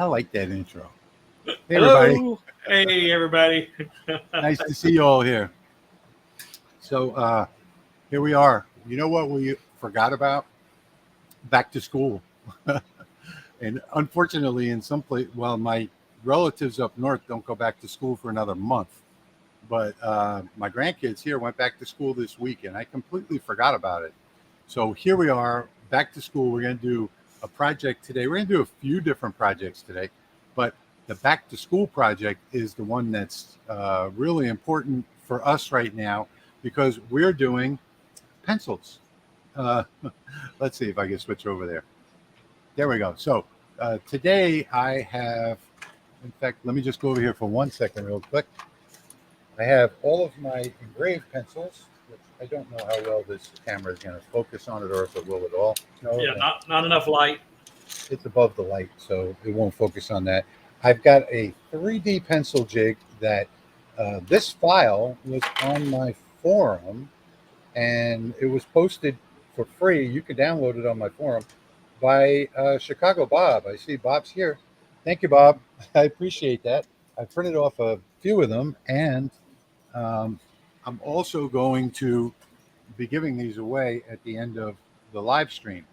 I like that intro. Hey, everybody. Hello. Hey, everybody. Nice to see you all here. So here we are. You know what we forgot about? Back to school. And unfortunately, in some place, well, my relatives up north don't go back to school for another month. But my grandkids here went back to school this week, and I completely forgot about it. So here we are, back to school. We're going to do a project today. We're going to do a few different projects today, but the back to school project is the one that's really important for us right now because we're doing pencils. Let's see if I can switch over there. There we go. So today I have, in fact, let me just go over here for 1 second real quick. I have all of my engraved pencils, which I don't know how well this camera is going to focus on it or if it will at all. No, Yeah, not enough light. It's above the light, so it won't focus on that. I've got a 3D pencil jig that this file was on my forum, and it was posted for free. You can download it on my forum by Chicago Bob. I see Bob's here. Thank you, Bob. I appreciate that. I printed off a few of them, and I'm also going to be giving these away at the end of the live stream.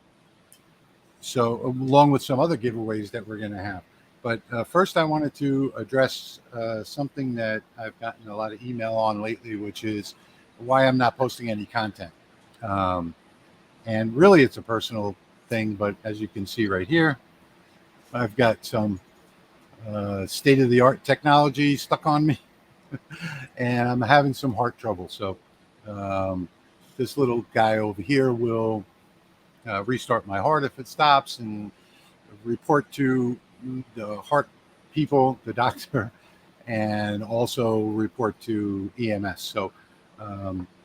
So along with some other giveaways that we're going to have. But first I wanted to address something that I've gotten a lot of email on lately, which is why I'm not posting any content. And really it's a personal thing, but as you can see right here, I've got some state-of-the-art technology stuck on me and I'm having some heart trouble. So this little guy over here will restart my heart if it stops and report to the heart people, the doctor, and also report to EMS. So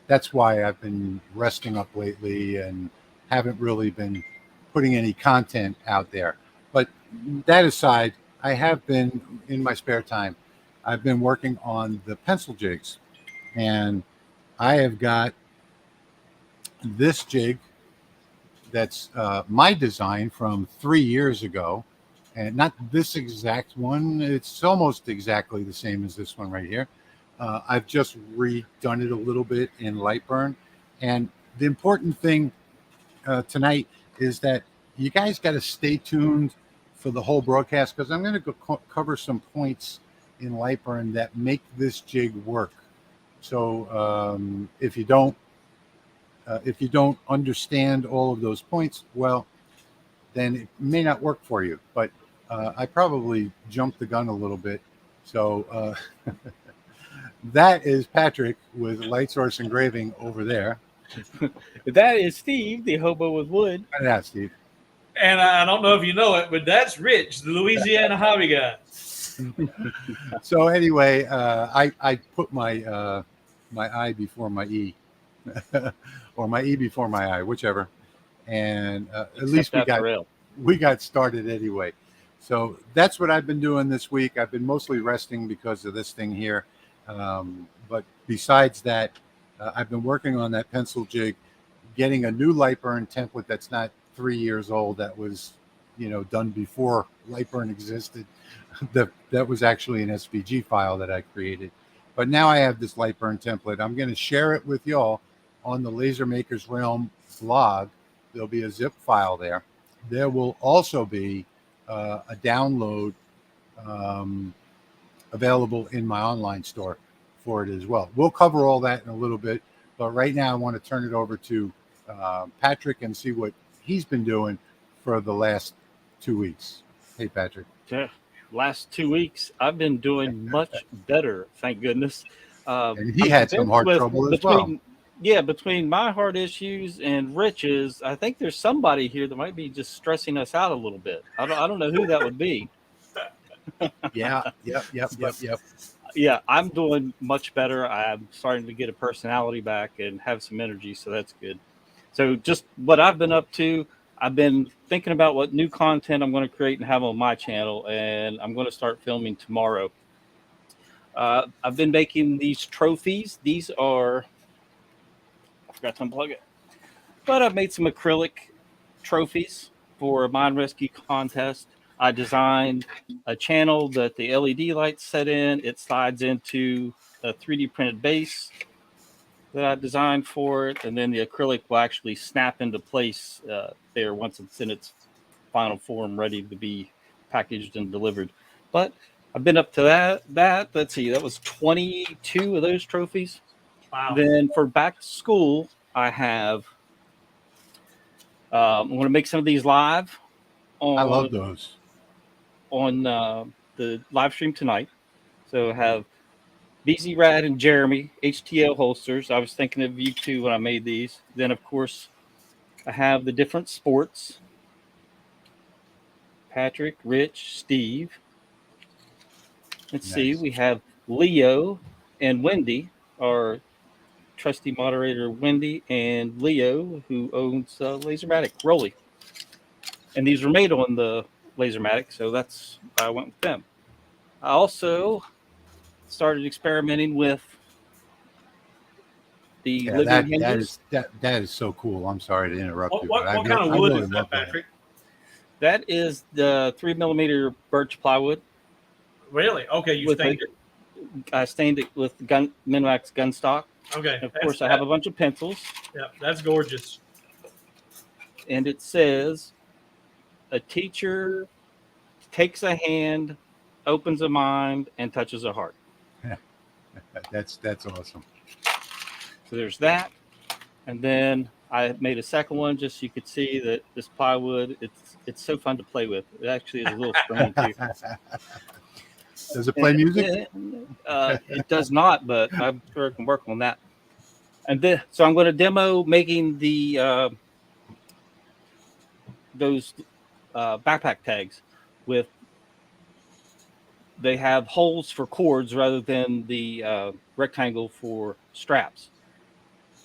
that's why I've been resting up lately and haven't really been putting any content out there. But that aside, I have been, in my spare time, I've been working on the pencil jigs, and I have got this jig that's my design from 3 years ago, and not this exact one. It's almost exactly the same as this one right here. I've just redone it a little bit in LightBurn. And the important thing tonight is that you guys got to stay tuned for the whole broadcast, because I'm going to go cover some points in LightBurn that make this jig work. So if you don't understand all of those points, well, then it may not work for you. But I probably jumped the gun a little bit. So that is Patrick with LightSource Engraving over there. That is Steve, the hobo with wood. Yeah, Steve. And I don't know if you know it, but that's Rich, the Louisiana Hobby Guy. So anyway, I put my my I before my E, or my E before my I, whichever. And at least we got started anyway. So that's what I've been doing this week. I've been mostly resting because of this thing here. But besides that, I've been working on that pencil jig, getting a new LightBurn template that's not 3 years old. That was, done before LightBurn existed. That was actually an SVG file that I created. But now I have this LightBurn template. I'm going to share it with y'all on the Laser Makers Realm blog. There'll be a zip file there. There will also be a download available in my online store for it as well. We'll cover all that in a little bit, but right now I want to turn it over to Patrick and see what he's been doing for the last 2 weeks. Hey, Patrick. Yeah, last 2 weeks I've been doing much better, thank goodness. And he had some heart trouble as well. Yeah, between my heart issues and Rich's, I think there's somebody here that might be just stressing us out a little bit. I don't know who that would be. Yep. Yeah, I'm doing much better. I'm starting to get a personality back and have some energy, so that's good. So just what I've been up to, I've been thinking about what new content I'm going to create and have on my channel, and I'm going to start filming tomorrow. I've been making these trophies. These are, I forgot to unplug it, but I've made some acrylic trophies for a mine rescue contest. I designed a channel that the LED lights set in. It slides into a 3D printed base that I designed for it, and then the acrylic will actually snap into place there once it's in its final form, ready to be packaged and delivered. But I've been up to that. Let's see, that was 22 of those trophies. Wow. Then for back to school, I have. I'm going to make some of these live. I love those. On the live stream tonight. So I have BZ Rad and Jeremy, HTL holsters. I was thinking of you two when I made these. Then, of course, I have the different sports. Patrick, Rich, Steve. Let's see. We have Leo and Wendy, our trusty moderator, Wendy, and Leo, who owns Lasermatic, Rolly. And these were made on the Lasermatic, so that's why I went with them. I also started experimenting with the living hinges. That is so cool. I'm sorry to interrupt you. What kind of wood is that, Patrick? That is the 3mm birch plywood. Really? Okay, you stained it. I stained it with Minwax gun stock. Okay. And of course, I have a bunch of pencils. Yeah, that's gorgeous. And it says, a teacher takes a hand, opens a mind, and touches a heart. Yeah, that's awesome. So there's that. And then I made a second one just so you could see that this plywood, it's so fun to play with. It actually is a little strong too. Does it play music? It does not, but I'm sure I can work on that. And then, so I'm going to demo making the those backpack tags with. They have holes for cords rather than the rectangle for straps.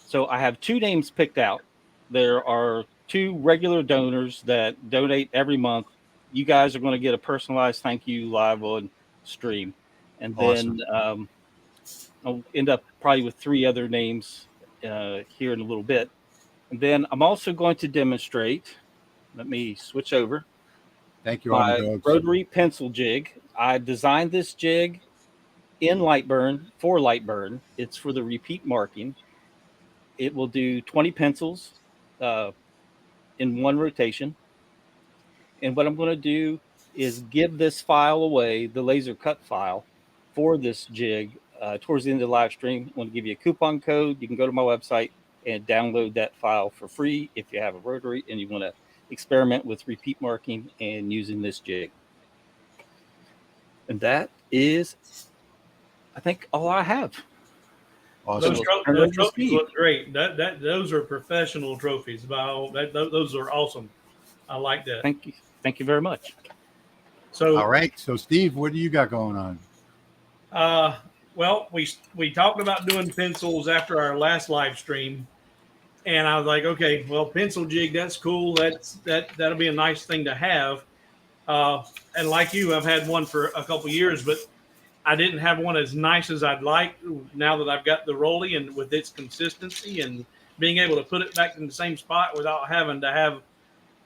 So I have two names picked out. There are two regular donors that donate every month. You guys are going to get a personalized thank you live on stream. And then I'll end up probably with three other names here in a little bit. And then I'm also going to demonstrate. Let me switch over. Thank you, my Rotary pencil jig. I designed this jig in LightBurn for LightBurn. It's for the repeat marking. It will do 20 pencils in one rotation. And what I'm going to do is give this file away, the laser cut file for this jig towards the end of the live stream. I'm going to give you a coupon code. You can go to my website and download that file for free if you have a Rotary and you want to experiment with repeat marking and using this jig. And that is, I think, all I have. Awesome. Those trophies look great. Those are professional trophies. Those are awesome. I like that. Thank you. Thank you very much. So, all right. So, Steve, what do you got going on? Well, we talked about doing pencils after our last live stream, and I was like, okay, well, pencil jig, that's cool. That'll be a nice thing to have. And like you, I've had one for a couple years, but I didn't have one as nice as I'd like. Now that I've got the Rolly and with its consistency and being able to put it back in the same spot without having to have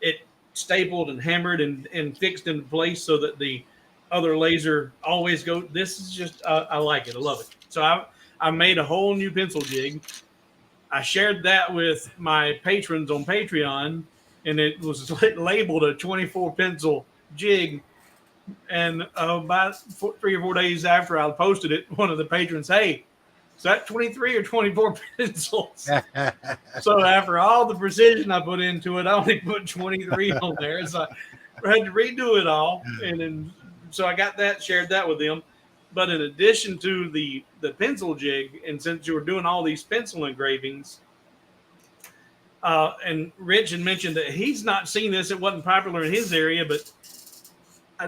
it stapled and hammered and fixed into place so that the other laser always go. This is just, I like it. I love it. So I made a whole new pencil jig. I shared that with my patrons on Patreon, and it was labeled a 24 pencil jig. And about 3 or 4 days after I posted it, one of the patrons, hey, is that 23 or 24 pencils? So after all the precision I put into it, I only put 23 on there. So I had to redo it all. And then, so I got that, shared that with them. But in addition to the pencil jig, and since you were doing all these pencil engravings, and Rich had mentioned that he's not seen this, it wasn't popular in his area, but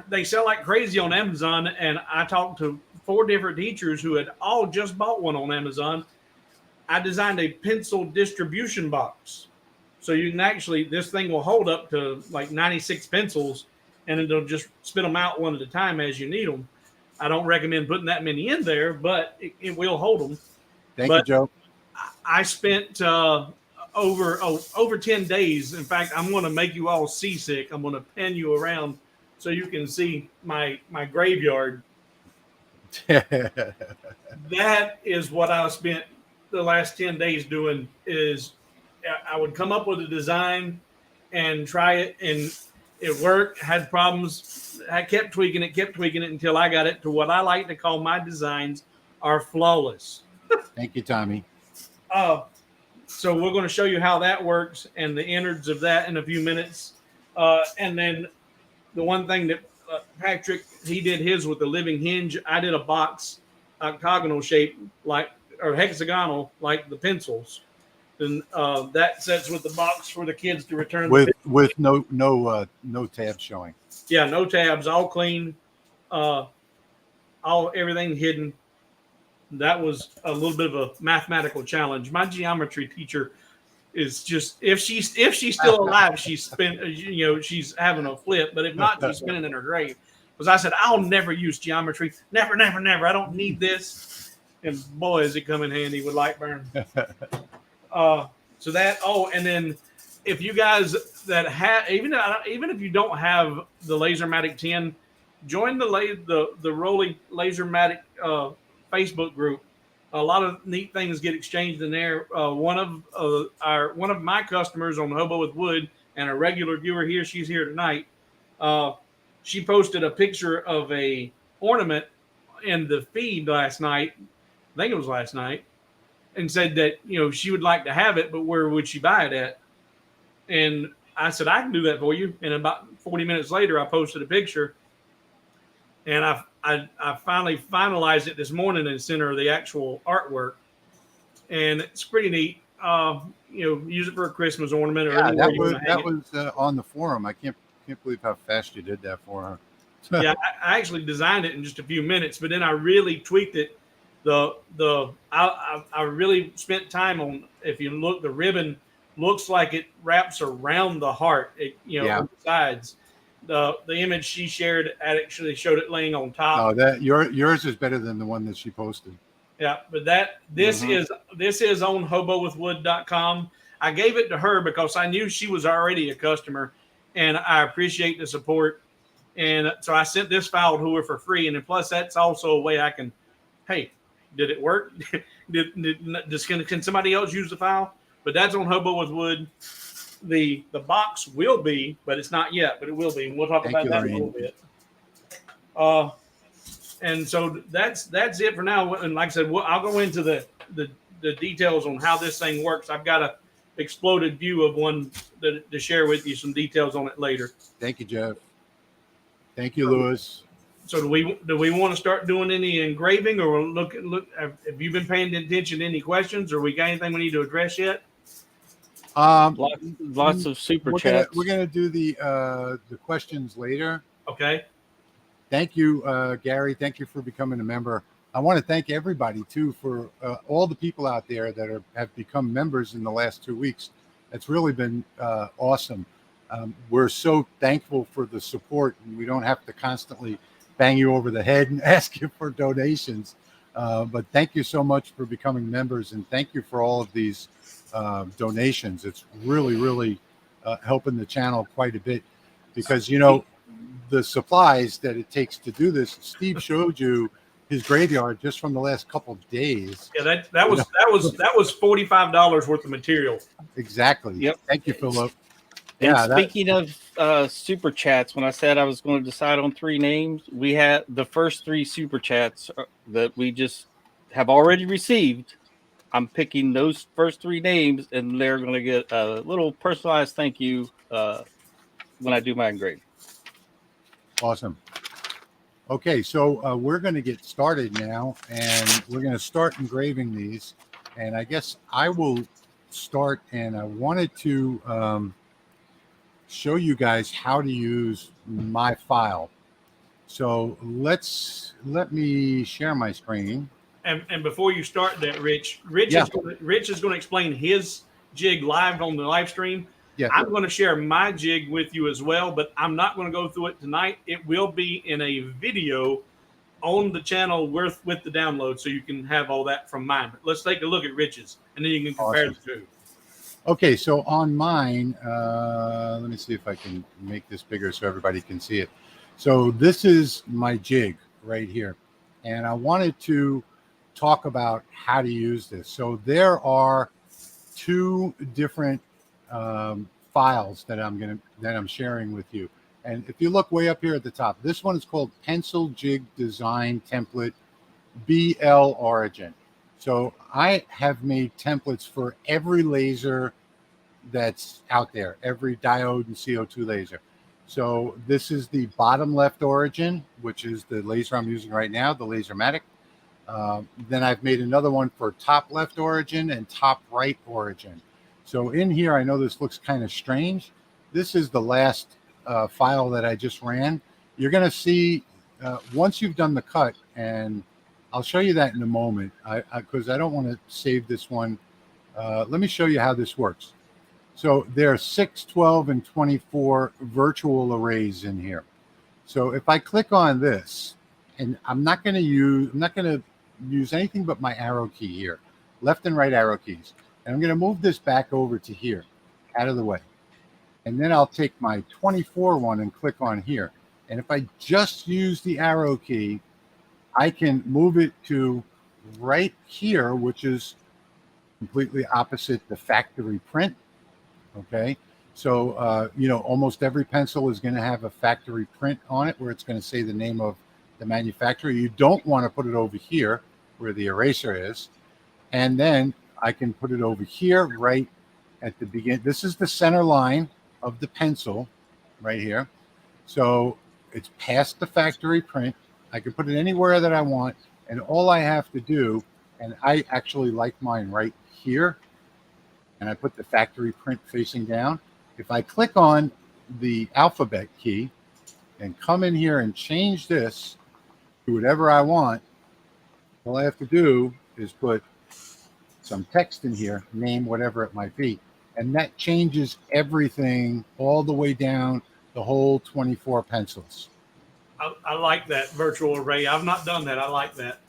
they sell like crazy on Amazon. And I talked to 4 different teachers who had all just bought one on Amazon. I designed a pencil distribution box. So you can actually, this thing will hold up to like 96 pencils, and it'll just spit them out one at a time as you need them. I don't recommend putting that many in there, but it will hold them. Thank you, Joe. I spent over 10 days. In fact, I'm going to make you all seasick. I'm going to pan you around so you can see my graveyard. That is what I spent the last 10 days doing. Is I would come up with a design and try it, and it worked. Had problems. I kept tweaking it until I got it to what I like to call my designs are flawless. Thank you, Tommy. So we're going to show you how that works and the innards of that in a few minutes. And then the one thing that Patrick, he did his with the living hinge. I did a box, octagonal shape, or hexagonal, like the pencils. And that sets with the box for the kids to return. With no tabs showing. Yeah, no tabs, all clean, everything hidden. That was a little bit of a mathematical challenge. My geometry teacher is just, if she's still alive, she's having a flip, but if not, she's spinning in her grave. Because I said, I'll never use geometry. Never. I don't need this. And boy, is it come in handy with LightBurn. So that, and then if you guys that have, even if you don't have the Lasermatic 10, join the Rolling Lasermatic Facebook group. A lot of neat things get exchanged in there. One of my customers on Hobo with Wood and a regular viewer here, she's here tonight. She posted a picture of a ornament in the feed last night. I think it was last night, and said that she would like to have it, but where would she buy it at? And I said, I can do that for you. And about 40 minutes later, I posted a picture, and I finally finalized it this morning and sent her the actual artwork, and it's pretty neat. Use it for a Christmas ornament or anywhere you want to hang it. That was on the forum. I can't believe how fast you did that for her. Yeah, I actually designed it in just a few minutes, but then I really tweaked it. I really spent time on. If you look, the ribbon looks like it wraps around the heart. On the sides. The image she shared actually showed it laying on top. Oh, that yours is better than the one that she posted. Yeah, but this is on hobowithwood.com. I gave it to her because I knew she was already a customer, and I appreciate the support. And so I sent this file to her for free, and then plus that's also a way I can, hey, did it work? Can somebody else use the file? But that's on Hobo with Wood. The box will be, but it's not yet, but it will be. And we'll talk about that in a little bit. And so that's it for now. And like I said, I'll go into the details on how this thing works. I've got a exploded view of one to share with you, some details on it later. Thank you, Jeff. Thank you, Louis. So do we want to start doing any engraving, or look? Have you been paying attention to any questions, or we got anything we need to address yet? Lots of super chats. We're gonna do the questions later. Okay. Thank you, Gary. Thank you for becoming a member. I want to thank everybody too for all the people out there that have become members in the last 2 weeks. It's really been awesome. We're so thankful for the support, and we don't have to constantly bang you over the head and ask you for donations. But thank you so much for becoming members, and thank you for all of these donations. It's really, really helping the channel quite a bit, because the supplies that it takes to do this. Steve showed you his graveyard just from the last couple of days. Yeah, that was $45 worth of material. Exactly. Yep. Thank you, Philip. And speaking of super chats, when I said I was going to decide on 3 names, we had the first 3 super chats that we just have already received. I'm picking those first 3 names, and they're going to get a little personalized thank you when I do my engraving. Awesome. Okay, so we're going to get started now, and we're going to start engraving these. And I guess I will start, and I wanted to show you guys how to use my file. So let me share my screen. And before you start that, Rich is going to explain his jig live on the live stream. Yeah. I'm going to share my jig with you as well, but I'm not going to go through it tonight. It will be in a video on the channel with the download, so you can have all that from mine. But let's take a look at Rich's, and then you can compare the two. Okay, so on mine, let me see if I can make this bigger so everybody can see it. So this is my jig right here. And I wanted to talk about how to use this. So there are two different files that I'm sharing with you. And if you look way up here at the top, this one is called Pencil Jig Design Template BL Origin. So I have made templates for every laser that's out there, every diode and CO2 laser. So this is the bottom left origin, which is the laser I'm using right now, the Lasermatic. Then I've made another one for top left origin and top right origin. So in here, I know this looks kind of strange. This is the last file that I just ran. You're going to see once you've done the cut, and I'll show you that in a moment, because I don't want to save this one. Let me show you how this works. So there are 6, 12, and 24 virtual arrays in here. So if I click on this, and I'm not going to use anything but my arrow key here, left and right arrow keys. And I'm going to move this back over to here, out of the way. And then I'll take my 24 one and click on here. And if I just use the arrow key, I can move it to right here, which is completely opposite the factory print. Okay. So, almost every pencil is going to have a factory print on it where it's going to say the name of the manufacturer. You don't want to put it over here where the eraser is. And then I can put it over here right at the beginning. This is the center line of the pencil right here. So it's past the factory print. I can put it anywhere that I want. And all I have to do, and I actually like mine right here, and I put the factory print facing down. If I click on the alphabet key and come in here and change this to whatever I want, all I have to do is put some text in here, name whatever it might be. And that changes everything all the way down the whole 24 pencils. I like that virtual array. I've not done that. I like that.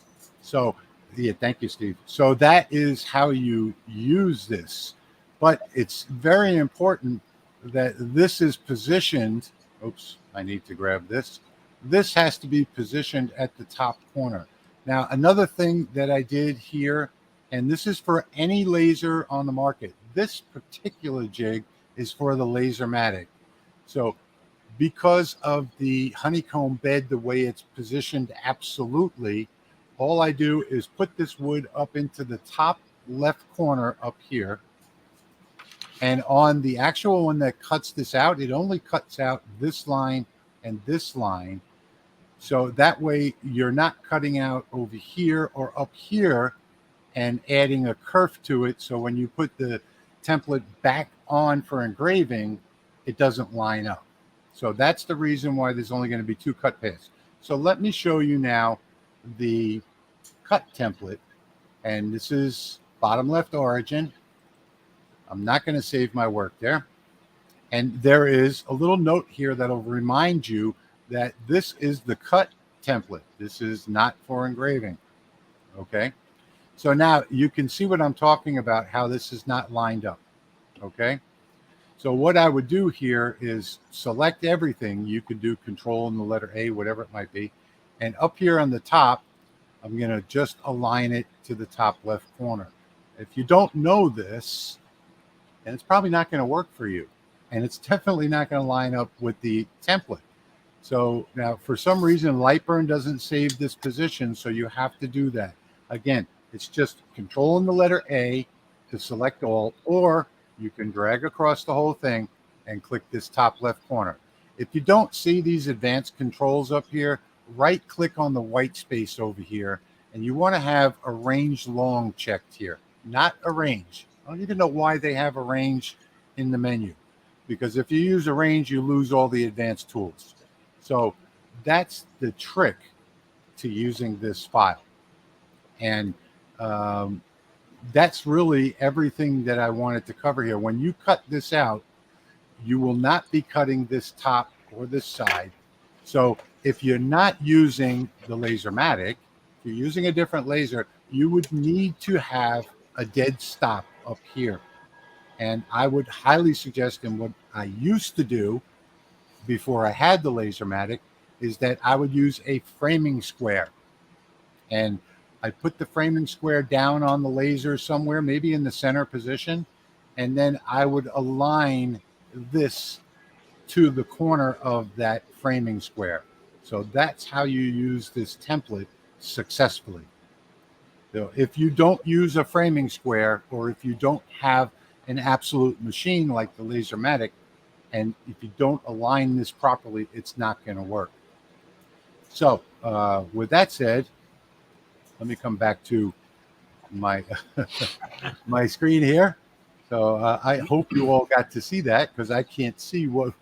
So, yeah, thank you, Steve. So that is how you use this. But it's very important that this is positioned. Oops, I need to grab this. This has to be positioned at the top corner. Now, another thing that I did here, and this is for any laser on the market. This particular jig is for the Lasermatic. So because of the honeycomb bed, the way it's positioned absolutely, all I do is put this wood up into the top left corner up here. And on the actual one that cuts this out, it only cuts out this line and this line. So that way you're not cutting out over here or up here and adding a kerf to it. So when you put the template back on for engraving, it doesn't line up. So that's the reason why there's only going to be 2 cut paths. So let me show you now the cut template. And this is bottom left origin. I'm not going to save my work there. And there is a little note here that'll remind you that this is the cut template. This is not for engraving. Okay. So now you can see what I'm talking about, how this is not lined up. Okay. So what I would do here is select everything. You could do control and the letter A, whatever it might be. And up here on the top, I'm going to just align it to the top left corner. If you don't know this, and it's probably not going to work for you. And it's definitely not going to line up with the template. So now for some reason, LightBurn doesn't save this position. So you have to do that. Again, it's just control and the letter A to select all, or you can drag across the whole thing and click this top left corner. If you don't see these advanced controls up here, right click on the white space over here. And you want to have arrange long checked here, not arrange. I don't even know why they have arrange in the menu, because if you use arrange, you lose all the advanced tools. So that's the trick to using this file. And that's really everything that I wanted to cover here. When you cut this out, you will not be cutting this top or this side. So if you're not using the Lasermatic, if you're using a different laser, you would need to have a dead stop up here. And I would highly suggest, and what I used to do before I had the Lasermatic, is that I would use a framing square. And I put the framing square down on the laser somewhere, maybe in the center position. And then I would align this to the corner of that framing square. So that's how you use this template successfully. So if you don't use a framing square, or if you don't have an absolute machine like the Lasermatic, and if you don't align this properly, it's not going to work. So with that said, let me come back to my my screen here. So I hope you all got to see that, because I can't see what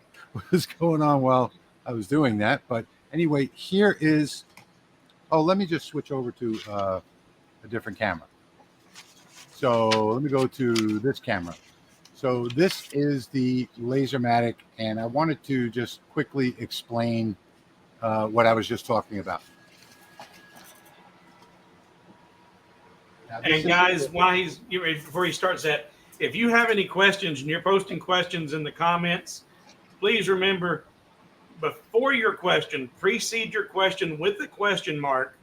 was going on while I was doing that. But anyway, here is, oh, let me just switch over to a different camera. So let me go to this camera. So this is the Lasermatic, and I wanted to just quickly explain what I was just talking about. And guys, before he starts that, if you have any questions and you're posting questions in the comments, please remember, before your question, precede your question with the question mark,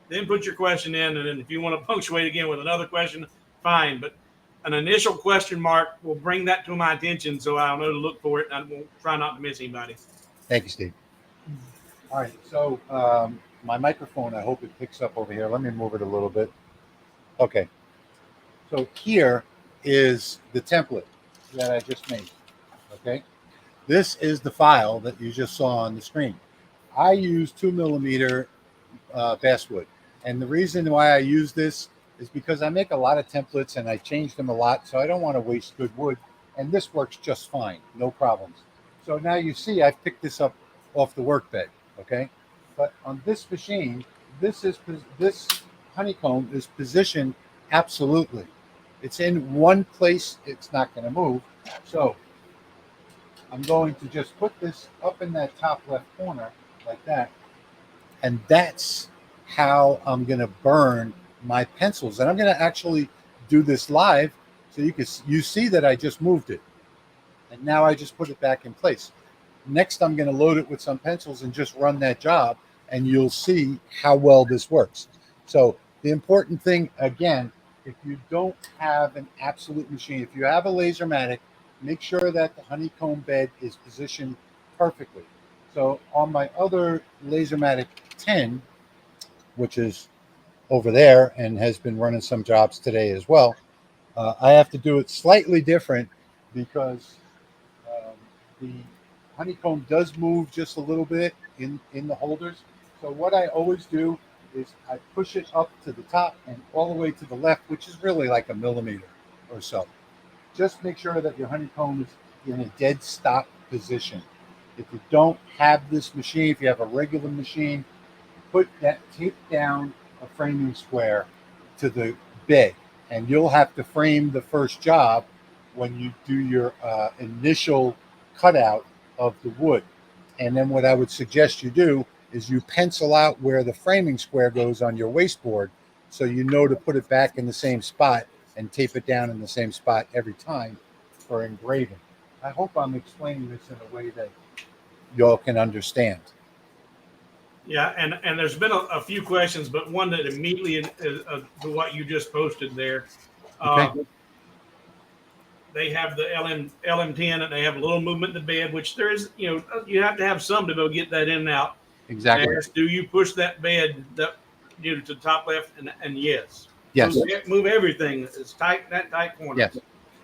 then put your question in, and then if you want to punctuate again with another question, fine. But an initial question mark will bring that to my attention, so I'll know to look for it, and I will try not to miss anybody. Thank you, Steve. All right, so my microphone, I hope it picks up over here. Let me move it a little bit. Okay, so here is the template that I just made. Okay, this is the file that you just saw on the screen. I use 2mm basswood, and the reason why I use this is because I make a lot of templates and I change them a lot, so I don't want to waste good wood, and this works just fine, no problems. So now you see I've picked this up off the workbed. Okay, but on this machine, this honeycomb is positioned absolutely. It's in one place, it's not going to move. So I'm going to just put this up in that top left corner like that, and that's how I'm going to burn my pencils. And I'm going to actually do this live, so you see that I just moved it, and now I just put it back in place. Next, I'm going to load it with some pencils and just run that job, and you'll see how well this works. So the important thing, again, if you don't have an absolute machine, if you have a Lasermatic, make sure that the honeycomb bed is positioned perfectly. So on my other Lasermatic 10, which is over there and has been running some jobs today as well, I have to do it slightly different, because the honeycomb does move just a little bit in the holders. So what I always do is I push it up to the top and all the way to the left, which is really like a millimeter or so. Just make sure that your honeycomb is in a dead stop position. If you don't have this machine, if you have a regular machine, tape down a framing square to the bed, and you'll have to frame the first job when you do your initial cutout of the wood. And then what I would suggest you do is you pencil out where the framing square goes on your wasteboard, so you know to put it back in the same spot and tape it down in the same spot every time for engraving. I hope I'm explaining this in a way that y'all can understand. Yeah, and there's been a few questions, but one that immediately is to what you just posted there. Okay. They have the LM10, and they have a little movement in the bed, which there is, you have to have some to be able to get that in and out. Exactly. Ask, do you push that bed to the top left? And yes. Yes. Move everything. It's tight, that tight corner. Yes.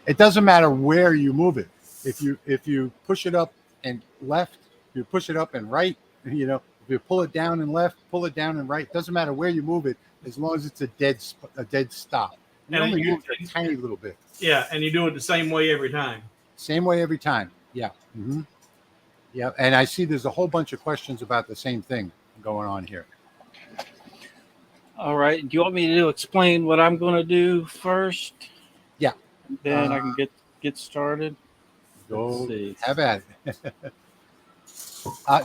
It doesn't matter where you move it. If you push it up and left, you push it up and right, if you pull it down and left, pull it down and right, doesn't matter where you move it, as long as it's a dead stop. You only move it a tiny little bit. Yeah, and you do it the same way every time. Same way every time. Yeah. Mm-hmm. Yeah, and I see there's a whole bunch of questions about the same thing going on here. All right. Do you want me to explain what I'm going to do first? Yeah. Then I can get started. Go have at it.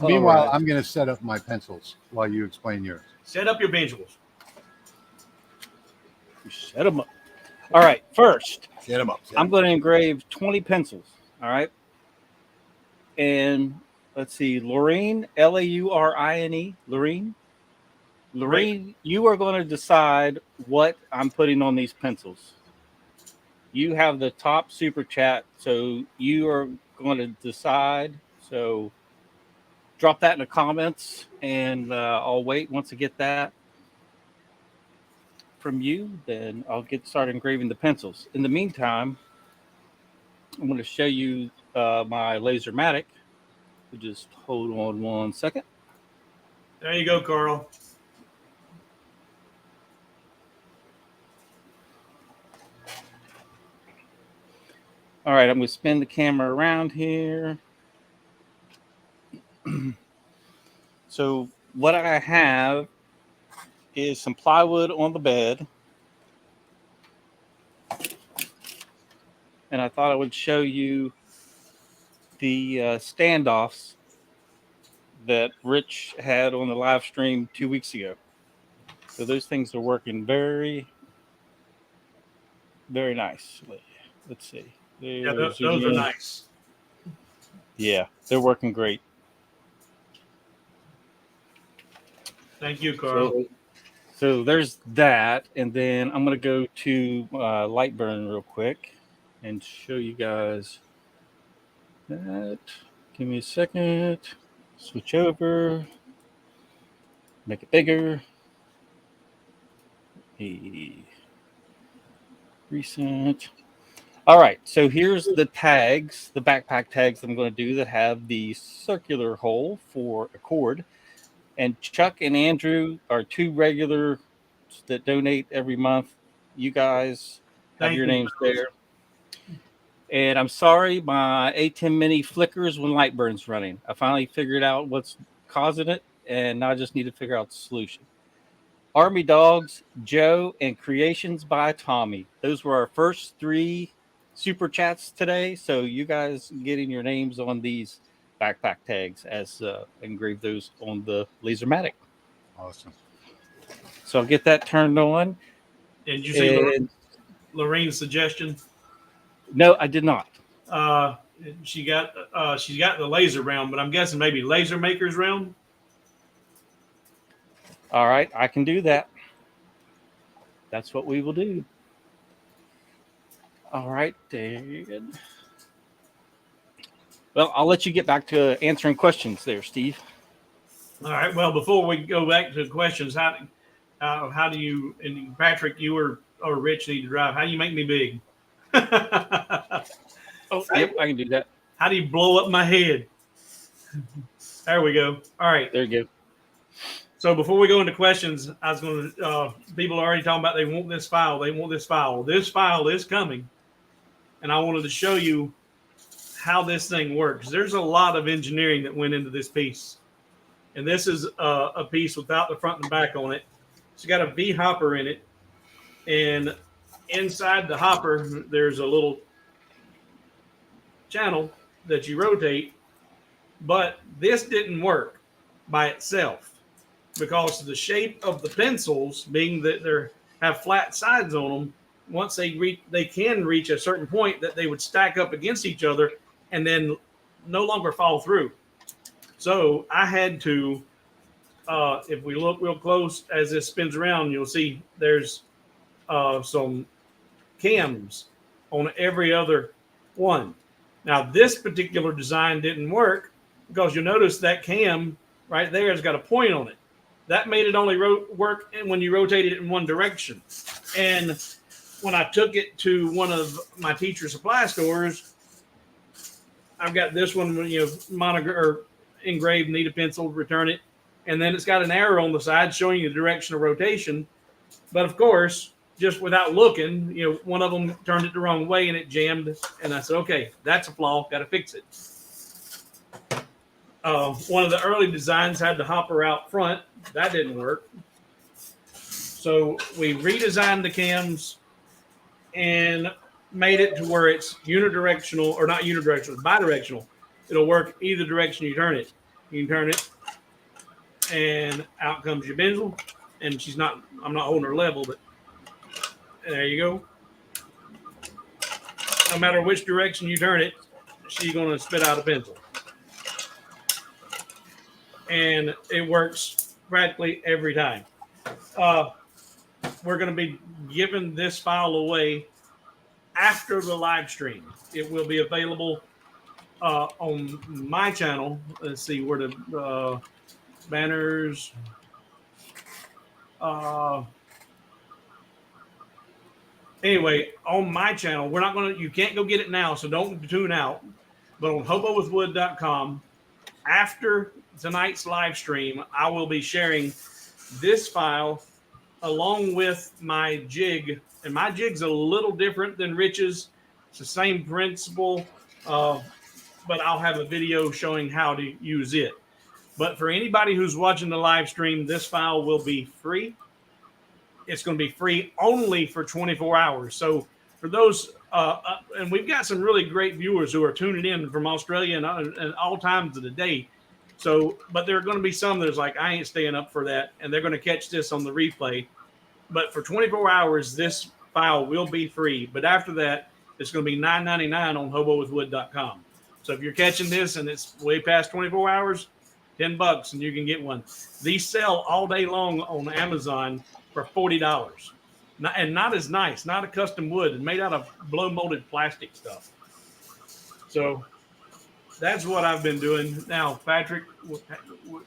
Meanwhile, I'm going to set up my pencils while you explain yours. Set up your pencils. Set them up. All right. First, set them up. I'm going to engrave 20 pencils. All right. And let's see, Lorraine, Laurine, Lorraine. Lorraine, you are going to decide what I'm putting on these pencils. You have the top super chat, so you are going to decide. So drop that in the comments, and I'll wait. Once I get that from you, then I'll get started engraving the pencils. In the meantime, I'm going to show you my Lasermatic. Just hold on 1 second. There you go, Carl. All right, I'm going to spin the camera around here. So what I have is some plywood on the bed. And I thought I would show you the standoffs that Rich had on the live stream 2 weeks ago. So those things are working very, very nicely. Let's see. Yeah, those are nice. Yeah, they're working great. Thank you, Carl. So there's that. And then I'm going to go to LightBurn real quick and show you guys that. Give me a second. Switch over. Make it bigger. Recent. All right, so here's the tags, the backpack tags I'm going to do that have the circular hole for a cord. And Chuck and Andrew are two regulars that donate every month. You guys have your names there. And I'm sorry, my A10 Mini flickers when LightBurn's running. I finally figured out what's causing it, and now I just need to figure out the solution. Army Dogs, Joe, and Creations by Tommy. Those were our first 3 super chats today. So you guys getting your names on these backpack tags as engrave those on the Lasermatic. Awesome. So I'll get that turned on. Did you see Lorraine's suggestion? No, I did not. She's got the laser realm, but I'm guessing maybe laser maker's realm. All right, I can do that. That's what we will do. All right, David. Well, I'll let you get back to answering questions there, Steve. All right. Well, before we go back to questions, how do you, and Patrick, you or Rich need to drive? How do you make me big? Oh, yep, I can do that. How do you blow up my head? There we go. All right. There you go. So before we go into questions, I was going to, people are already talking about they want this file. They want this file. This file is coming. And I wanted to show you how this thing works. There's a lot of engineering that went into this piece. And this is a piece without the front and back on it. It's got a V hopper in it. And inside the hopper, there's a little channel that you rotate. But this didn't work by itself because of the shape of the pencils, being that they have flat sides on them. Once they can reach a certain point that they would stack up against each other and then no longer fall through. So I had to, if we look real close as this spins around, you'll see there's some cams on every other one. Now, this particular design didn't work because you'll notice that cam right there has got a point on it. That made it only work when you rotated it in one direction. And when I took it to one of my teacher supply stores, I've got this one, engraved, need a pencil, return it. And then it's got an arrow on the side showing you the direction of rotation. But of course, just without looking, one of them turned it the wrong way and it jammed. And I said, okay, that's a flaw, got to fix it. One of the early designs had the hopper out front. That didn't work. So we redesigned the cams and made it to where it's unidirectional, or not unidirectional, bidirectional. It'll work either direction you turn it. You can turn it, and out comes your pencil. And I'm not holding her level, but there you go. No matter which direction you turn it, she's going to spit out a pencil. and it works practically every time. We're going to be giving this file away after the live stream. It will be available on my channel. Let's see where the banners. Anyway, on my channel, we're not going to, you can't go get it now, so don't tune out. But on hobowithwood.com, after tonight's live stream, I will be sharing this file along with my jig. And my jig's a little different than Rich's. It's the same principle, but I'll have a video showing how to use it. But for anybody who's watching the live stream, this file will be free. It's going to be free only for 24 hours. So for those, and we've got some really great viewers who are tuning in from Australia and all times of the day. So, but there are going to be some that's like, I ain't staying up for that. And they're going to catch this on the replay. But for 24 hours, this file will be free. But after that, it's going to be $9.99 on hobowithwood.com. So if you're catching this and it's way past 24 hours, $10 and you can get one. These sell all day long on Amazon for $40. And not as nice, not a custom wood, made out of blow molded plastic stuff. So that's what I've been doing. Now, Patrick,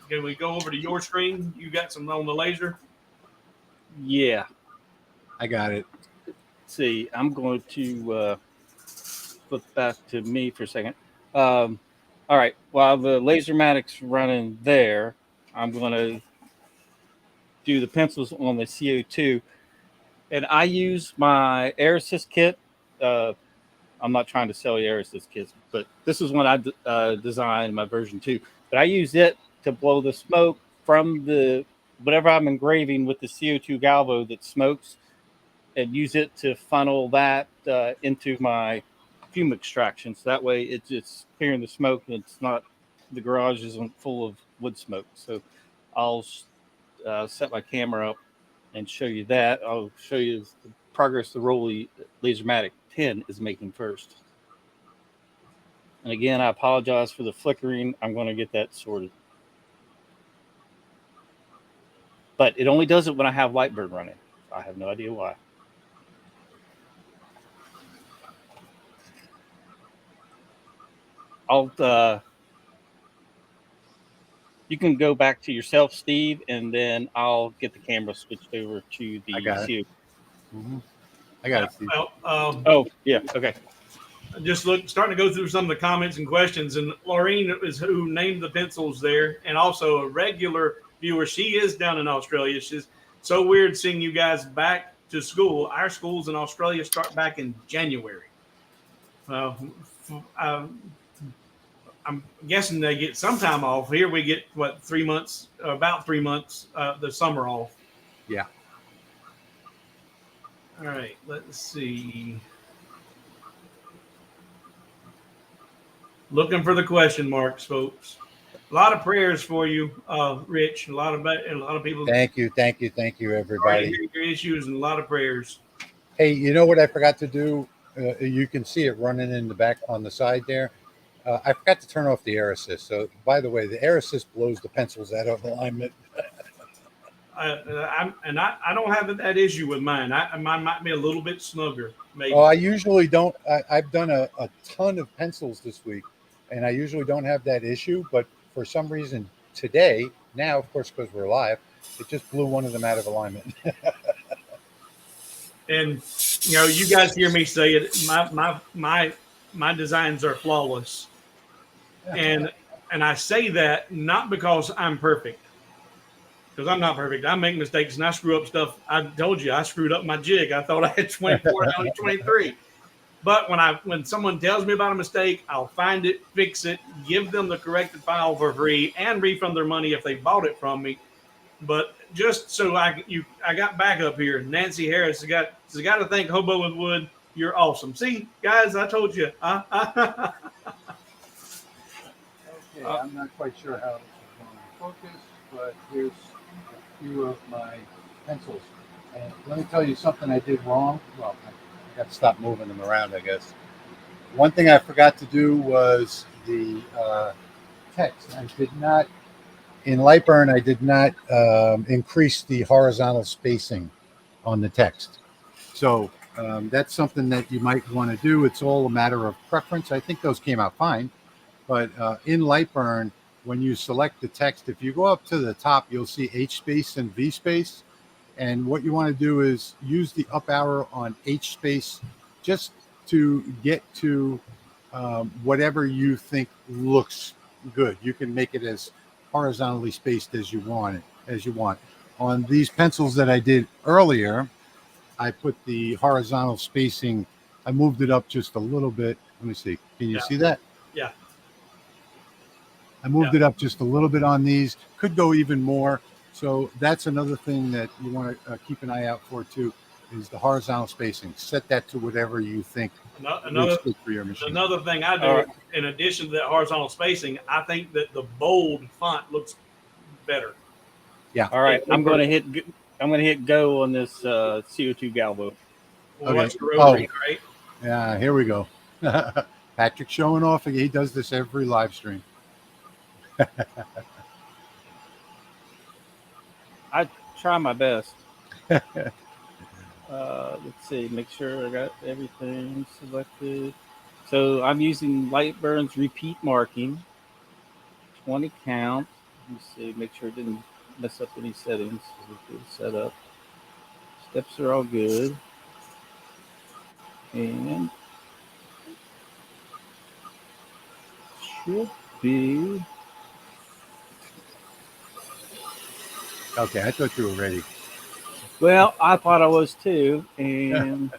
can we go over to your screen? You got some on the laser? Yeah. I got it. Let's see, I'm going to flip back to me for a second. All right. While the Lasermatic's running there, I'm going to do the pencils on the CO2. And I use my Air Assist kit. I'm not trying to sell you Air Assist kits, but this is one I designed, my version 2. But I use it to blow the smoke from the whatever I'm engraving with the CO2 galvo that smokes, and use it to funnel that into my fume extraction. So that way it's clearing the smoke and it's not, the garage isn't full of wood smoke. So I'll set my camera up and show you that. I'll show you the progress the Rolly Lasermatic 10 is making first. And again, I apologize for the flickering. I'm going to get that sorted. But it only does it when I have LightBurn running. I have no idea why. You can go back to yourself, Steve, and then I'll get the camera switched over to the CO. Mm-hmm. I got it, Steve. Oh, yeah. Okay. Just starting to go through some of the comments and questions. And Laureen is who named the pencils there, and also a regular viewer. She is down in Australia. She's so weird seeing you guys back to school. Our schools in Australia start back in January. I'm guessing they get some time off. Here we get, what, 3 months, about 3 months, the summer off. Yeah. All right, let's see. Looking for the question marks, folks. A lot of prayers for you, Rich. A lot of people. Thank you, everybody. Your issues and a lot of prayers. Hey, you know what I forgot to do? You can see it running in the back on the side there. I forgot to turn off the air assist. So, by the way, the air assist blows the pencils out of alignment. I don't have that issue with mine. Mine might be a little bit snugger, maybe. Oh, I usually don't. I've done a ton of pencils this week, and I usually don't have that issue. But for some reason today, now, of course, because we're live, it just blew one of them out of alignment. And you guys hear me say it. My designs are flawless, and I say that not because I'm perfect, because I'm not perfect. I make mistakes and I screw up stuff. I told you I screwed up my jig. I thought I had 24 and only 23. But when someone tells me about a mistake, I'll find it, fix it, give them the corrected file for free, and refund their money if they bought it from me. But just so I got back up here. Nancy Harris has got to thank Hobo with Wood. You're awesome. See, guys, I told you. Okay, I'm not quite sure how this is going to focus, but here's a few of my pencils. And let me tell you something I did wrong. Well, I got to stop moving them around, I guess. One thing I forgot to do was the text. I did not in LightBurn, I did not increase the horizontal spacing on the text. So that's something that you might want to do. It's all a matter of preference. I think those came out fine. But in LightBurn, when you select the text, if you go up to the top, you'll see H space and V space. And what you want to do is use the up arrow on H space just to get to whatever you think looks good. You can make it as horizontally spaced as you want it. On these pencils that I did earlier, I put the horizontal spacing. I moved it up just a little bit. Let me see. Can you see that? Yeah. I moved it up just a little bit on these. Could go even more. So that's another thing that you want to keep an eye out for too, is the horizontal spacing. Set that to whatever you think looks good for your machine. Another thing I do, in addition to that horizontal spacing, I think that the bold font looks better. Yeah. All right. I'm going to hit go on this CO2 Galvo. Well, okay. Watch the Rotary, right? Yeah. Here we go. Patrick showing off. He does this every live stream. I try my best. Let's see, make sure I got everything selected. So I'm using LightBurn's repeat marking, 20 count. Let me see, make sure it didn't mess up any settings. Good setup. Steps are all good. And should be. Okay, I thought you were ready. Well, I thought I was too, and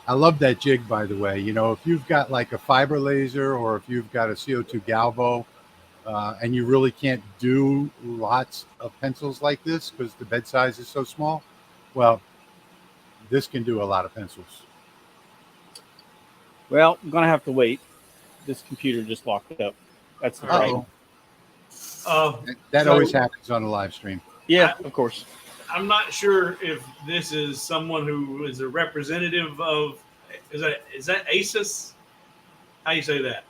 I love that jig, by the way. You know, if you've got like a fiber laser or if you've got a CO2 Galvo, and you really can't do lots of pencils like this because the bed size is so small, well, this can do a lot of pencils. Well, I'm gonna have to wait. This computer just locked up. That's the problem. That always happens on a live stream. Yeah, of course. I'm not sure if this is someone who is a representative of. Is that Asus? How do you say that?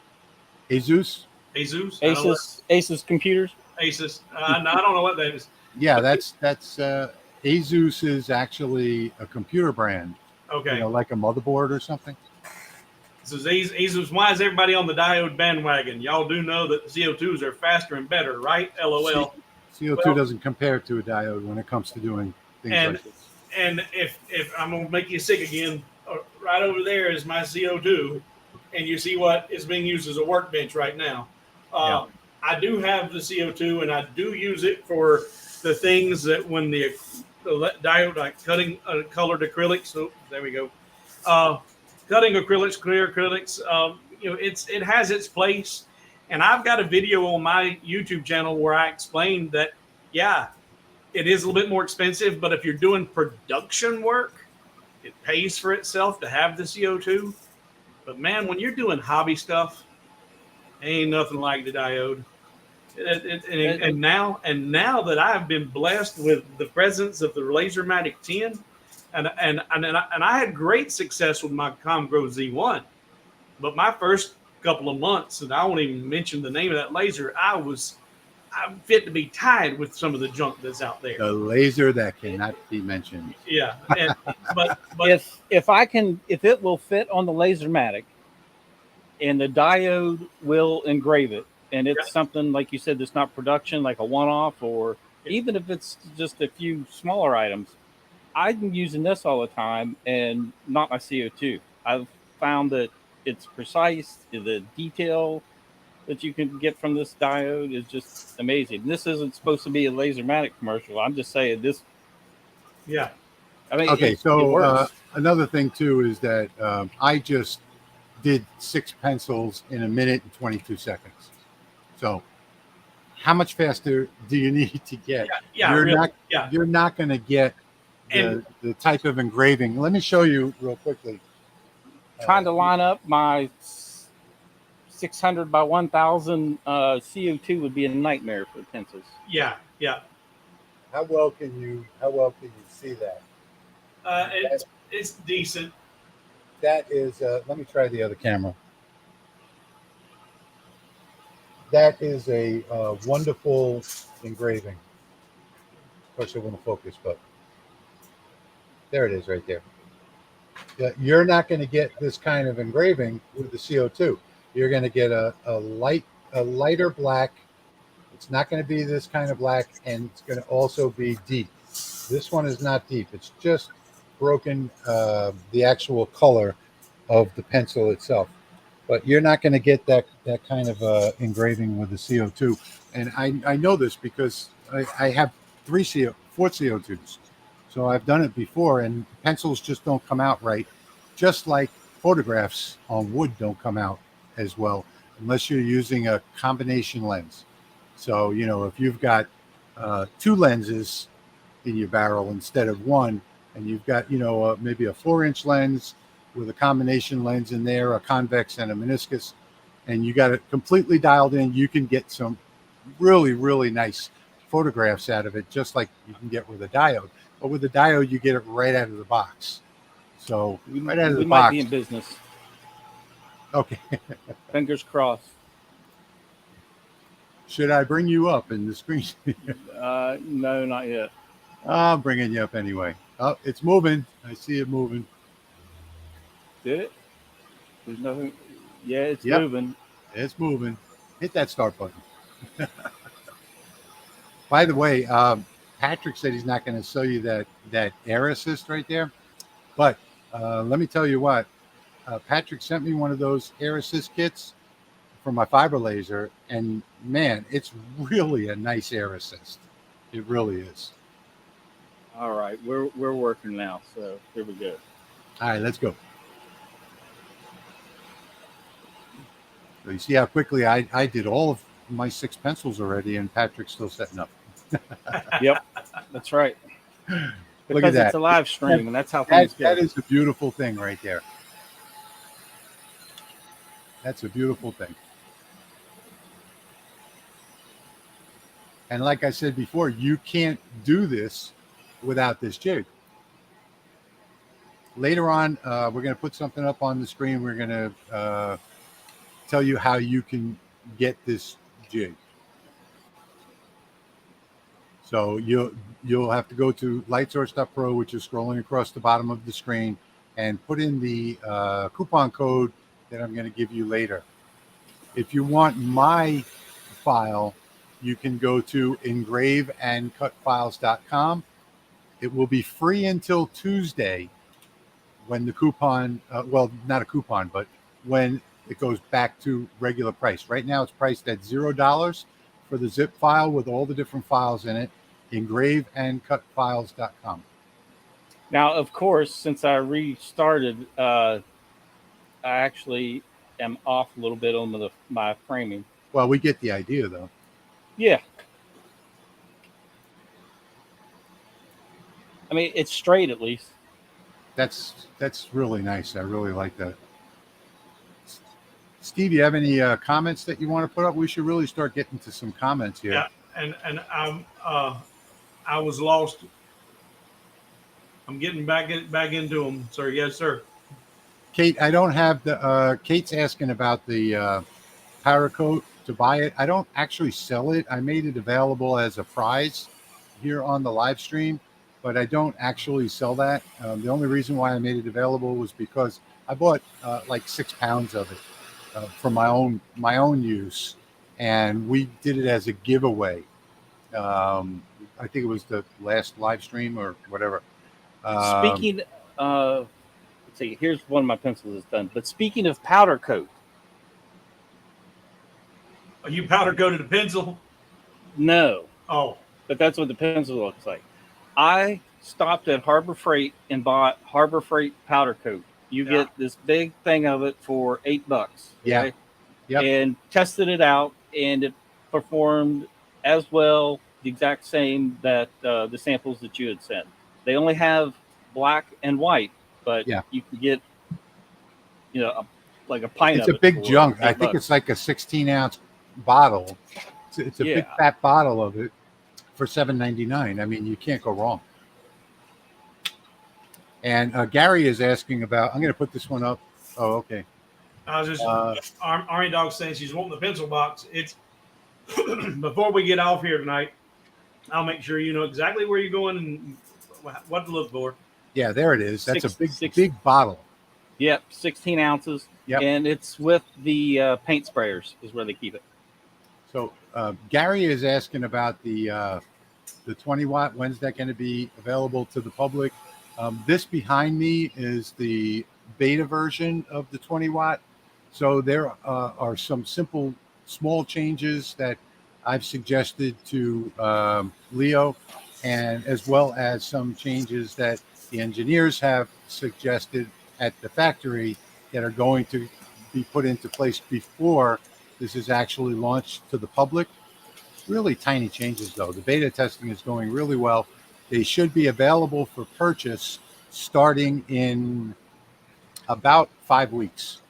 Asus. Asus computers. Asus. I don't know what that is. Yeah, that's Asus is actually a computer brand. Okay. You know, like a motherboard or something. So Asus, why is everybody on the diode bandwagon? Y'all do know that the CO2s are faster and better, right? LOL. CO2 doesn't compare to a diode when it comes to doing things like this. And if I'm going to make you sick again, right over there is my CO2, and you see what is being used as a workbench right now. I do have the CO2, and I do use it for the things that when the diode, like cutting colored acrylics. So there we go. Cutting acrylics, clear acrylics. It has its place. And I've got a video on my YouTube channel where I explained that, yeah, it is a little bit more expensive, but if you're doing production work, it pays for itself to have the CO2. But man, when you're doing hobby stuff, ain't nothing like the diode. And now that I've been blessed with the presence of the LaserMatic 10, and I had great success with my comgrow Z1, but my first couple of months, and I won't even mention the name of that laser, I'm fit to be tied with some of the junk that's out there. The laser that cannot be mentioned. Yeah, but if it will fit on the LaserMatic, and the diode will engrave it, and it's something like you said that's not production, like a one-off, or even if it's just a few smaller items, I'm using this all the time, and not my CO2. I've found that it's precise. The detail that you can get from this diode is just amazing. This isn't supposed to be a LaserMatic commercial. I'm just saying this. Yeah. I mean, okay. so another thing too is that I just did 6 pencils in a minute and 22 seconds. So how much faster do you need to get? You're not going to get the type of engraving. Let me show you real quickly. Trying to line up my 600 by 1000 CO2 would be a nightmare for pencils. Yeah. How well can you see that? It's decent. That is. Let me try the other camera. that is a wonderful engraving. Of course, it won't focus, but there it is right there. Yeah, you're not going to get this kind of engraving with the CO2. You're going to get a lighter black. It's not going to be this kind of black, and it's going to also be deep. This one is not deep. It's just broken the actual color of the pencil itself. But you're not going to get that kind of engraving with the CO2. And I know this because I have four CO2s. So I've done it before, and pencils just don't come out right. Just like photographs on wood don't come out as well unless you're using a combination lens. So, you know, if you've got two lenses in your barrel instead of one, and you've got, you know, maybe a 4-inch lens with a combination lens in there, a convex and a meniscus, and you got it completely dialed in, you can get some really, really nice photographs out of it, just like you can get with a diode. But with the diode, you get it right out of the box. So right out of the box. We might be in business. Okay. Fingers crossed. Should I bring you up in the screen? No, not yet. I'm bringing you up anyway. Oh, it's moving. I see it moving. Did it? There's nothing. Yeah, it's moving. It's moving. Hit that start button. By the way, Patrick said he's not going to show you that air assist right there. But let me tell you what. Patrick sent me one of those air assist kits for my fiber laser. And, man, it's really a nice air assist. It really is. All right. We're working now. So here we go. All right, let's go. So you see how quickly I did all of my 6 pencils already, and Patrick's still setting up. Yep, that's right. Look at that. It's a live stream, and that's how things go. That is a beautiful thing right there. That's a beautiful thing. And like I said before, you can't do this without this jig. Later on, we're going to put something up on the screen. We're going to tell you how you can get this jig. So you'll have to go to lightsource.pro, which is scrolling across the bottom of the screen, and put in the coupon code that I'm going to give you later. If you want my file, you can go to engraveandcutfiles.com. It will be free until Tuesday when the coupon, well, not a coupon, but when it goes back to regular price. Right now it's priced at $0 for the zip file with all the different files in it. Engraveandcutfiles.com. Now, of course, since I restarted, I actually am off a little bit on my framing. Well, we get the idea, though. Yeah. I mean, it's straight at least. That's really nice. I really like that. Steve, you have any comments that you want to put up? We should really start getting to some comments here. Yeah, and I was lost. I'm getting back into them, sir. Yes, sir. Kate, I don't have the. Kate's asking about the powder coat to buy it. I don't actually sell it. I made it available as a prize here on the live stream, but I don't actually sell that. The only reason why I made it available was because I bought like 6 pounds of it. For my own use, and we did it as a giveaway. I think it was the last live stream or whatever. Speaking, let's see. Here's one of my pencils is done. But speaking of powder coat, are you powder coated a pencil? No. Oh, but that's what the pencil looks like. I stopped at Harbor Freight and bought Harbor Freight powder coat. You get this big thing of it for $8. Okay? Yeah. Yep. And tested it out, and it performed as well, the exact same that the samples that you had sent. They only have black and white, but you can get, like a pint of it. It's a big junk. I think it's like a 16-ounce bottle. It's a big fat bottle of it for $7.99. I mean, you can't go wrong. And Gary is asking about. I'm going to put this one up. Oh, okay. I was just Army Dog saying she's wanting the pencil box. before we get off here tonight, I'll make sure you know exactly where you're going and what to look for. Yeah, there it is. That's a Six. big bottle. Yep, 16 ounces. Yep. And it's with the paint sprayers is where they keep it. So Gary is asking about the 20 watt. When's that going to be available to the public? This behind me is the beta version of the 20 watt. So there are some simple small changes that I've suggested to Leo, and as well as some changes that the engineers have suggested at the factory that are going to be put into place before this is actually launched to the public. Really tiny changes though. The beta testing is going really well. They should be available for purchase starting in about 5 weeks.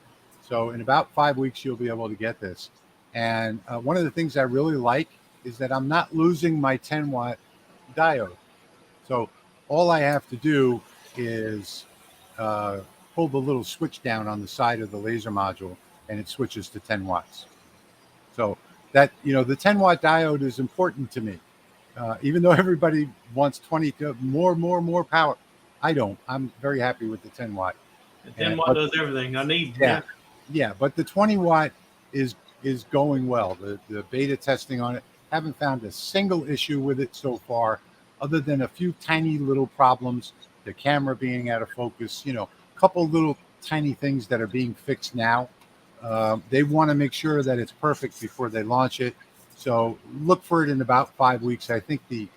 So in about 5 weeks, you'll be able to get this. And one of the things I really like is that I'm not losing my 10 watt diode. So all I have to do is pull the little switch down on the side of the laser module and it switches to 10 watts. So that, the 10 watt diode is important to me. Even though everybody wants 20 to more power, I don't. I'm very happy with the 10 watt. The 10 watt does everything I need. Yeah, but the 20 watt is going well. The beta testing on it, haven't found a single issue with it so far, other than a few tiny little problems, the camera being out of focus, a couple little tiny things that are being fixed now. They want to make sure that it's perfect before they launch it. So look for it in about 5 weeks. I think the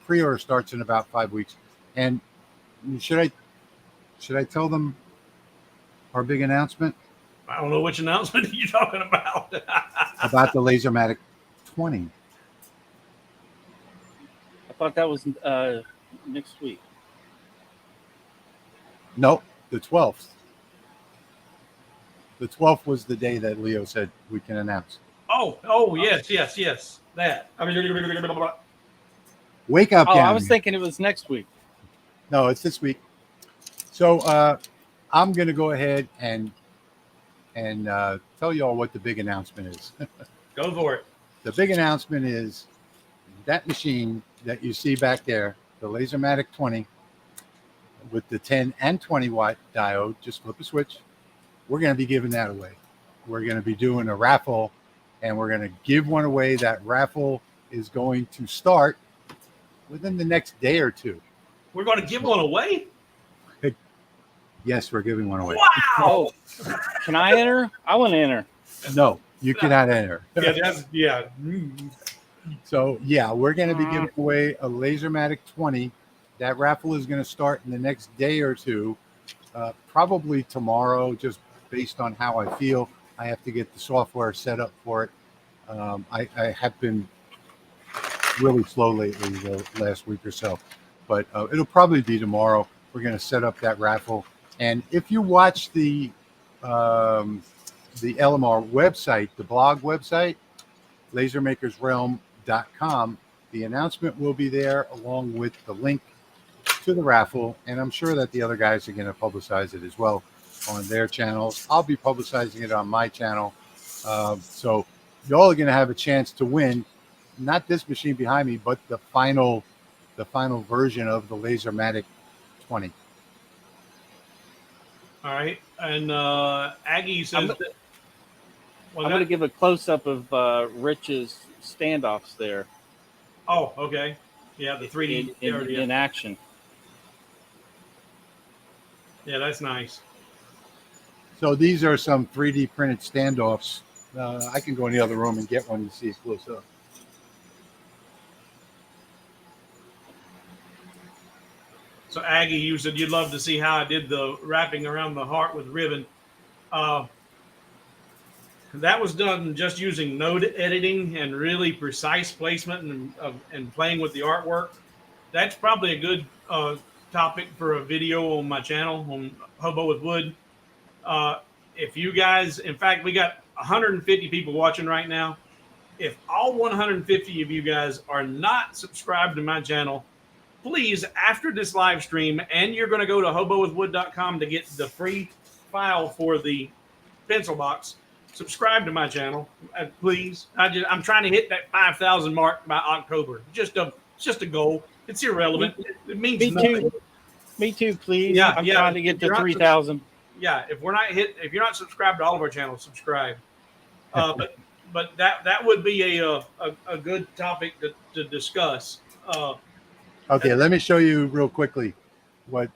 pre-order starts in about 5 weeks. And should I tell them our big announcement? I don't know which announcement you're talking about. About the LaserMatic 20. I thought that was next week. No, the 12th. The 12th was the day that Leo said we can announce. Oh, yes. That. Wake up, I was thinking it was next week. No, it's this week. So I'm going to go ahead and tell you all what the big announcement is. Go for it. The big announcement is that machine that you see back there, the LaserMatic 20, with the 10 and 20 watt diode, just flip a switch. We're going to be giving that away. We're going to be doing a raffle, and we're going to give one away. That raffle is going to start within the next day or two. We're going to give one away? Yes, we're giving one away. Wow! Can I enter? I want to enter. No, you cannot enter. Yeah. So, we're going to be giving away a LaserMatic 20. That raffle is going to start in the next day or two, probably tomorrow, just based on how I feel. I have to get the software set up for it. I have been really slow lately the last week or so, but it'll probably be tomorrow. We're going to set up that raffle. And if you watch the LMR website, the blog website, lasermakersrealm.com, the announcement will be there along with the link to the raffle. And I'm sure that the other guys are going to publicize it as well on their channels. I'll be publicizing it on my channel. So y'all are going to have a chance to win, not this machine behind me, but the final version of the LaserMatic 20. All right. And Aggie says I'm going to give a close-up of Rich's standoffs there. Oh, okay. Yeah, the 3D in action. Yeah, that's nice. So these are some 3D printed standoffs. I can go in the other room and get one to see it close up. So Aggie, you said you'd love to see how I did the wrapping around the heart with ribbon. That was done just using node editing and really precise placement and playing with the artwork. That's probably a good topic for a video on my channel on Hobo with Wood. If you guys, in fact, we got 150 people watching right now. If all 150 of you guys are not subscribed to my channel, please, after this live stream, and you're going to go to hobowithwood.com to get the free file for the pencil box, subscribe to my channel, please. I'm trying to hit that 5,000 mark by October. It's just a goal. It's irrelevant. It means Me nothing. too. Me too, please. Yeah, I'm yeah. trying to get If to you're not 3,000. Yeah, if you're not subscribed to all of our channels, subscribe. But that would be a good topic to discuss. Okay, let me show you real quickly what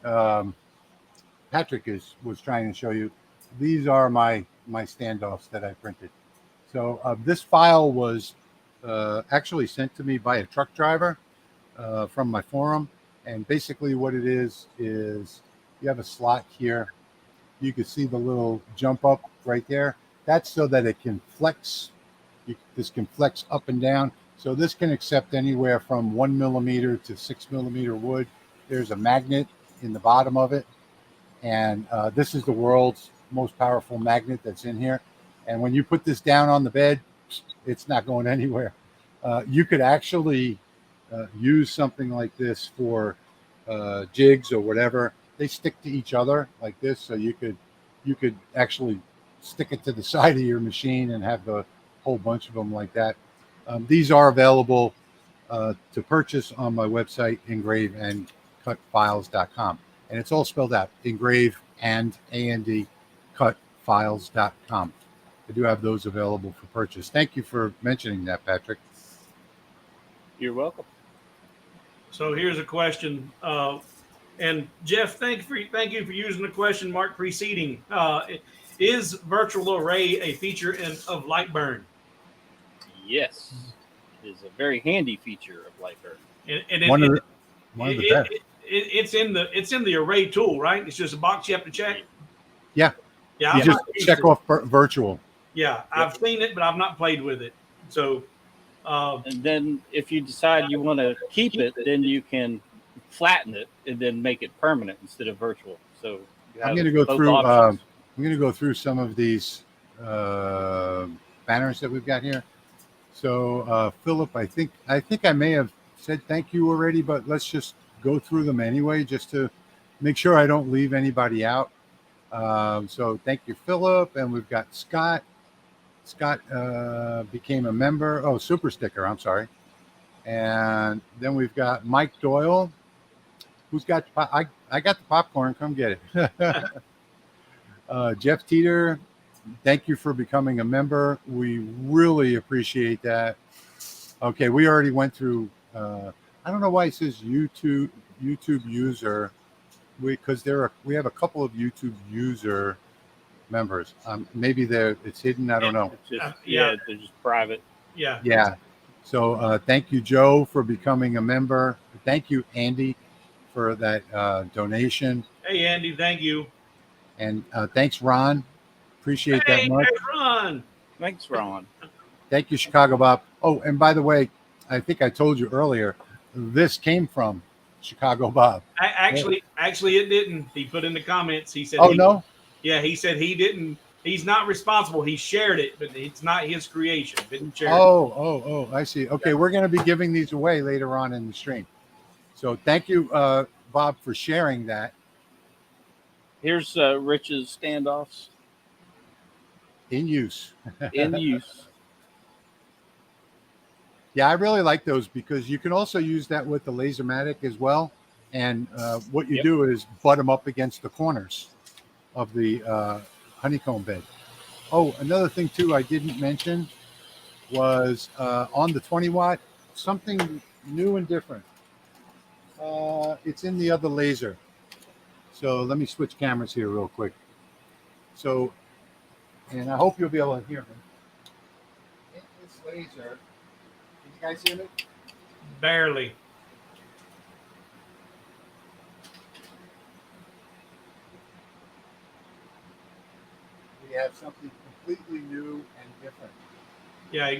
Patrick was trying to show you. These are my standoffs that I printed. So this file was actually sent to me by a truck driver from my forum. And basically what it is you have a slot here. You can see the little jump up right there. That's so that it can flex. This can flex up and down. So this can accept anywhere from 1 millimeter to 6 millimeter wood. There's a magnet in the bottom of it. And this is the world's most powerful magnet that's in here. And when you put this down on the bed, it's not going anywhere. You could actually use something like this for jigs or whatever. They stick to each other like this, so you could actually stick it to the side of your machine and have a whole bunch of them like that. These are available to purchase on my website, engraveandcutfiles.com. And it's all spelled out, engrave and cutfiles.com. I do have those available for purchase. Thank you for mentioning that, Patrick. You're welcome. So here's a question. And Jeff, thank you for using the question mark preceding. Is virtual array a feature of LightBurn? Yes, it is a very handy feature of LightBurn. One of the best. It's in the array tool, right? It's just a box you have to check. Yeah. Yeah. You just check off virtual. Yeah, I've seen it, but I've not played with it. So, and then if you decide you want to keep it, then you can flatten it and then make it permanent instead of virtual. So I'm going to go through. I'm going to go through some of these banners that we've got here. So, Philip, I think I may have said thank you already, but let's just go through them anyway, just to make sure I don't leave anybody out. So thank you, Philip. And we've got Scott. Scott became a member. Oh, super sticker. I'm sorry. And then we've got Mike Doyle. Who's got? I got the popcorn. Come get it. Jeff Teeter. Thank you for becoming a member. We really appreciate that. Okay, we already went through. I don't know why it says YouTube user. Because we have a couple of YouTube user members. Maybe it's hidden. I don't know. It's just, they're just private. Yeah. Yeah. So thank you, Joe, for becoming a member. Thank you, Andy, for that donation. Hey, Andy, thank you. And thanks, Ron. Appreciate that much. Hey, Ron. Thanks, Ron. Thank you, Chicago Bob. Oh, and by the way, I think I told you earlier, this came from Chicago Bob. Actually, it didn't. He put in the comments. He said, "Oh no." Yeah, he said he didn't. He's not responsible. He shared it, but it's not his creation. Didn't share it. Oh, I see. Okay, we're going to be giving these away later on in the stream. So thank you, Bob, for sharing that. Here's Rich's standoffs. In use. In use. Yeah, I really like those because you can also use that with the Lasermatic as well. And what you do is butt them up against the corners of the honeycomb bed. Oh, another thing too I didn't mention was on the 20 watt, something new and different. It's in the other laser. So let me switch cameras here real quick. So, and I hope you'll be able to hear me. In this laser, can you guys hear me? Barely. We have something completely new and different. Yeah,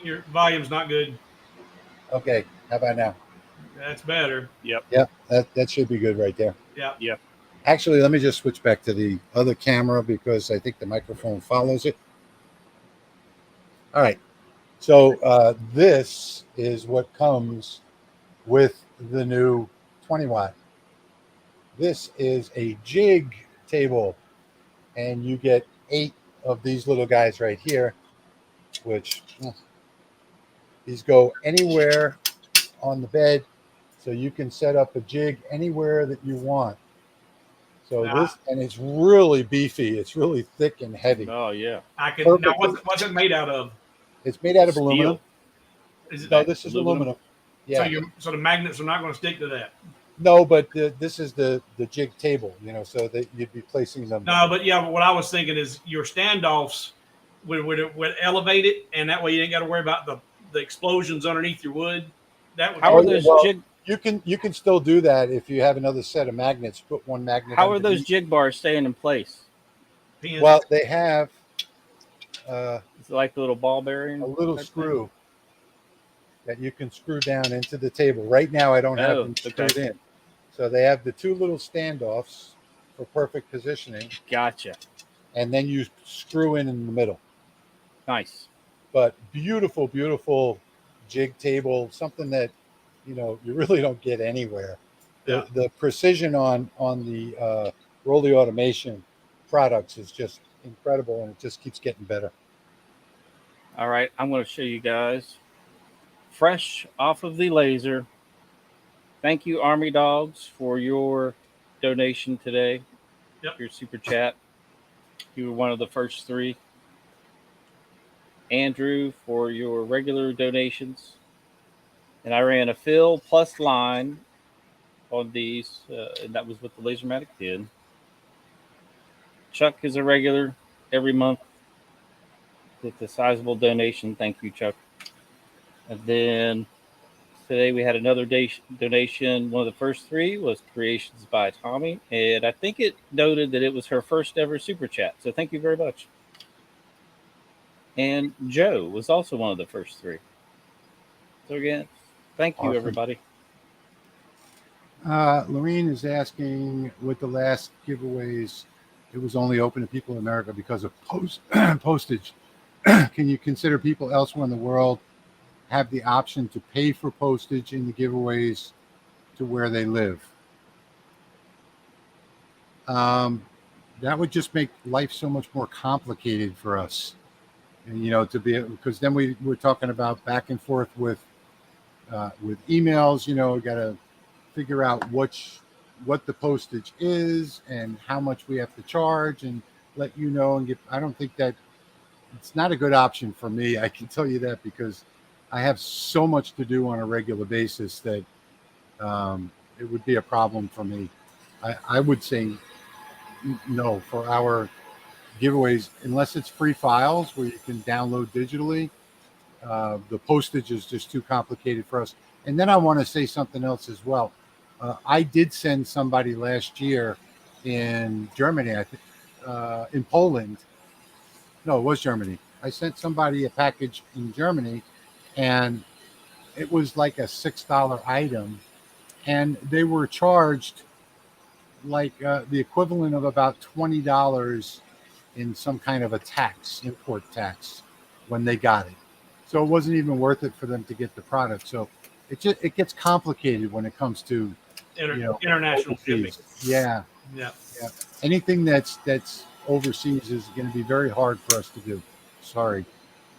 your volume's not good. Okay, how about now? That's better. Yep. That should be good right there. Yeah. Actually, let me just switch back to the other camera because I think the microphone follows it. All right. So this is what comes with the new 20 watt. This is a jig table, and you get 8 of these little guys right here, which these go anywhere on the bed, so you can set up a jig anywhere that you want. So this, and it's really beefy. It's really thick and heavy. Oh yeah. I can. Perfect. Now, what's it made out of? It's made out of Steel. aluminum. Is it No, this is aluminum. Yeah. So the magnets are not going to stick to that. No, but this is the jig table, so that you'd be placing them. No, but what I was thinking is your standoffs would elevate it, and that way you ain't got to worry about the explosions underneath your wood. That would. How are those jig? You can still do that if you have another set of magnets. Put one magnet. How are those jig bars staying in place? Pins. Well, they have It's like the little ball bearing. a little screw that you can screw down into the table. Right now, I don't have them screwed in. So they have the two little standoffs for perfect positioning. Gotcha. And then you screw in the middle. Nice. But beautiful, beautiful jig table, something that, you really don't get anywhere. The precision on the Rolly Automation products is just incredible, and it just keeps getting better. All right, I'm going to show you guys fresh off of the laser. Thank you, Army Dogs, for your donation today. Yep. Your super chat. You were one of the first 3. Andrew, for your regular donations. And I ran a fill plus line on these, and that was what the Lasermatic did. Chuck is a regular every month. It's a sizable donation. Thank you, Chuck. And then today we had another donation. One of the first 3 was Creations by Tommy, and I think it noted that it was her first ever super chat. So thank you very much. And Joe was also one of the first 3. So again, thank you, everybody. Lorene is asking, with the last giveaways, it was only open to people in America because of postage. Can you consider people elsewhere in the world have the option to pay for postage in the giveaways to where they live? That would just make life so much more complicated for us. And, because then we're talking about back and forth with emails, we got to figure out what the postage is and how much we have to charge and let you know and I don't think that it's not a good option for me. I can tell you that because I have so much to do on a regular basis that it would be a problem for me. I would say no for our giveaways, unless it's free files where you can download digitally. The postage is just too complicated for us. And then I want to say something else as well. I did send somebody last year in Germany, I think, in Poland. No, it was Germany. I sent somebody a package in Germany, and it was like a $6 item, and they were charged like the equivalent of about $20 in some kind of a tax, import tax, when they got it. So it wasn't even worth it for them to get the product. So it gets complicated when it comes to international shipping. Yeah. Anything that's overseas is going to be very hard for us to do. Sorry.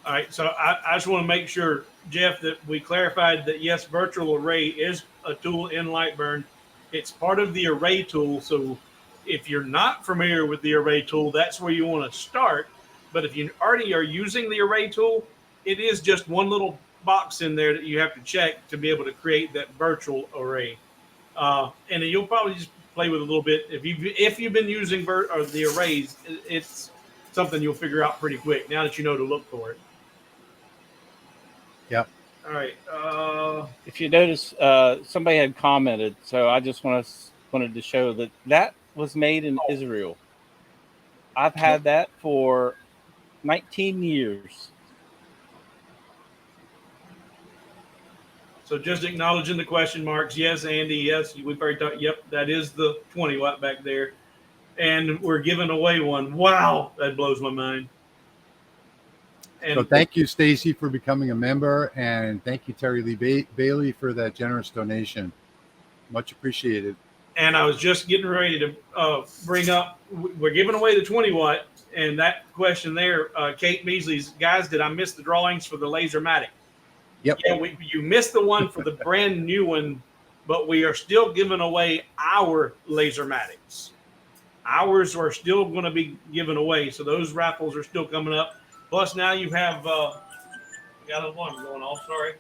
All right, so I just want to make sure, Jeff, that we clarified that yes, virtual array is a tool in LightBurn. It's part of the array tool. So if you're not familiar with the array tool, that's where you want to start. But if you already are using the array tool, it is just one little box in there that you have to check to be able to create that virtual array. And you'll probably just play with it a little bit. If you've been using the arrays, it's something you'll figure out pretty quick now that you know to look for it. Yep. All right. If you notice, somebody had commented, so I just wanted to show that was made in Israel. I've had that for 19 years. So just acknowledging the question marks. Yes, Andy. Yes, we've already talked. Yep, that is the 20 watt back there. And we're giving away one. Wow, that blows my mind. And so thank you, Stacy, for becoming a member. And thank you, Terry Lee Bailey, for that generous donation. Much appreciated. And I was just getting ready to bring up, we're giving away the 20 watt. And that question there, Kate Beasley's, guys, did I miss the drawings for the Lasermatic? Yep. Yeah, you missed the one for the brand new one, but we are still giving away our Lasermatics. Ours are still going to be given away. So those raffles are still coming up. Plus now you have, we got a one going off, sorry.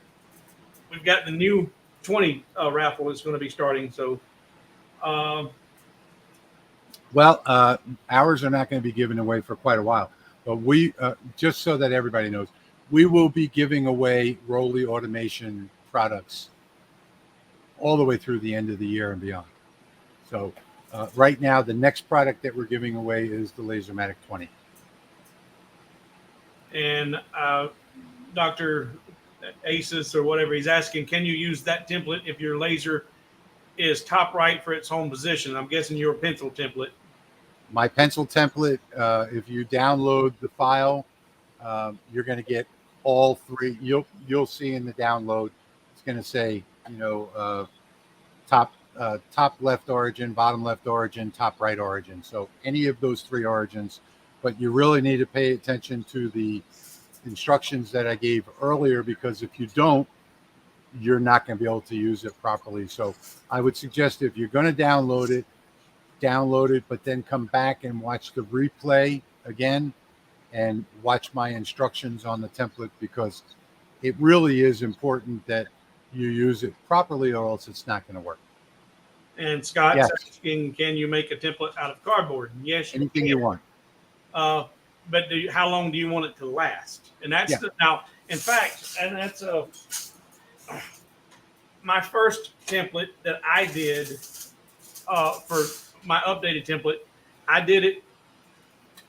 We've got the new 20 raffle that's going to be starting. So, well, ours are not going to be given away for quite a while, but we, just so that everybody knows, we will be giving away Rolly automation products all the way through the end of the year and beyond. So right now, the next product that we're giving away is the Lasermatic 20. And Dr. Asus or whatever, he's asking, can you use that template if your laser is top right for its home position? I'm guessing your pencil template. My pencil template, if you download the file, you're going to get all three. You'll see in the download, it's going to say, top left origin, bottom left origin, top right origin. So any of those three origins, but you really need to pay attention to the instructions that I gave earlier, because if you don't, you're not going to be able to use it properly. So I would suggest, if you're going to download it, but then come back and watch the replay again and watch my instructions on the template, because it really is important that you use it properly, or else it's not going to work. And Scott's Yes. asking, can you make a template out of cardboard? Yes, Anything you want. But how long do you want it to last? And that's now, in fact, and that's my first template that I did for my updated template. I did it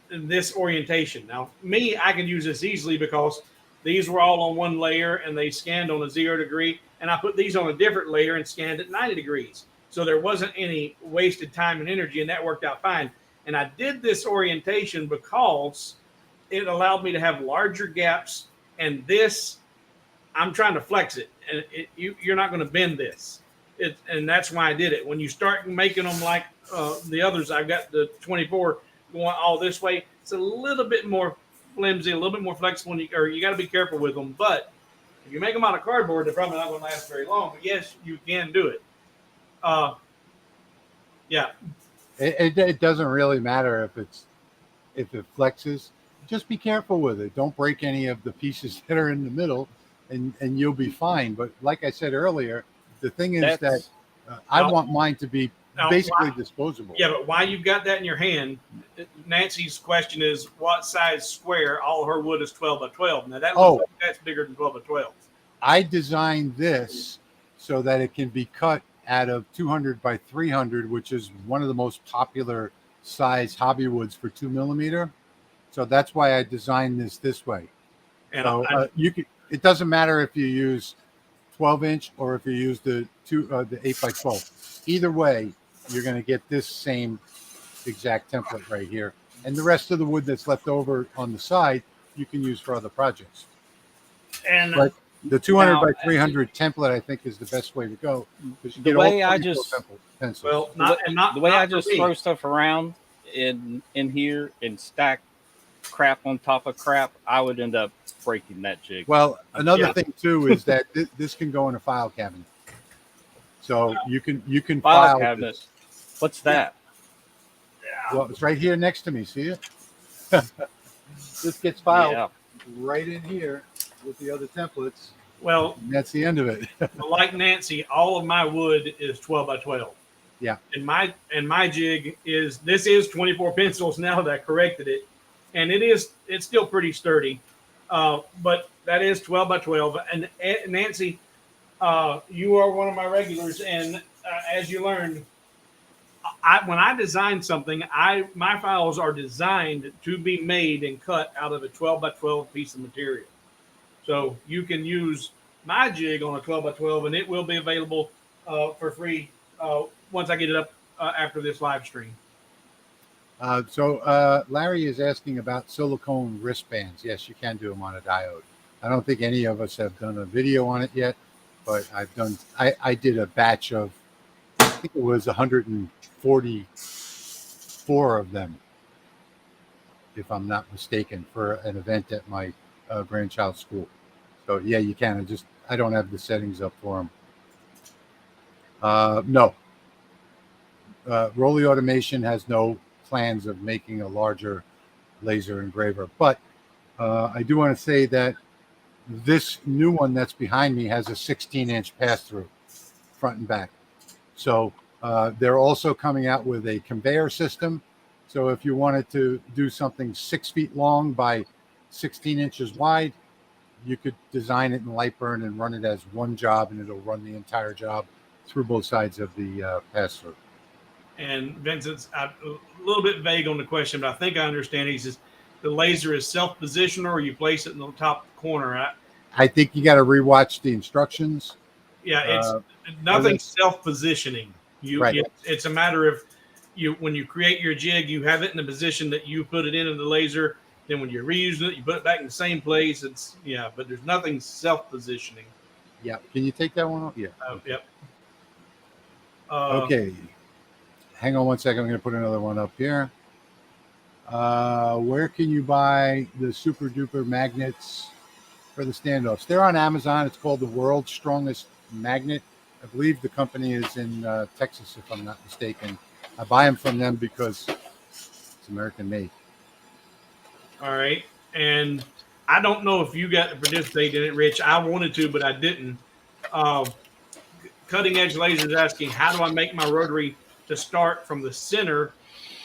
in this orientation. Now, I can use this easily because these were all on one layer and they scanned on a 0 degree, and I put these on a different layer and scanned at 90 degrees. So there wasn't any wasted time and energy, and that worked out fine. And I did this orientation because it allowed me to have larger gaps, and this, I'm trying to flex it, and you're not going to bend this. And that's why I did it. When you start making them like the others, I've got the 24 going all this way. It's a little bit more flimsy, a little bit more flexible, or you got to be careful with them. But if you make them out of cardboard, they're probably not going to last very long. But yes, you can do it. Yeah. It doesn't really matter if it flexes. Just be careful with it. Don't break any of the pieces that are in the middle, and you'll be fine. But like I said earlier, the thing is that I want mine to be basically disposable. Yeah, but why you've got that in your hand, Nancy's question is, what size square? All her wood is 12 by 12. Now that looks like that's bigger than 12 by 12. I designed this so that it can be cut out of 200 by 300, which is one of the most popular size hobby woods for 2mm. So that's why I designed this way. And so, it doesn't matter if you use 12-inch or if you use the 8 by 12. Either way, you're going to get this same exact template right here. And the rest of the wood that's left over on the side, you can use for other projects. But the 200 by 300 template, I think, is the best way to go. The way I just throw stuff around in here and stack crap on top of crap, I would end up breaking that jig. Well, another thing too is that this can go in a file cabinet, so you can file cabinet. This. What's that? Well, it's right here next to me. See it? This gets filed right in here with the other templates. Well, and that's the end of it. Like Nancy, all of my wood is 12 by 12. Yeah. And my jig is 24 pencils now that I corrected it, and it's still pretty sturdy. But that is 12 by 12. And Nancy, you are one of my regulars, and as you learned, when I design something, my files are designed to be made and cut out of a 12 by 12 piece of material. So you can use my jig on a 12 by 12, and it will be available for free once I get it up after this live stream. So Larry is asking about silicone wristbands. Yes, you can do them on a diode. I don't think any of us have done a video on it yet, but I did a batch of think it was 144 of them, if I'm not mistaken, for an event at my grandchild's school. So yeah, you can. I don't have the settings up for them. No, Rolly Automation has no plans of making a larger laser engraver, but I do want to say that this new one that's behind me has a 16-inch pass-through, front and back. So they're also coming out with a conveyor system. So if you wanted to do something 6 feet long by 16 inches wide, you could design it in LightBurn and run it as one job, and it'll run the entire job through both sides of the pass-through. And Vincent's a little bit vague on the question, but I think I understand. He says the laser is self-positioner, or you place it in the top corner. I think you got to rewatch the instructions. Yeah, it's nothing self-positioning. Right. It's a matter of when you create your jig, you have it in the position that you put it in the laser. Then when you're reusing it, you put it back in the same place. But there's nothing self-positioning. Yeah. Can you take that one off? Yeah. Yep. Okay. Hang on one second. I'm going to put another one up here. Where can you buy the super duper magnets for the standoffs? They're on Amazon. It's called the World's Strongest Magnet. I believe the company is in Texas, if I'm not mistaken. I buy them from them because it's American made. All right. And I don't know if you got to participate in it, Rich. I wanted to, but I didn't. Cutting Edge Laser is asking, how do I make my rotary to start from the center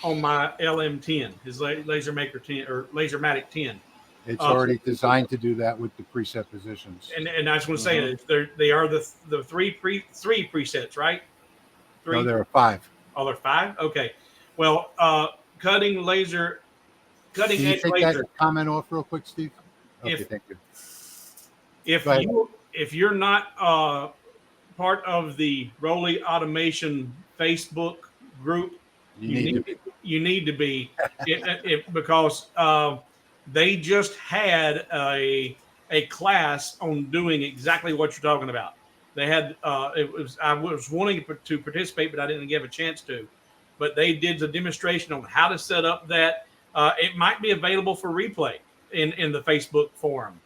on my LM10, his Laser Maker 10 or Lasermatic 10? It's already designed to do that with the preset positions. And I just want to say that they are the three presets, right? No, there are 5. Oh, there are 5? Okay. Well, cutting edge laser. Can you take that comment off real quick, Steve? Okay, thank you. If you're not part of the Rolly Automation Facebook group, you need to be because they just had a class on doing exactly what you're talking about. They had I was wanting to participate, but I didn't give a chance to. But they did the demonstration on how to set up that. It might be available for replay in the Facebook forum.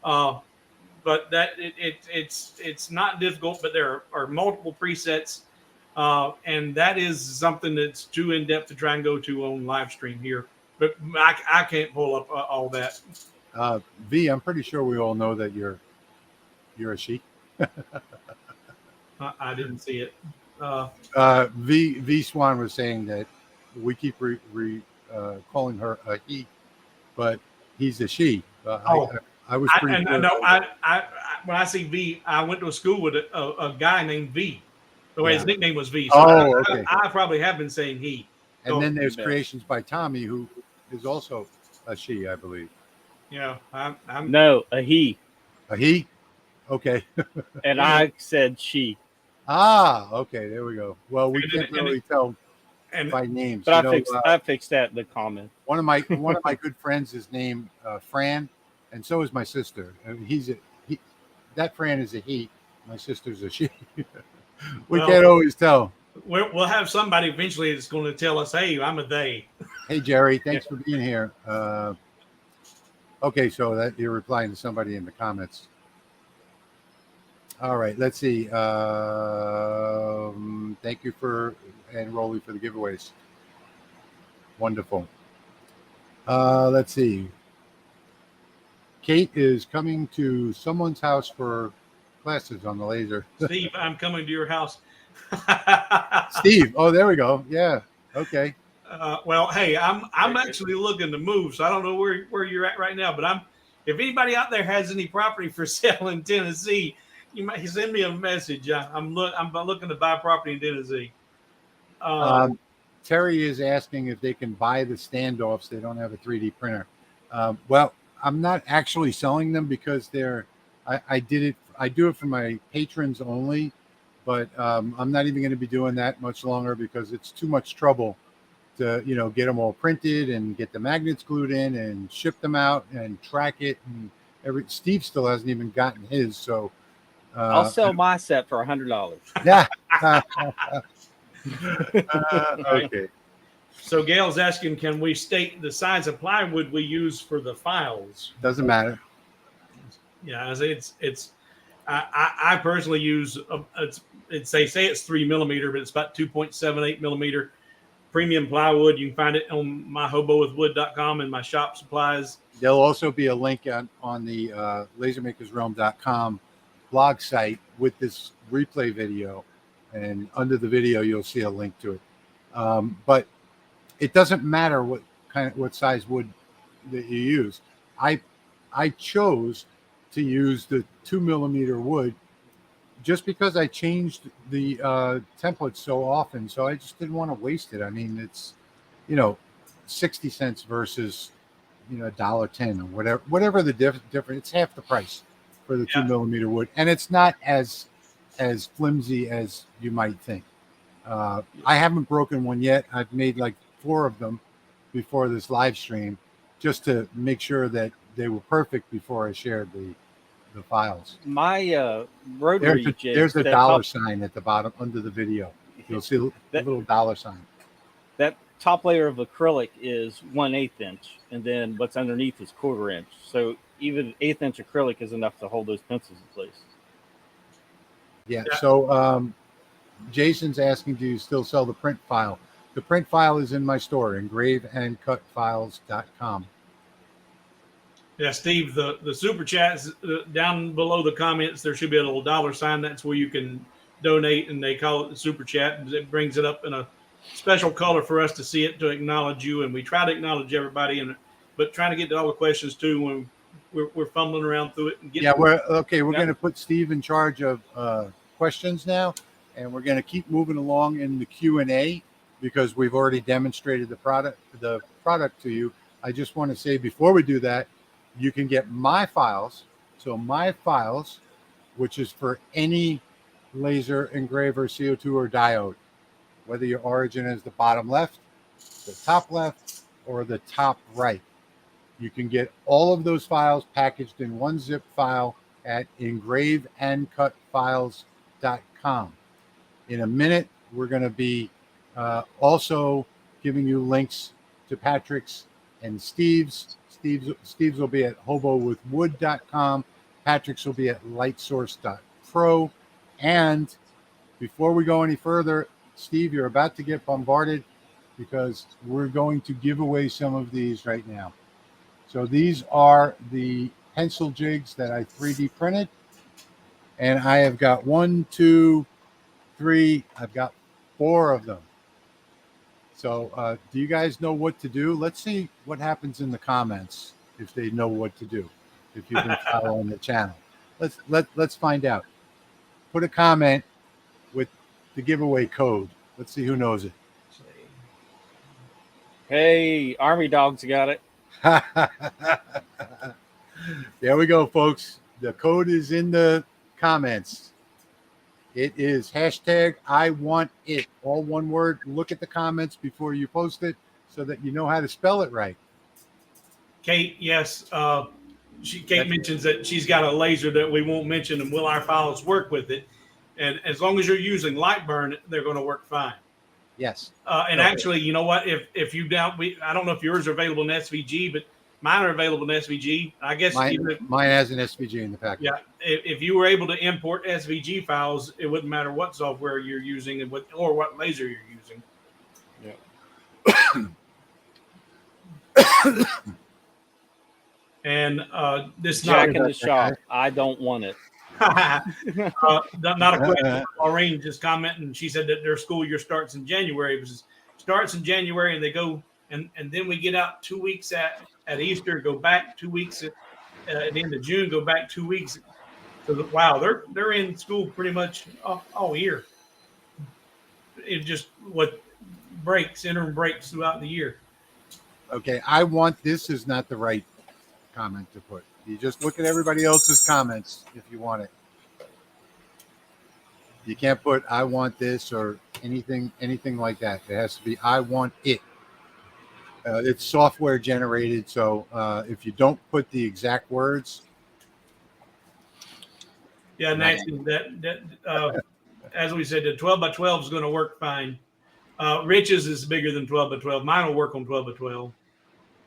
But that it's not difficult, but there are multiple presets, and that is something that's too in depth to try and go to on live stream here. But I can't pull up all that. V, I'm pretty sure we all know that you're a she. I didn't see it. V Swan was saying that we keep calling her a he, but he's a she. I was pretty sure. When I see V, I went to a school with a guy named V. The way his nickname was V. So okay. I probably have been saying he. And then there's Creations by Tommy, who is also a she, I believe. Yeah, I'm no, a he. A he? Okay. And I said she. Okay, there we go. Well, we can't really tell by names. But I fixed that in the comment. One of my good friends is named Fran, and so is my sister. That Fran is a he. My sister's a she. We can't always tell. We'll have somebody eventually that's going to tell us, "Hey, I'm a they." Hey, Jerry, thanks for being here. Okay, so that you're replying to somebody in the comments. All right, let's see. Thank you and Rolly for the giveaways. Wonderful. Let's see. Kate is coming to someone's house for classes on the laser. Steve, I'm coming to your house. Steve, there we go. Yeah. Okay. Well, hey, I'm actually looking to move, so I don't know where you're at right now. But if anybody out there has any property for sale in Tennessee, you might send me a message. I'm looking to buy property in Tennessee. Terry is asking if they can buy the standoffs. They don't have a 3D printer. Well, I'm not actually selling them because I do it for my patrons only, but I'm not even going to be doing that much longer because it's too much trouble to get them all printed and get the magnets glued in and ship them out and track it. And Steve still hasn't even gotten his, so I'll sell my set for $100. Yeah. Okay. So Gail's asking, can we state the size of plywood we use for the files? Doesn't matter. Yeah, it's. I personally use they say it's 3 millimeter, but it's about 2.78 millimeter premium plywood. You can find it on my hobowithwood.com and my shop supplies. There'll also be a link on the lasermakersrealm.com blog site with this replay video, and under the video you'll see a link to it. But it doesn't matter what size wood that you use. I chose to use the 2 millimeter wood just because I changed the templates so often. So I just didn't want to waste it. I mean, it's 60 cents versus $1.10 or whatever the difference. It's half the price for the 2 millimeter wood, and it's not as flimsy as you might think. I haven't broken one yet. I've made like 4 of them before this live stream, just to make sure that they were perfect before I shared the files. My rotary jigs. There's a dollar sign at the bottom under the video. You'll see a little dollar sign. That top layer of acrylic is 1/8 inch, and then what's underneath is 1/4 inch. So even 1/8 inch acrylic is enough to hold those pencils in place. Yeah. So Jason's asking, do you still sell the print file? The print file is in my store, engraveandcutfiles.com. Yeah, Steve, the super chats down below the comments, there should be a little dollar sign. That's where you can donate, and they call it the super chat. It brings it up in a special color for us to see it, to acknowledge you. And we try to acknowledge everybody, but trying to get to all the questions too when we're fumbling around through it. And we're going to put Steve in charge of questions now, and we're going to keep moving along in the Q&A because we've already demonstrated the product to you. I just want to say before we do that, you can get my files. So my files, which is for any laser engraver, CO2 or diode, whether your origin is the bottom left, the top left, or the top right. You can get all of those files packaged in one zip file at engraveandcutfiles.com. In a minute, we're going to be also giving you links to Patrick's and Steve's. Steve's will be at hobowithwood.com. Patrick's will be at lightsource.pro. And before we go any further, Steve, you're about to get bombarded because we're going to give away some of these right now. So these are the pencil jigs that I 3D printed. And I have got 1, 2, 3. I've got 4 of them. So do you guys know what to do? Let's see what happens in the comments if they know what to do, if you've been following the channel. Let's find out. Put a comment with the giveaway code. Let's see who knows it. Hey, Army Dogs got it. There we go, folks. The code is in the comments. It is hashtag I want it, all one word. Look at the comments before you post it so that you know how to spell it right. Kate, yes. Kate mentions that she's got a laser that we won't mention, and will our files work with it? And as long as you're using LightBurn, they're going to work fine. Yes. And actually, you know what? If you doubt, I don't know if yours are available in SVG, but mine are available in SVG. I guess mine has an SVG in the package. Yeah. If you were able to import SVG files, it wouldn't matter what software you're using and or what laser you're using. Yeah. And this Jack in the shop. I don't want it. not a question. Maureen just commenting. She said that their school year starts in January. It starts in January, and they go and then we get out 2 weeks at Easter, go back 2 weeks at the end of June, go back 2 weeks. So wow, they're in school pretty much all year. It just interim breaks throughout the year. Okay, I want this is not the right comment to put. You just look at everybody else's comments if you want it. You can't put I want this or anything like that. It has to be I want it. It's software generated, so if you don't put the exact words. Yeah, and actually that as we said, the 12 by 12 is going to work fine. Rich's is bigger than 12 by 12. Mine will work on 12 by 12.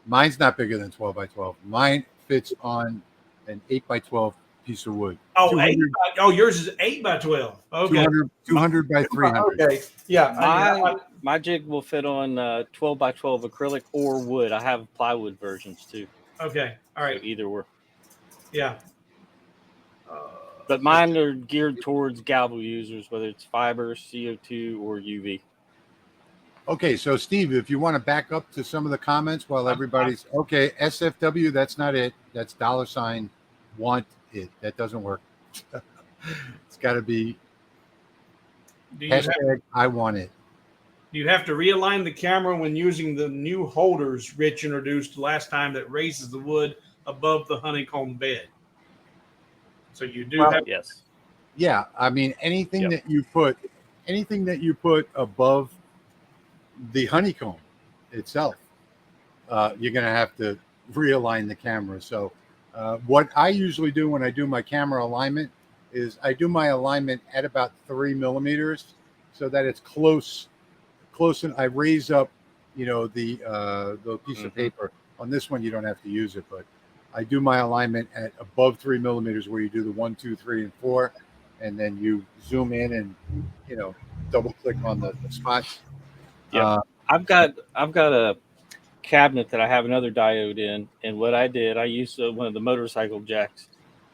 Mine's not bigger than 12 by 12. Mine fits on an 8 by 12 piece of wood. Oh, yours is 8 by 12. Okay. 200 by 300. Okay. Yeah. My jig will fit on 12 by 12 acrylic or wood. I have plywood versions too. Okay. All right. So either or. Yeah. But mine are geared towards galvo users, whether it's fiber, CO2, or UV. Okay, so Steve, if you want to back up to some of the comments while everybody's okay, SFW, that's not it. That's $ want it. That doesn't work. It's got to be hashtag I want it. You have to realign the camera when using the new holders Rich introduced last time that raises the wood above the honeycomb bed. So you do have yes. Yeah, I mean anything that you put above the honeycomb itself, you're going to have to realign the camera. So what I usually do when I do my camera alignment is I do my alignment at about 3 millimeters so that it's close, and I raise up, the piece of paper. On this one, you don't have to use it, but I do my alignment at above 3 millimeters where you do the 1, 2, 3, and 4, and then you zoom in and, double click on the spots. Yeah, I've got a cabinet that I have another diode in, and what I did, I used one of the motorcycle jacks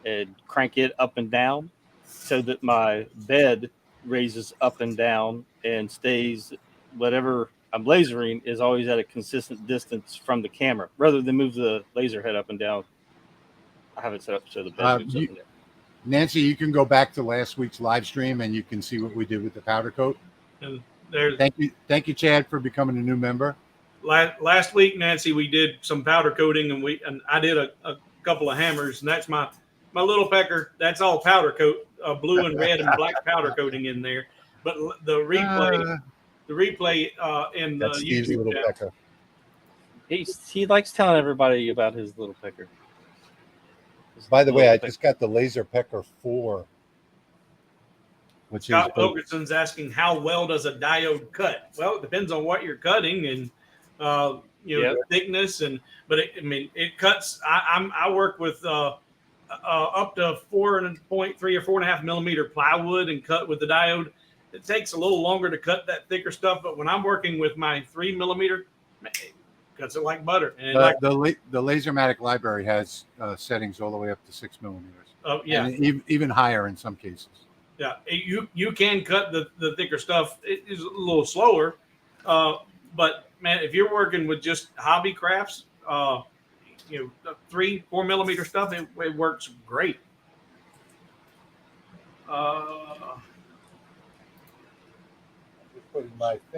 and crank it up and down so that my bed raises up and down and stays whatever I'm lasering is always at a consistent distance from the camera, rather than move the laser head up and down. I have it set up so the bed moves up and down. Nancy, you can go back to last week's live stream and you can see what we did with the powder coat. And thank you, Chad, for becoming a new member. Last week, Nancy, we did some powder coating, and I did a couple of hammers, and that's my little pecker. That's all powder coat, blue and red and black powder coating in there. But the replay in the Steve's YouTube little pecker. He likes telling everybody about his little pecker. By the way, I just got the Laser Pecker 4. Scott Wilkerson's asking, how well does a diode cut? Well, it depends on what you're cutting and the thickness, but it cuts. I work with up to 4.3 or 4.5 millimeter plywood and cut with the diode. It takes a little longer to cut that thicker stuff, but when I'm working with my 3 millimeter, it cuts it like butter. And the Lasermatic library has settings all the way up to 6 millimeters. Oh yeah, and even higher in some cases. Yeah, you can cut the thicker stuff. It is a little slower, but man, if you're working with just hobby crafts, 3-4 millimeter stuff, it works great.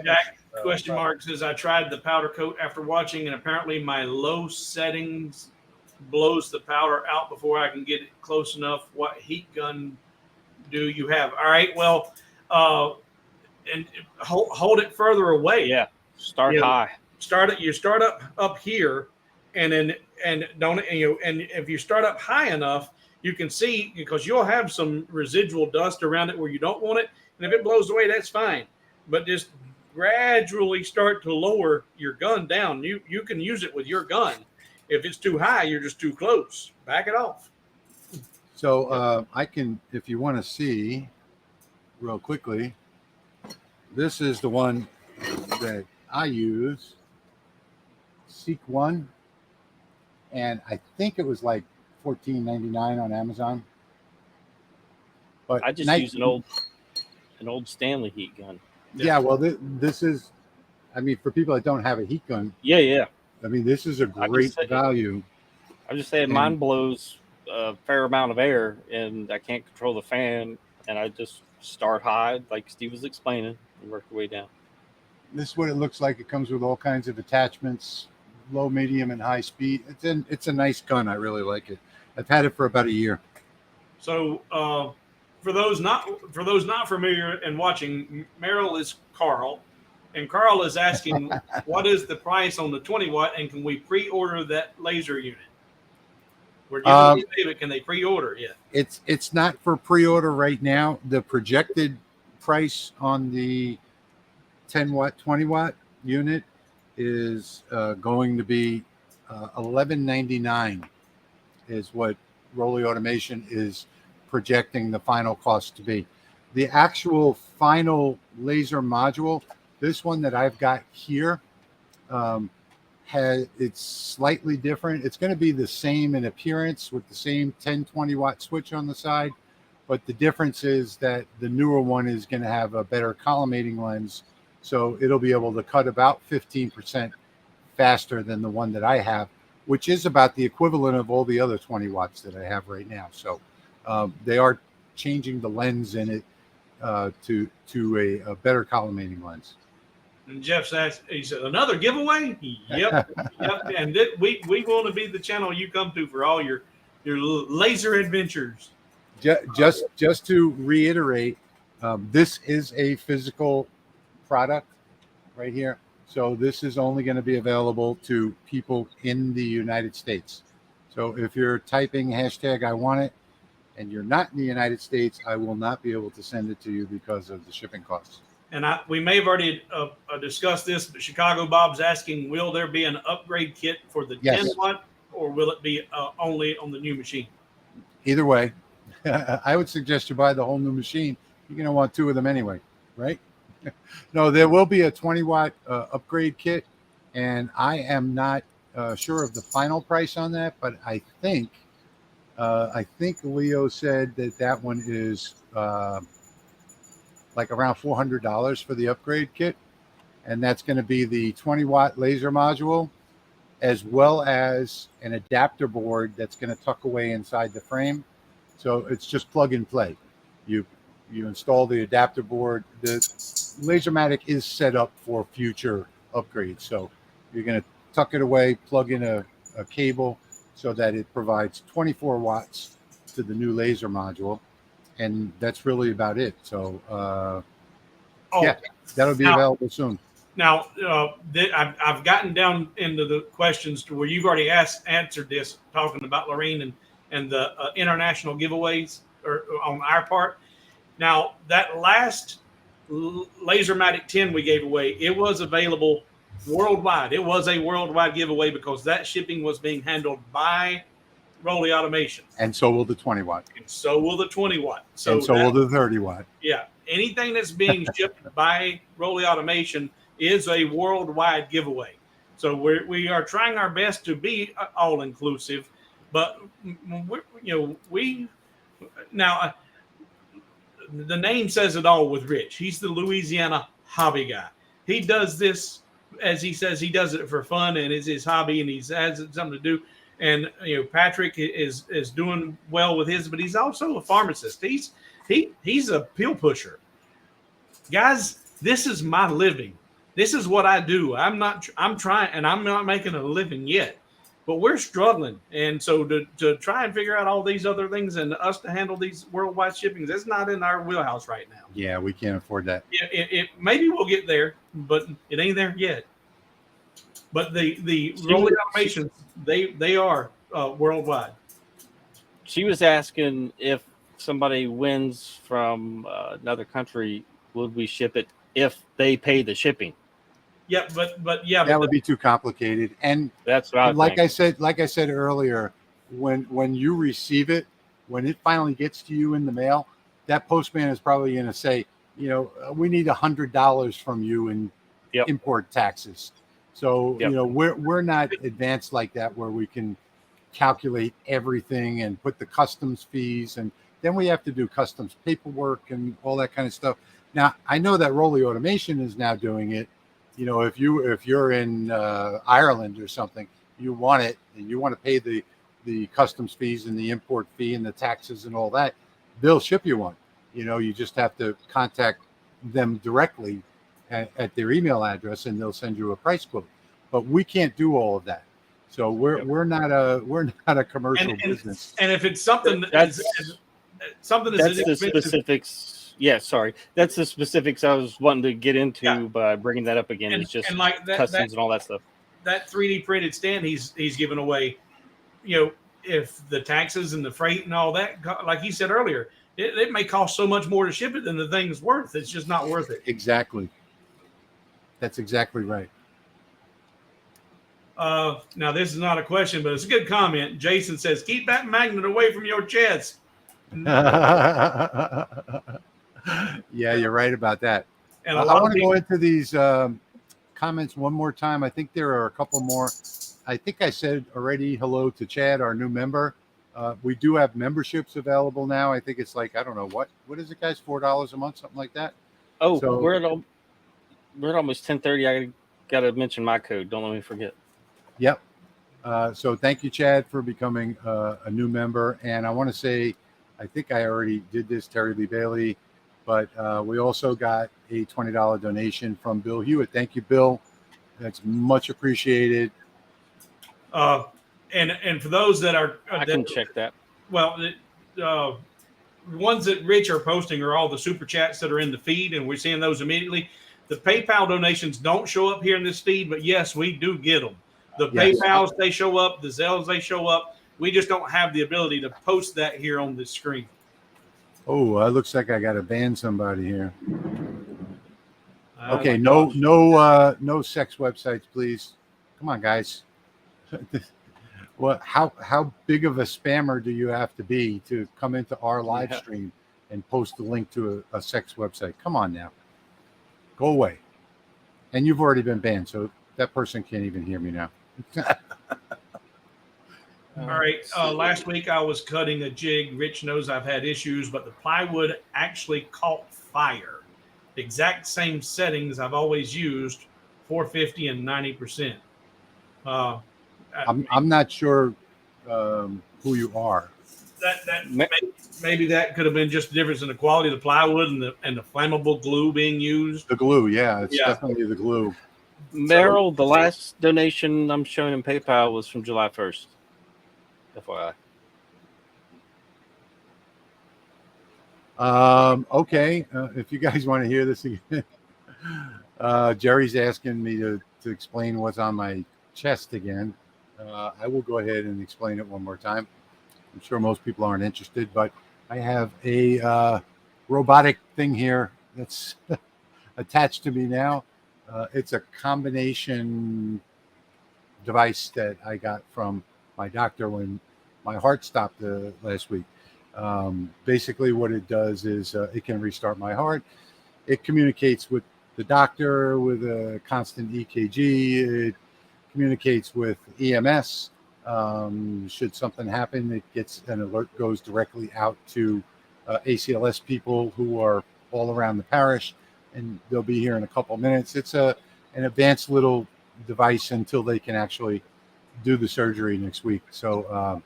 Jack question mark says, I tried the powder coat after watching, and apparently my low settings blows the powder out before I can get it close enough. What heat gun do you have? All right, well, and hold it further away. Yeah, start high. You start up here, and if you start up high enough, you can see, because you'll have some residual dust around it where you don't want it, and if it blows away, that's fine. But just gradually start to lower your gun down. You can use it with your gun. If it's too high, you're just too close. Back it off. So I can, if you want to see real quickly, this is the one that I use, Seek One, and I think it was like $14.99 on Amazon. But I just use an old Stanley heat gun. Yeah, well, this is, for people that don't have a heat gun. Yeah. This is a great value. I'm just saying, mine blows a fair amount of air, and I can't control the fan, and I just start high, like Steve was explaining, and work your way down. This is what it looks like. It comes with all kinds of attachments, low, medium, and high speed. It's a nice gun. I really like it. I've had it for about a year. So for those not familiar and watching, Merrill is Carl, and Carl is asking, what is the price on the 20 watt, and can we pre-order that laser unit? We're giving it. Can they pre-order yet? It's not for pre-order right now. The projected price on the 10 watt, 20 watt unit is going to be $11.99 is what Rolly Automation is projecting the final cost to be. The actual final laser module, this one that I've got here, it's slightly different. It's going to be the same in appearance with the same 10-20 watt switch on the side, but the difference is that the newer one is going to have a better collimating lens, so it'll be able to cut about 15% faster than the one that I have, which is about the equivalent of all the other 20 watts that I have right now. So they are changing the lens in it to a better collimating lens. And Jeff asked, he said, another giveaway? Yep. Yep. And we want to be the channel you come to for all your laser adventures. Just to reiterate, this is a physical product right here. So this is only going to be available to people in the United States. So if you're typing hashtag I want it and you're not in the United States, I will not be able to send it to you because of the shipping costs. And we may have already discussed this, but Chicago Bob's asking, will there be an upgrade kit for the 10 watt, or will it be only on the new machine? Either way, I would suggest you buy the whole new machine. You're going to want 2 of them anyway, right? No, there will be a 20 watt upgrade kit, and I am not sure of the final price on that, but I think Leo said that one is like around $400 for the upgrade kit, and that's going to be the 20 watt laser module as well as an adapter board that's going to tuck away inside the frame. So it's just plug and play. You install the adapter board. The Lasermatic is set up for future upgrades, so you're going to tuck it away, plug in a cable so that it provides 24 watts to the new laser module, and that's really about it. So yeah, that'll be available soon. Now, I've gotten down into the questions to where you've already answered this, talking about Lorraine and the international giveaways or on our part. Now, that last Lasermatic 10 we gave away, it was available worldwide. It was a worldwide giveaway because that shipping was being handled by Rolly Automation. And so will the 20 watt. And so will the 20 watt. So will the 30 watt. Yeah. Anything that's being shipped by Rolly Automation is a worldwide giveaway. So we are trying our best to be all inclusive, but the name says it all with Rich. He's the Louisiana Hobby Guy. He does this, as he says, he does it for fun and it's his hobby, and he has something to do. And Patrick is doing well with his, but he's also a pharmacist. He's a pill pusher. Guys, this is my living. This is what I do. I'm trying, and I'm not making a living yet, but we're struggling. And so to try and figure out all these other things and us to handle these worldwide shippings, that's not in our wheelhouse right now. Yeah, we can't afford that. It maybe we'll get there, but it ain't there yet. But the Rolly Automation, they are worldwide. She was asking if somebody wins from another country, would we ship it if they pay the shipping? Yeah, but that would be too complicated. And that's what like I said earlier, when you receive it, when it finally gets to you in the mail, that postman is probably going to say, we need $100 from you in import taxes. So we're not advanced like that where we can calculate everything and put the customs fees, and then we have to do customs paperwork and all that kind of stuff. Now I know that Rolly Automation is now doing it. If you're in Ireland or something, you want it and you want to pay the customs fees and the import fee and the taxes and all that, they'll ship you one. You just have to contact them directly at their email address, and they'll send you a price quote. But we can't do all of that. So we're not a commercial business. And if it's something that's the specifics. Yeah, sorry. That's the specifics I was wanting to get into by bringing that up again. It's just like customs and all that stuff. That 3D printed stand he's giving away, if the taxes and the freight and all that, like he said earlier, it may cost so much more to ship it than the thing's worth. It's just not worth it. Exactly. That's exactly right. Now, this is not a question, but it's a good comment. Jason says, keep that magnet away from your chest. Yeah, you're right about that. And I want to go into these comments one more time. I think there are a couple more. I think I said already hello to Chad, our new member. We do have memberships available now. I think it's like, I don't know, what is it, guys? $4 a month, something like that. Oh, so, we're at almost 10:30. I got to mention my code. Don't let me forget. Yep. So thank you, Chad, for becoming a new member. And I want to say, I think I already did this, Terry Lee Bailey, but we also got a $20 donation from Bill Hewitt. Thank you, Bill. That's much appreciated. And for those that are, I can check that. Well, the ones that Rich are posting are all the super chats that are in the feed, and we're seeing those immediately. The PayPal donations don't show up here in this feed, but yes, we do get them. The PayPals, they show up. The Zelles, they show up. We just don't have the ability to post that here on this screen. Oh, it looks like I got to ban somebody here. Okay, no sex websites, please. Come on, guys. Well, how big of a spammer do you have to be to come into our live stream and post the link to a sex website? Come on now. Go away. And you've already been banned, so that person can't even hear me now. All right. Last week I was cutting a jig. Rich knows I've had issues, but the plywood actually caught fire. The exact same settings I've always used, 450 and 90%. I'm not sure who you are. Maybe that could have been just the difference in the quality of the plywood and the flammable glue being used. The glue, it's definitely the glue. Merrill, the last donation I'm showing in PayPal was from July 1st. FYI. Okay, if you guys want to hear this again, Jerry's asking me to explain what's on my chest again. I will go ahead and explain it one more time. I'm sure most people aren't interested, but I have a robotic thing here that's attached to me now. It's a combination device that I got from my doctor when my heart stopped last week. Basically what it does is it can restart my heart. It communicates with the doctor with a constant EKG. It communicates with EMS. Should something happen, it gets an alert, goes directly out to ACLS people who are all around the parish, and they'll be here in a couple minutes. It's an advanced little device until they can actually do the surgery next week. So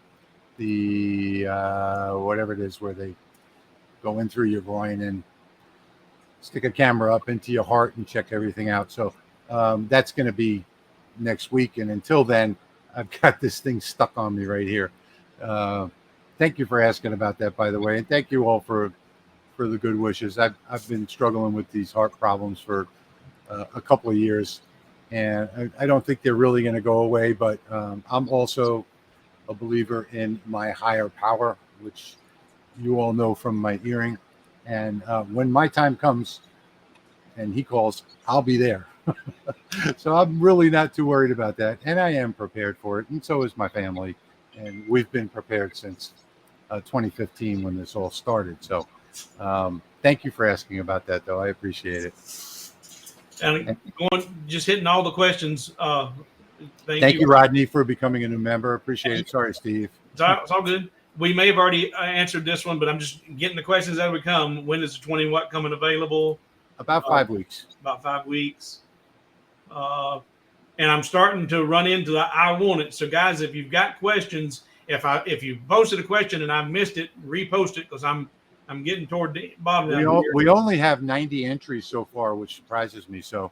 the whatever it is where they go in through your groin and stick a camera up into your heart and check everything out. So that's going to be next week. And until then, I've got this thing stuck on me right here. Thank you for asking about that, by the way. And thank you all for the good wishes. I've been struggling with these heart problems for a couple of years, and I don't think they're really going to go away, but I'm also a believer in my higher power, which you all know from my hearing. And when my time comes and he calls, I'll be there. So I'm really not too worried about that. And I am prepared for it. And so is my family. And we've been prepared since 2015 when this all started. So thank you for asking about that, though. I appreciate it. And just hitting all the questions. Thank you, Rodney, for becoming a new member. Appreciate it. Sorry, Steve. It's all good. We may have already answered this one, but I'm just getting the questions as we come. When is the 20 watt coming available? About 5 weeks. About 5 weeks. And I'm starting to run into the I want it. So, guys, if you've got questions, if you posted a question and I missed it, repost it, because I'm getting toward the bottom. We only have 90 entries so far, which surprises me. So,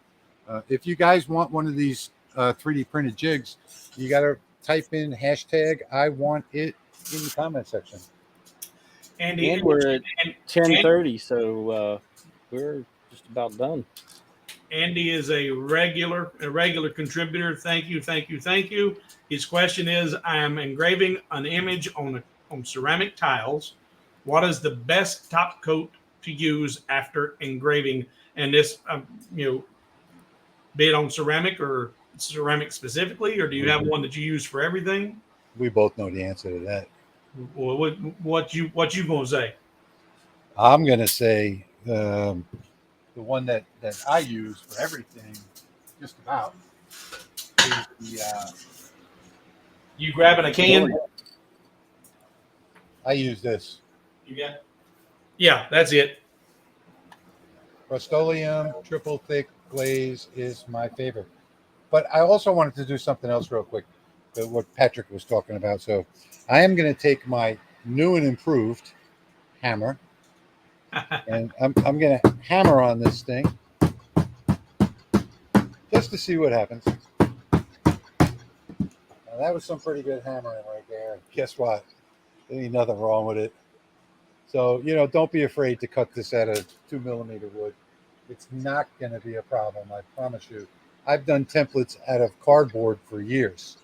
if you guys want one of these 3D printed jigs, you got to type in hashtag I want it in the comment section. And we're at 10:30, so we're just about done. Andy is a regular contributor. Thank you. His question is: I am engraving an image on ceramic tiles. What is the best top coat to use after engraving? And this, be it on ceramic or ceramic specifically, or do you have one that you use for everything? We both know the answer to that. Well, what you gonna say? I'm gonna say the one that I use for everything, just about, is the. You grabbing a can? I use this. You got? Yeah, that's it. Rust-Oleum triple thick glaze is my favorite. But I also wanted to do something else real quick, what Patrick was talking about. So I am going to take my new and improved hammer, and I'm going to hammer on this thing just to see what happens. Now, that was some pretty good hammering right there. Guess what? There ain't nothing wrong with it. So, don't be afraid to cut this out of 2mm wood. It's not going to be a problem, I promise you. I've done templates out of cardboard for years,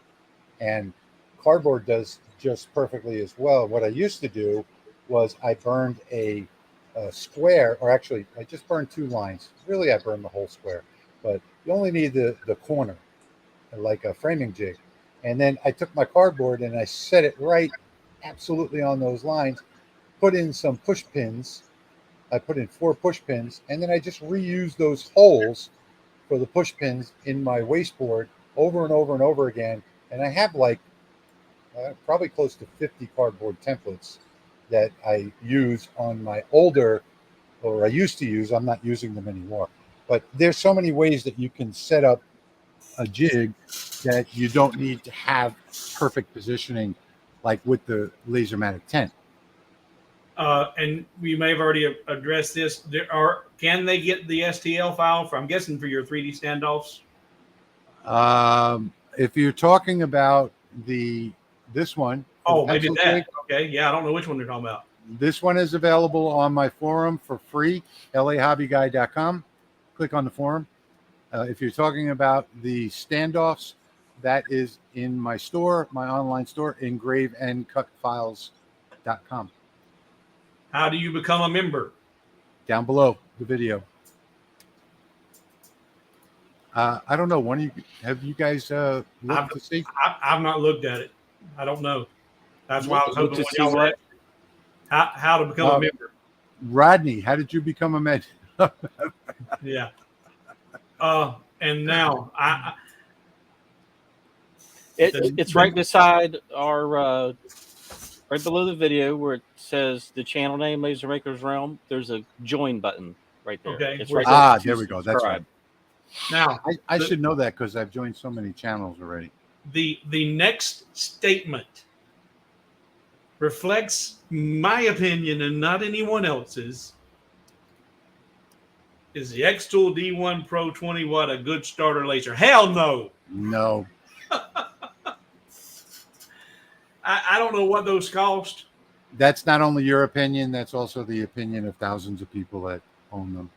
and cardboard does just perfectly as well. What I used to do was I burned a square, or actually I just burned 2 lines. Really, I burned the whole square, but you only need the corner, like a framing jig. And then I took my cardboard and I set it right absolutely on those lines, put in some push pins. I put in 4 push pins, and then I just reused those holes for the push pins in my wasteboard over and over and over again. And I have like probably close to 50 cardboard templates that I use on my older, or I used to use. I'm not using them anymore. But there's so many ways that you can set up a jig that you don't need to have perfect positioning, like with the Lasermatic tent. And we may have already addressed this. Can they get the STL file I'm guessing for your 3D standoffs? If you're talking about this one, oh, maybe that. Jig, okay, yeah, I don't know which one you're talking about. This one is available on my forum for free, lahobbyguy.com. Click on the forum. If you're talking about the standoffs, that is in my store, my online store, engraveandcutfiles.com. How do you become a member? Down below the video. I don't know. Have you guys looked to see? I've not looked at it. I don't know. That's why I was hoping to see what. How to become a member. Rodney, how did you become a member? Yeah. And now it's right beside our right below the video where it says the channel name Laser Makers Realm. There's a join button right there. Okay. It's right there we go. That's right. Now I should know that because I've joined so many channels already. The next statement reflects my opinion and not anyone else's. Is the X-Tool D1 Pro 20 watt a good starter laser? Hell no. No. I don't know what those cost. That's not only your opinion, that's also the opinion of thousands of people that own them.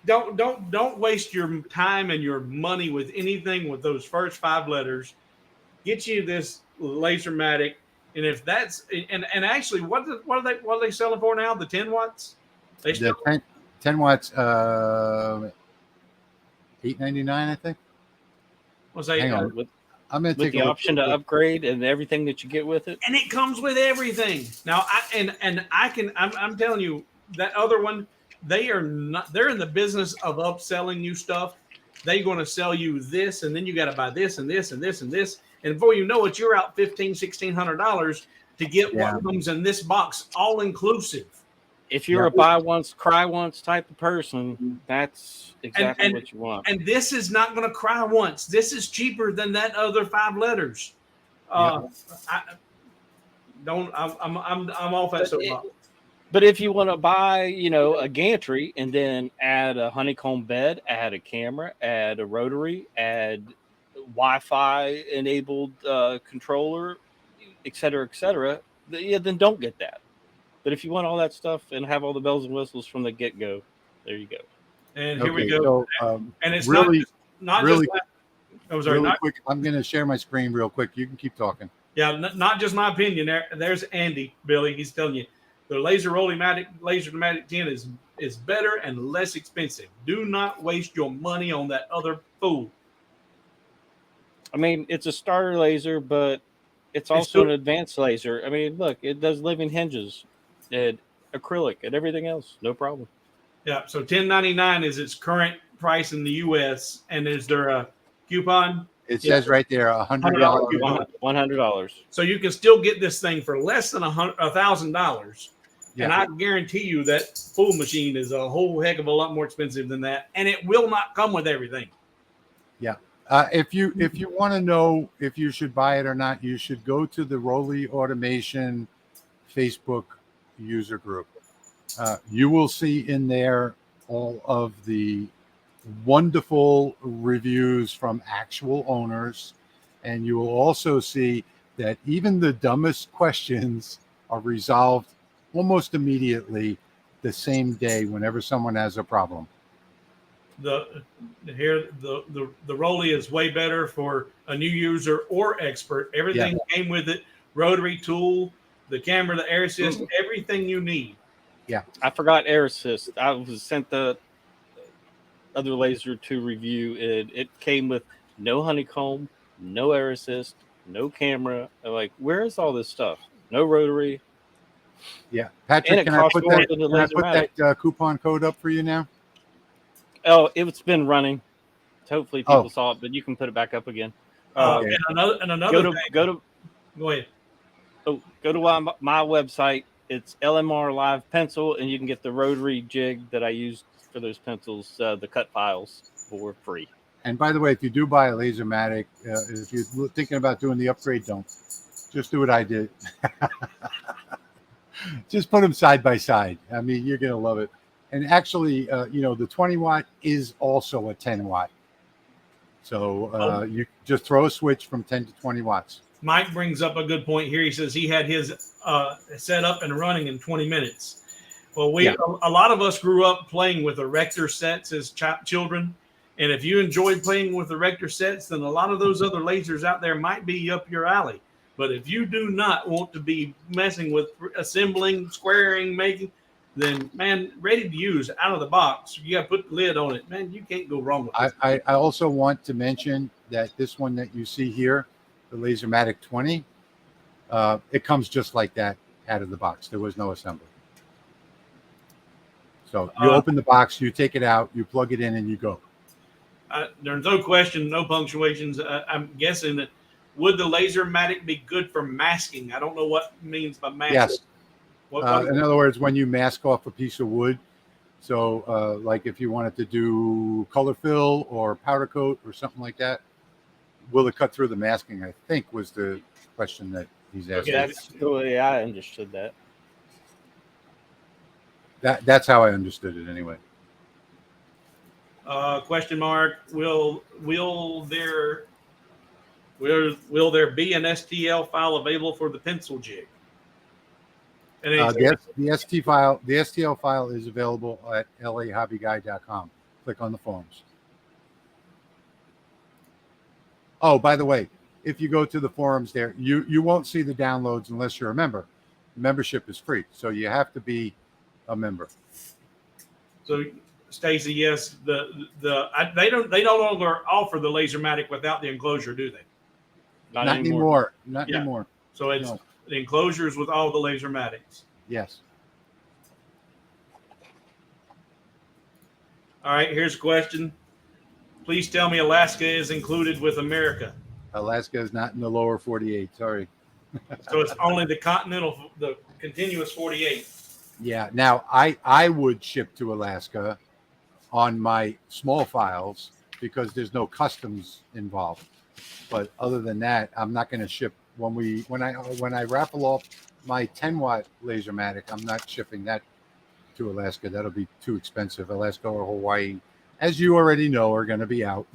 Don't waste your time and your money with anything with those first 5 letters. Get you this Lasermatic, and if that's and actually what are they selling for now? The 10 watts? The 10 watts, $8.99, I think. Was that? Hang on. I'm going to take the option to upgrade and everything that you get with it, and it comes with everything. Now, I'm telling you that other one, they're in the business of upselling you stuff. They're going to sell you this, and then you got to buy this and this and this and this, and before you know it, you're out $1,600 to get what comes in this box, all inclusive. If you're a buy once, cry once type of person, that's exactly what you want. And this is not going to cry once. This is cheaper than that other 5 letters. I'm off that soapbox. But if you want to buy, a gantry and then add a honeycomb bed, add a camera, add a rotary, add Wi-Fi enabled controller, et cetera, then don't get that. But if you want all that stuff and have all the bells and whistles from the get-go, there you go. And here we go. So, and it's really, not really, just that. Really quick. I'm going to share my screen real quick. You can keep talking. Yeah, not just my opinion. There's Andy, Billy. He's telling you The LaserMatic 10 is better and less expensive. Do not waste your money on that other fool. I mean, it's a starter laser, but it's also an advanced laser. I mean, look, it does living hinges and acrylic and everything else. No problem. Yeah, so $10.99 is its current price in the U.S. And is there a coupon? It says right there, $100 coupon. $100. So you can still get this thing for less than $1,000. Yeah. And I guarantee you that full machine is a whole heck of a lot more expensive than that. And it will not come with everything. Yeah. If you want to know if you should buy it or not, you should go to the Rolly Automation Facebook user group. You will see in there all of the wonderful reviews from actual owners, and you will also see that even the dumbest questions are resolved almost immediately the same day whenever someone has a problem. The Rolly is way better for a new user or expert. Everything came with it. Rotary tool, the camera, the air assist, everything you need. Yeah. I forgot air assist. I was sent the other laser to review. It came with no honeycomb, no air assist, no camera. I'm like, where is all this stuff? No rotary. Yeah. Patrick, can I put that coupon code up for you now? Oh, it's been running. Hopefully people saw it, but you can put it back up again. And another go ahead. Oh, go to my website. It's LMR Live Pencil, and you can get the rotary jig that I used for those pencils, the cut files, for free. And by the way, if you do buy a LaserMatic, if you're thinking about doing the upgrade, don't. Just do what I did. Just put them side by side. I mean, you're going to love it. And actually, the 20 watt is also a 10 watt. So you just throw a switch from 10 to 20 watts. Mike brings up a good point here. He says he had his set up and running in 20 minutes. Well, a lot of us grew up playing with erector sets as children. And if you enjoyed playing with erector sets, then a lot of those other lasers out there might be up your alley. But if you do not want to be messing with assembling, squaring, making, then, man, ready to use out of the box. You got to put the lid on it. Man, you can't go wrong with it. I also want to mention that this one that you see here, the LaserMatic 20, it comes just like that out of the box. There was no assembly. So you open the box, you take it out, you plug it in, and you go. There's no question, no punctuations. I'm guessing that would the LaserMatic be good for masking? I don't know what it means by masking. Yes. In other words, when you mask off a piece of wood, so like if you wanted to do color fill or powder coat or something like that, will it cut through the masking? I think was the question that he's asking. That's the way I understood that. That's how I understood it anyway. Question mark. Will there be an STL file available for the pencil jig? The STL file is available at lahobbyguy.com. Click on the forums. Oh, by the way, if you go to the forums there, you won't see the downloads unless you're a member. Membership is free, so you have to be a member. So, Stacy, yes, they no longer offer the LaserMatic without the enclosure, do they? Not anymore. Not anymore. So it's the enclosures with all the LaserMatics. Yes. All right, here's a question. Please tell me Alaska is included with America. Alaska is not in the lower 48. Sorry. So it's only the continuous 48. Yeah. Now, I would ship to Alaska on my small files because there's no customs involved. But other than that, I'm not going to ship when I raffle off my 10 watt LaserMatic. I'm not shipping that to Alaska. That'll be too expensive. Alaska or Hawaii, as you already know, are going to be out.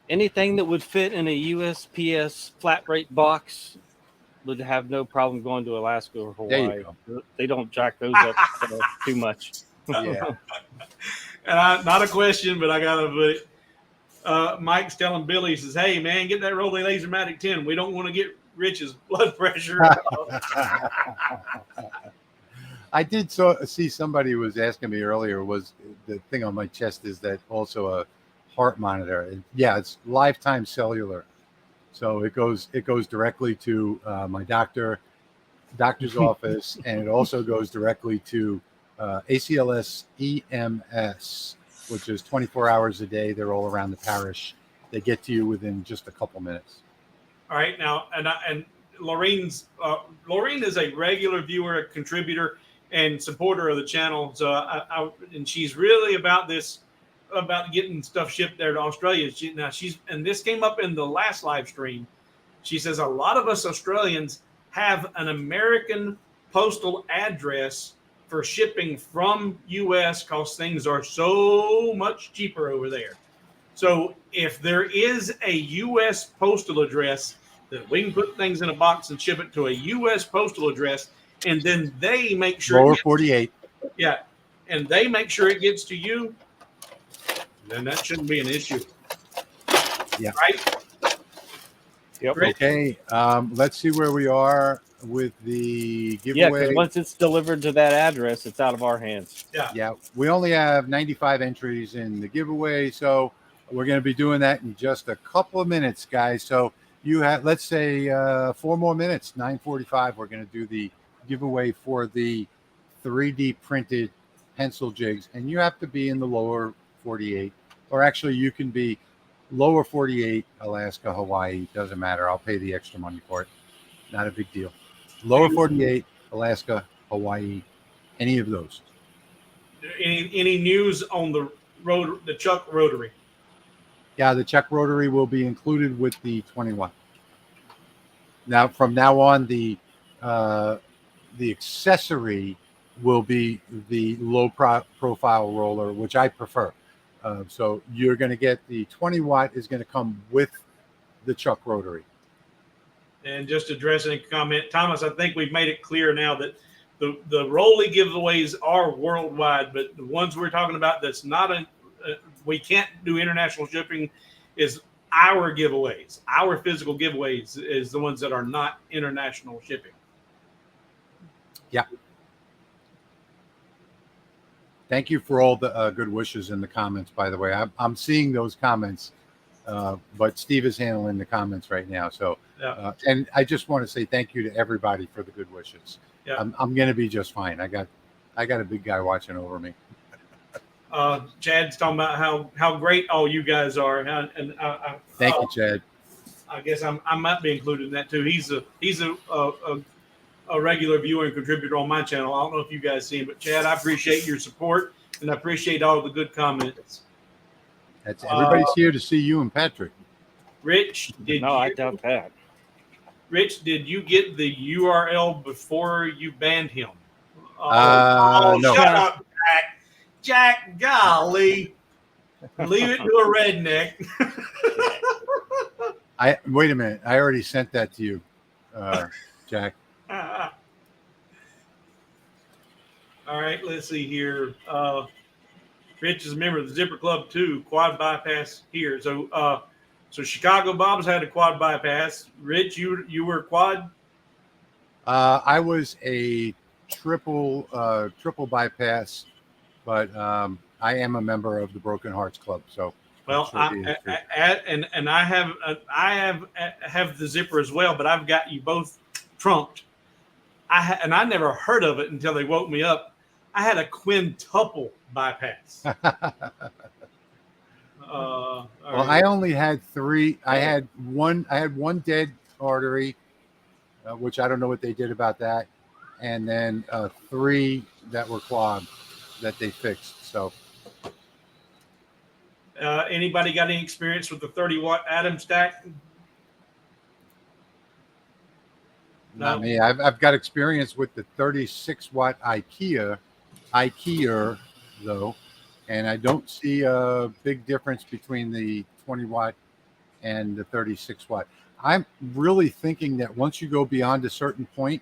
Anything that would fit in a USPS flat rate box would have no problem going to Alaska or Hawaii. There you go. They don't jack those up too much. Yeah. And not a question, but I got to put it. Mike's telling Billy, he says, hey, man, get that Rolly LaserMatic 10. We don't want to get Rich's blood pressure. I did see somebody was asking me earlier, was the thing on my chest is that also a heart monitor? And yeah, it's lifetime cellular. So it goes directly to my doctor's office, and it also goes directly to ACLS EMS, which is 24 hours a day. They're all around the parish. They get to you within just a couple minutes. All right, now, and Lorraine is a regular viewer, a contributor, and supporter of the channel. So and she's really about this, about getting stuff shipped there to Australia. And this came up in the last live stream. She says a lot of us Australians have an American postal address for shipping from US because things are so much cheaper over there. So if there is a US postal address, that we can put things in a box and ship it to a US postal address, and then they make sure lower 48. Yeah, and they make sure it gets to you, then that shouldn't be an issue. Yeah. Right? Yep. Great. Okay. Let's see where we are with the Yeah, giveaway. because once it's delivered to that address, it's out of our hands. Yeah. We only have 95 entries in the giveaway, so we're going to be doing that in just a couple of minutes, guys. So you have, let's say, 4 more minutes. 9:45. We're going to do the giveaway for the 3D printed pencil jigs, and you have to be in the lower 48, or actually you can be lower 48, Alaska, Hawaii, doesn't matter. I'll pay the extra money for it. Not a big deal. Lower 48, Alaska, Hawaii, any of those. Any news on the Chuck Rotary? Yeah, the Chuck Rotary will be included with the 21. Now, from now on, the accessory will be the low profile roller, which I prefer. So you're going to get the 20 watt is going to come with the Chuck Rotary. And just addressing a comment, Thomas, I think we've made it clear now that the Rolly giveaways are worldwide, but the ones we're talking about that's not we can't do international shipping is our giveaways. Our physical giveaways is the ones that are not international shipping. Yeah. Thank you for all the good wishes in the comments, by the way. I'm seeing those comments, but Steve is handling the comments right now. So, Yeah. And I just want to say thank you to everybody for the good wishes. Yeah. I'm going to be just fine. I got a big guy watching over me. Chad's talking about how great all you guys are, Thank you, Chad. I guess I might be included in that too. He's a regular viewer and contributor on my channel. I don't know if you guys see him, but Chad, I appreciate your support and I appreciate all the good comments. That's everybody's here to see you and Patrick. Rich, I doubt that. Rich, did you get the URL before you banned him? No. Shut up, Jack. Jack, golly. Leave it to a redneck. Wait a minute. I already sent that to you, Jack. All right, let's see here. Rich is a member of the Zipper Club too. Quad bypass here. So Chicago Bob's had a quad bypass. Rich, you were quad? I was a triple bypass, but I am a member of the Broken Hearts Club. So well, I have the Zipper as well, but I've got you both trumped. I never heard of it until they woke me up. I had a quintuple bypass. Well, I only had 3. I had one dead artery, which I don't know what they did about that, and then 3 that were clogged that they fixed. So, anybody got any experience with the 30-watt Atomstack? Not me. I've got experience with the 36-watt IKEA though, and I don't see a big difference between the 20-watt and the 36-watt. I'm really thinking that once you go beyond a certain point,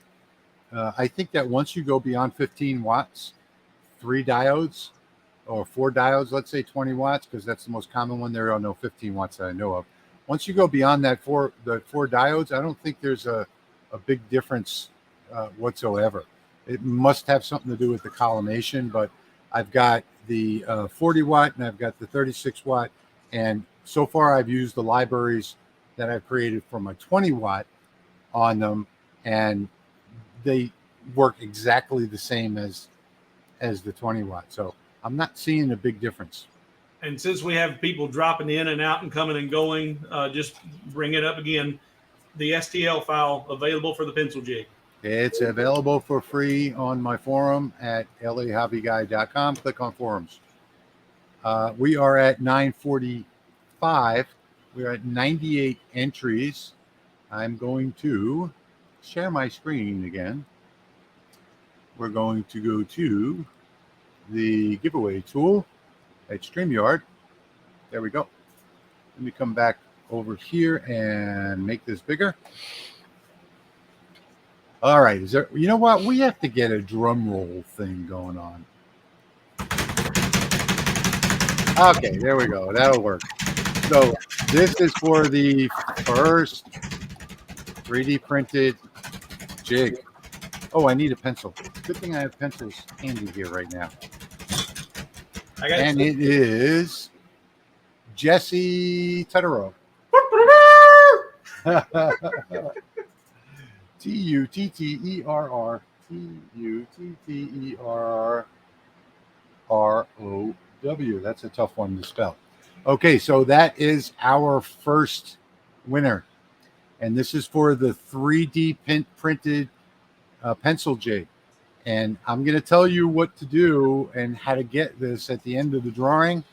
I think that once you go beyond 15 watts, 3 diodes or 4 diodes, let's say 20 watts, because that's the most common one. There are no 15 watts that I know of. Once you go beyond that the 4 diodes, I don't think there's a big difference whatsoever. It must have something to do with the collimation, but I've got the 40 watt and I've got the 36 watt. And so far I've used the libraries that I've created for my 20 watt on them, and they work exactly the same as the 20 watt. So I'm not seeing a big difference. And since we have people dropping in and out and coming and going, just bring it up again. The STL file available for the pencil jig. It's available for free on my forum at lahobbyguy.com. Click on forums. We are at 945. We're at 98 entries. I'm going to share my screen again. We're going to go to the giveaway tool at StreamYard. There we go. Let me come back over here and make this bigger. All right. Is there, you know what? We have to get a drum roll thing going on. Okay, there we go. That'll work. So this is for the first 3D printed jig. Oh, I need a pencil. Good thing I have pencils handy here right now. And it is Jesse Tutterow. Tutterr. Tutterrow. That's a tough one to spell. Okay, so that is our first winner. And this is for the 3D printed pencil jig. And I'm going to tell you what to do and how to get this at the end of the drawing,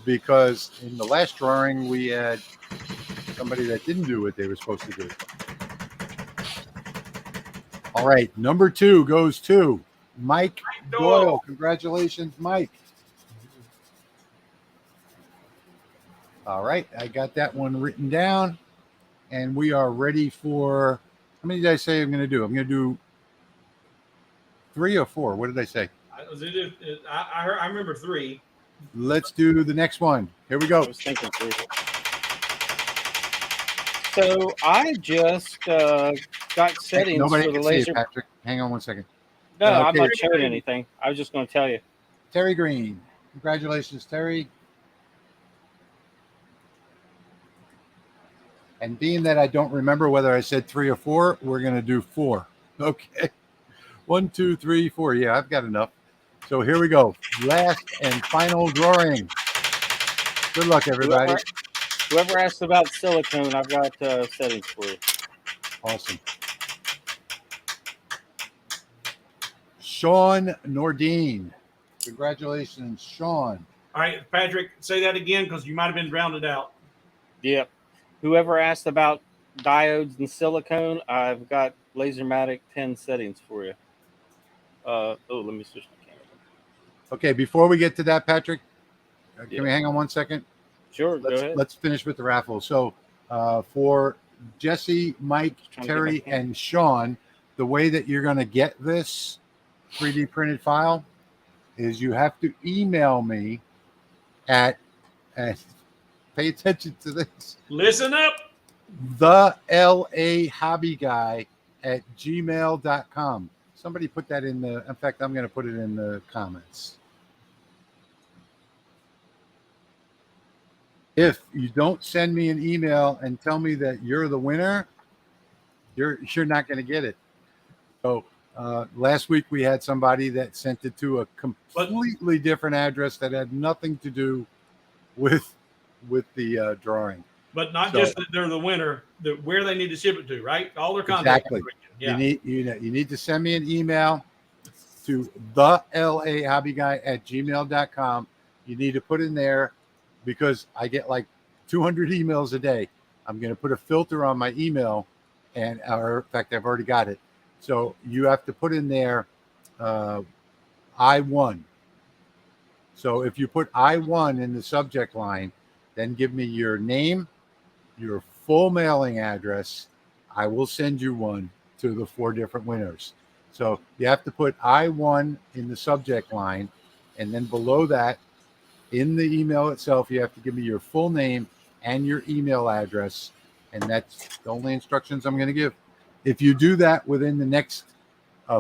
because in the last drawing we had somebody that didn't do what they were supposed to do. All right, number 2 goes to Mike Doyle. Congratulations, Mike. All right, I got that one written down, and we are ready for, how many did I say I'm going to do? I'm going to do 3 or 4. What did I say? I remember 3. Let's do the next one. Here we go. I was thinking 3. So I just got settings Nobody for the can see laser. it, Patrick. Hang on one second. No, Okay. I'm not showing anything. I was just going to tell you. Terry Green. Congratulations, Terry. And being that I don't remember whether I said 3 or 4, we're going to do 4. Okay. 1, 2, 3, 4. Yeah, I've got enough. So here we go. Last and final drawing. Good luck, everybody. Whoever asked about silicone, I've got settings for you. Awesome. Sean Nordine. Congratulations, Sean. All right, Patrick, say that again because you might have been drowned out. Yep. Whoever asked about diodes and silicone, I've got Lasermatic 10 settings for you. Let me switch the camera. Okay, before we get to that, Patrick, can we hang on one second? Sure, go ahead. Let's finish with the raffle. So for Jesse, Mike, Terry, and Sean, the way that you're going to get this 3D printed file is you have to email me at, pay attention to this. Listen up. thelasermakersrealm at gmail.com. Somebody put that in the, in fact, I'm going to put it in the comments. If you don't send me an email and tell me that you're the winner, you're not going to get it. So last week we had somebody that sent it to a completely different address that had nothing to do with the drawing. But not just that they're the winner, where they need to ship it to, right? All their contact. Exactly. Yeah. You need to send me an email to thelasermakersrealm at gmail.com. You need to put in there, because I get like 200 emails a day. I'm going to put a filter on my email, or in fact, I've already got it. So you have to put in there, I won. So if you put I won in the subject line, then give me your name, your full mailing address. I will send you one to the 4 different winners. So you have to put I won in the subject line, and then below that, in the email itself, you have to give me your full name and your email address, and that's the only instructions I'm going to give. If you do that within the next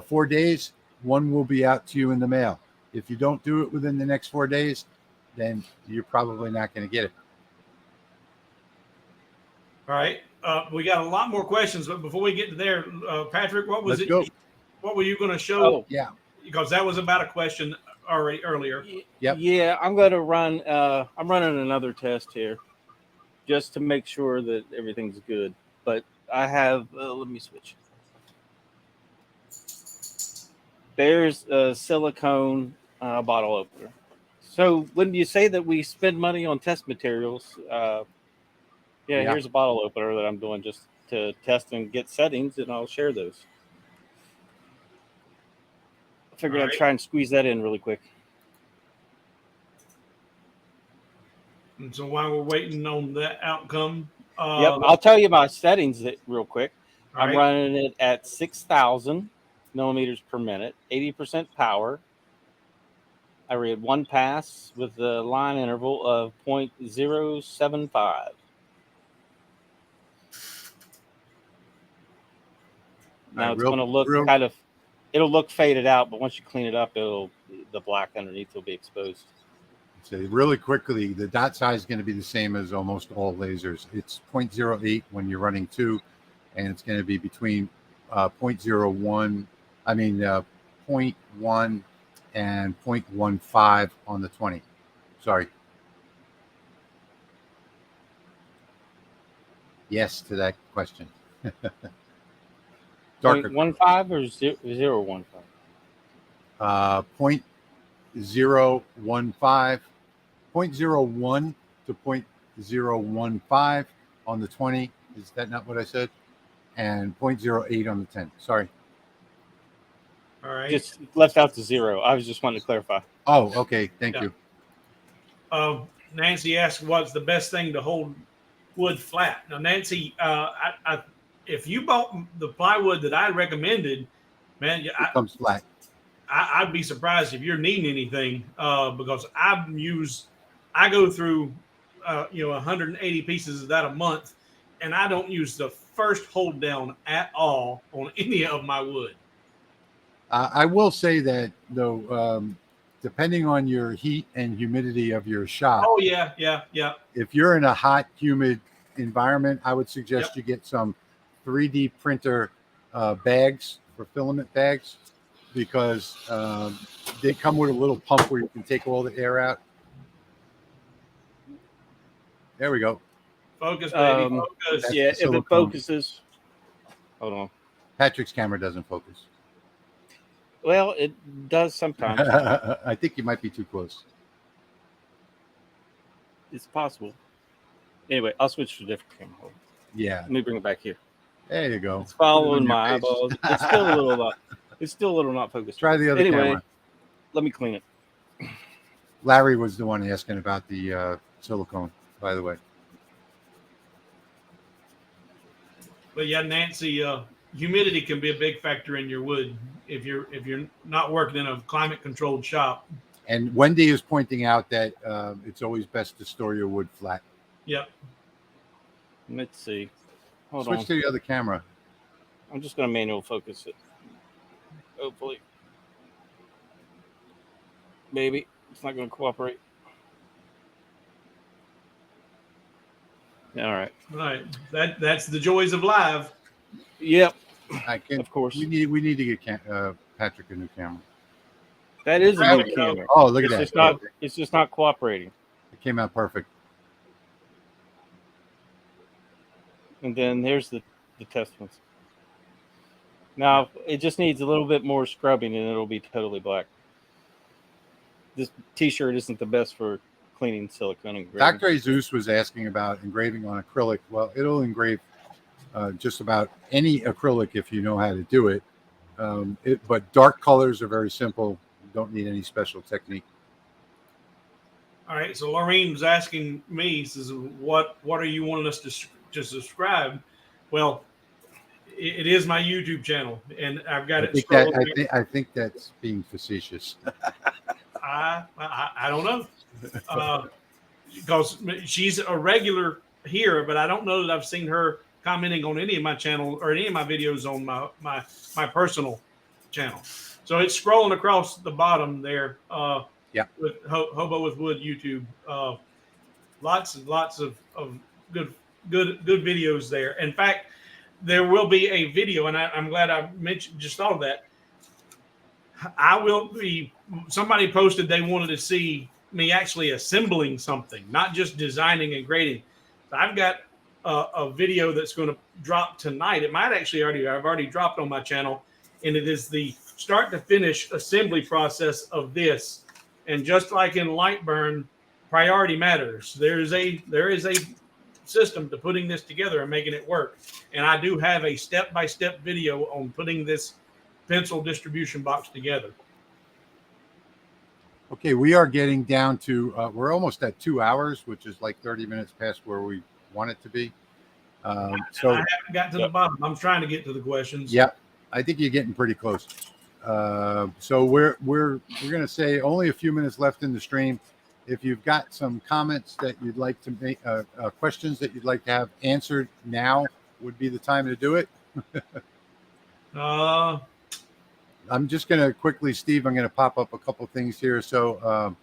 4 days, one will be out to you in the mail. If you don't do it within the next 4 days, then you're probably not going to get it. All right. We got a lot more questions, but before we get to there, Patrick, what was Let's go. What were you going to show? Oh, Yeah. Because that was about a question already earlier. Yep. Yeah, I'm going to run. I'm running another test here, just to make sure that everything's good. But I have. Let me switch. There's a silicone bottle opener. So when you say that we spend money on test materials, here's a bottle opener that I'm doing just to test and get settings, and I'll share those. I figured I'd try and squeeze that in really quick. And so while we're waiting on that outcome, I'll tell you my settings real quick. I'm right. running it at 6,000 millimeters per minute, 80% power. I read one pass with the line interval of 0.075. Now it's going to look it'll look faded out, but once you clean it up, the black underneath will be exposed. So really quickly, the dot size is going to be the same as almost all lasers. It's 0.08 when you're running 2, and it's going to be between 0.01 and 0.15 on the 20. Sorry. Yes to that question. Darker. 0.15 or 0.015? 0.015, 0.01 to 0.015 on the 20. Is that not what I said? And 0.08 on the 10. Sorry. All right. Just left out the 0. I was just wanting to clarify. Oh, okay. Thank you. Nancy asked, what's the best thing to hold wood flat? Now, Nancy, if you bought the plywood that I recommended, man, it comes flat. I'd be surprised if you're needing anything because I go through 180 pieces of that a month, and I don't use the first hold down at all on any of my wood. I will say that though, depending on your heat and humidity of your shop. Oh yeah. If you're in a hot, humid environment, I would suggest you get some 3D printer bags for filament bags, because they come with a little pump where you can take all the air out. There we go. Focus, baby. Focus. Yeah, if it focuses. Hold on. Patrick's camera doesn't focus. Well, it does sometimes. I think you might be too close. It's possible. Anyway, I'll switch to a different camera. Yeah. Let me bring it back here. There you go. It's following my eyeballs. It's still a little not focused. Try the other camera. Let me clean it. Larry was the one asking about the silicone, by the way. But yeah, Nancy, humidity can be a big factor in your wood if you're not working in a climate controlled shop. And Wendy is pointing out that it's always best to store your wood flat. Yep. Let's see. Switch to the other camera. I'm just going to manual focus it. Hopefully. Maybe. It's not going to cooperate. All right. All right. That's the joys of live. Yep. Of course. We need to get Patrick a new camera. That is a new camera. Oh, look at that. It's just not cooperating. It came out perfect. And then there's the test ones. Now, it just needs a little bit more scrubbing and it'll be totally black. This T-shirt isn't the best for cleaning silicone engraving. Dr. Jesus was asking about engraving on acrylic. Well, it'll engrave just about any acrylic if you know how to do it. But dark colors are very simple. You don't need any special technique. All right. So Lorraine was asking me, says, what are you wanting us to subscribe? Well, it is my YouTube channel, and I've got it. I think that's being facetious. I don't know, because she's a regular here, but I don't know that I've seen her commenting on any of my channel or any of my videos on my personal channel. So it's scrolling across the bottom there. Yeah. With Hobo with Wood YouTube. Lots and lots of good videos there. In fact, there will be a video, and I'm glad I just thought of that. Somebody posted they wanted to see me actually assembling something, not just designing and grading. So I've got a video that's going to drop tonight. It might actually I've already dropped on my channel, and it is the start to finish assembly process of this. And just like in LightBurn, priority matters. There is a system to putting this together and making it work. And I do have a step-by-step video on putting this pencil distribution box together. Okay, we are getting down to, we're almost at 2 hours, which is like 30 minutes past where we want it to be. So I haven't got to the bottom. I'm trying to get to the questions. Yeah, I think you're getting pretty close. So we're going to say only a few minutes left in the stream. If you've got some comments that you'd like to make, questions that you'd like to have answered, now would be the time to do it. I'm just going to quickly, Steve, I'm going to pop up a couple things here. So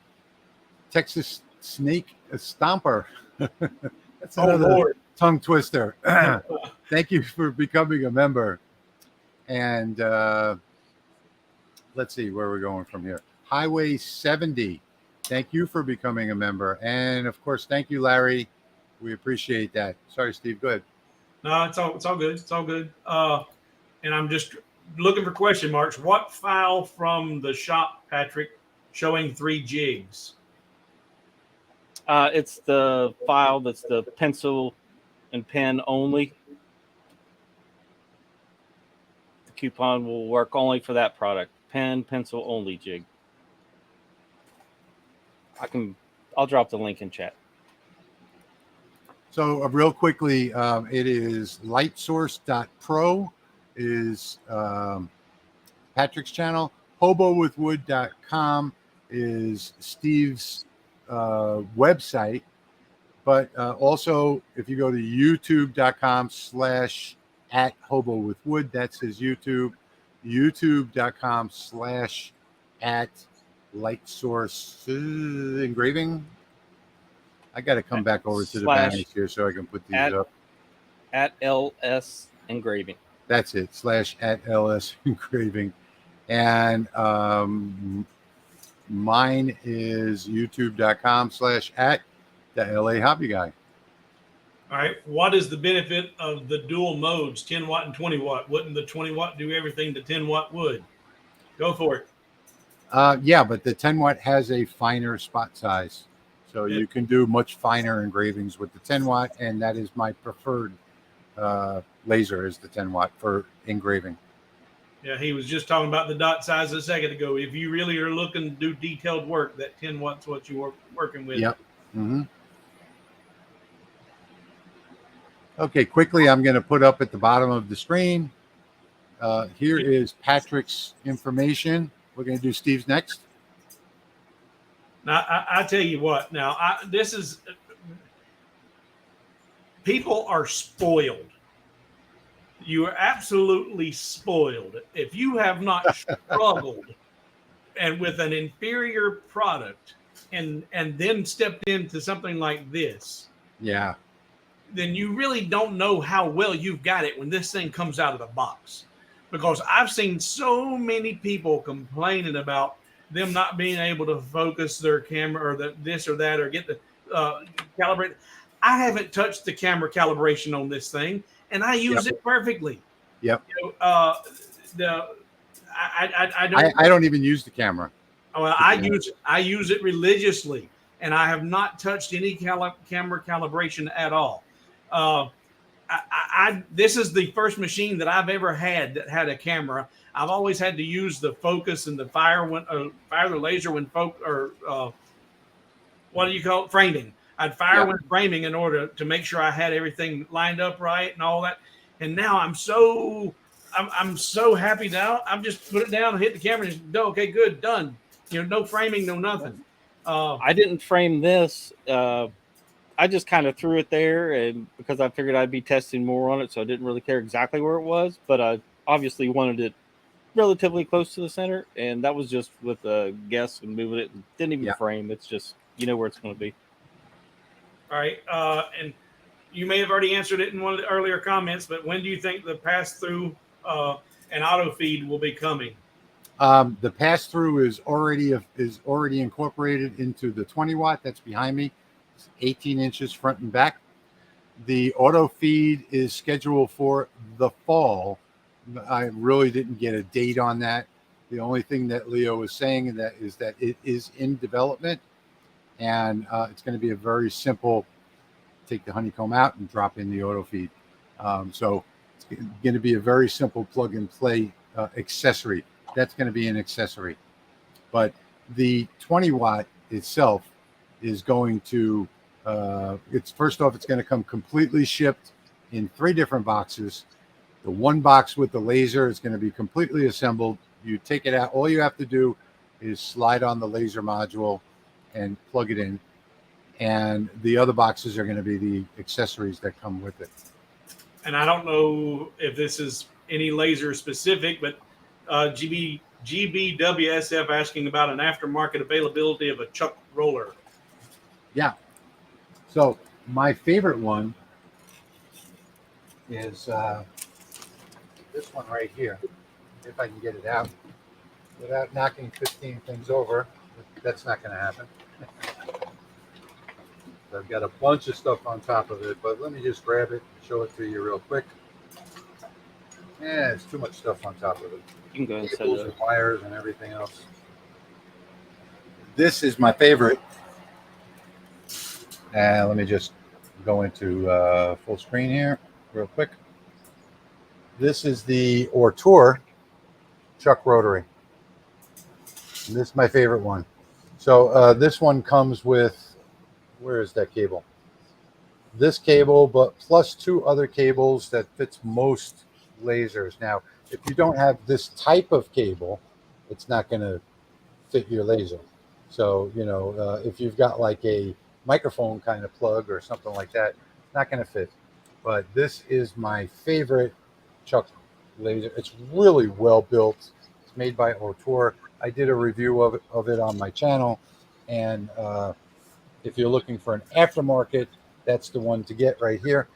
Texas Snake Stomper. That's another tongue twister. Thank you for becoming a member. And let's see where we're going from here. Highway 70. Thank you for becoming a member. And of course, thank you, Larry. We appreciate that. Sorry, Steve, go ahead. No, it's all good. It's all good. And I'm just looking for question marks. What file from the shop, Patrick, showing 3 jigs? It's the file that's the pencil and pen only. The coupon will work only for that product. Pen, pencil only jig. I'll drop the link in chat. So real quickly, it is lightsource.pro is Patrick's channel. Hobowithwood.com is Steve's website. But also, if you go to youtube.com/@hobowithwood, that's his YouTube. youtube.com/@lightsource engraving. I got to come back over to the banners here so I can put these up. @LS engraving. That's it. /@LS engraving. And mine is youtube.com/@the Hobby Guy. All right. What is the benefit of the dual modes, 10 watt and 20 watt? Wouldn't the 20 watt do everything the 10 watt would? Go for it. Yeah, but the 10 watt has a finer spot size. So you can do much finer engravings with the 10 watt. And that is my preferred laser is the 10 watt for engraving. Yeah, he was just talking about the dot size a second ago. If you really are looking to do detailed work, that 10 watt's what you're working with. Yep. Mm-hmm. Okay, quickly, I'm going to put up at the bottom of the screen. Here is Patrick's information. We're going to do Steve's next. Now, I tell you what. Now, people are spoiled. You are absolutely spoiled. If you have not struggled and with an inferior product and then stepped into something like this, yeah, then you really don't know how well you've got it when this thing comes out of the box. Because I've seen so many people complaining about them not being able to focus their camera or this or that or get the calibrate. I haven't touched the camera calibration on this thing, and I use it perfectly. Yep. You know, I don't even use the camera. Well, I use it religiously, and I have not touched any camera calibration at all. This is the first machine that I've ever had that had a camera. I've always had to use the focus and the fire the laser when what do you call it? Framing. I'd fire when framing in order to make sure I had everything lined up right and all that. And now I'm so happy now. I've just put it down, hit the camera, and just, okay, good, done. You know, no framing, no nothing. I didn't frame this. I just kind of threw it there, and because I figured I'd be testing more on it, so I didn't really care exactly where it was. But I obviously wanted it relatively close to the center, and that was just with a guess and moving it. Didn't even Yeah. frame. It's just where it's going to be. All right, and you may have already answered it in one of the earlier comments, but when do you think the pass-through and auto feed will be coming? The pass-through is already incorporated into the 20 watt that's behind me. It's 18 inches front and back. The auto feed is scheduled for the fall. I really didn't get a date on that. The only thing that Leo was saying is that it is in development, and it's going to be a very simple. Take the honeycomb out and drop in the auto feed. So it's going to be a very simple plug and play accessory. That's going to be an accessory. But the 20 watt itself is going to, it's going to come completely shipped in 3 different boxes. The one box with the laser is going to be completely assembled. You take it out. All you have to do is slide on the laser module and plug it in. And the other boxes are going to be the accessories that come with it. And I don't know if this is any laser specific, but GBWSF asking about an aftermarket availability of a chuck roller. Yeah. So my favorite one is this one right here. If I can get it out without knocking 15 things over, that's not going to happen. I've got a bunch of stuff on top of it, but let me just grab it and show it to you real quick. Yeah, it's too much stuff on top of it. You can go ahead and set Cables it and up. wires and everything else. This is my favorite. And let me just go into full screen here real quick. This is the Ortur chuck rotary. And this is my favorite one. So this one comes with, where is that cable? This cable, but plus 2 other cables that fits most lasers. Now, if you don't have this type of cable, it's not going to fit your laser. So, if you've got like a microphone kind of plug or something like that, it's not going to fit. But this is my favorite chuck laser. It's really well built. It's made by Ortur. I did a review of it on my channel, and if you're looking for an aftermarket, that's the one to get right here.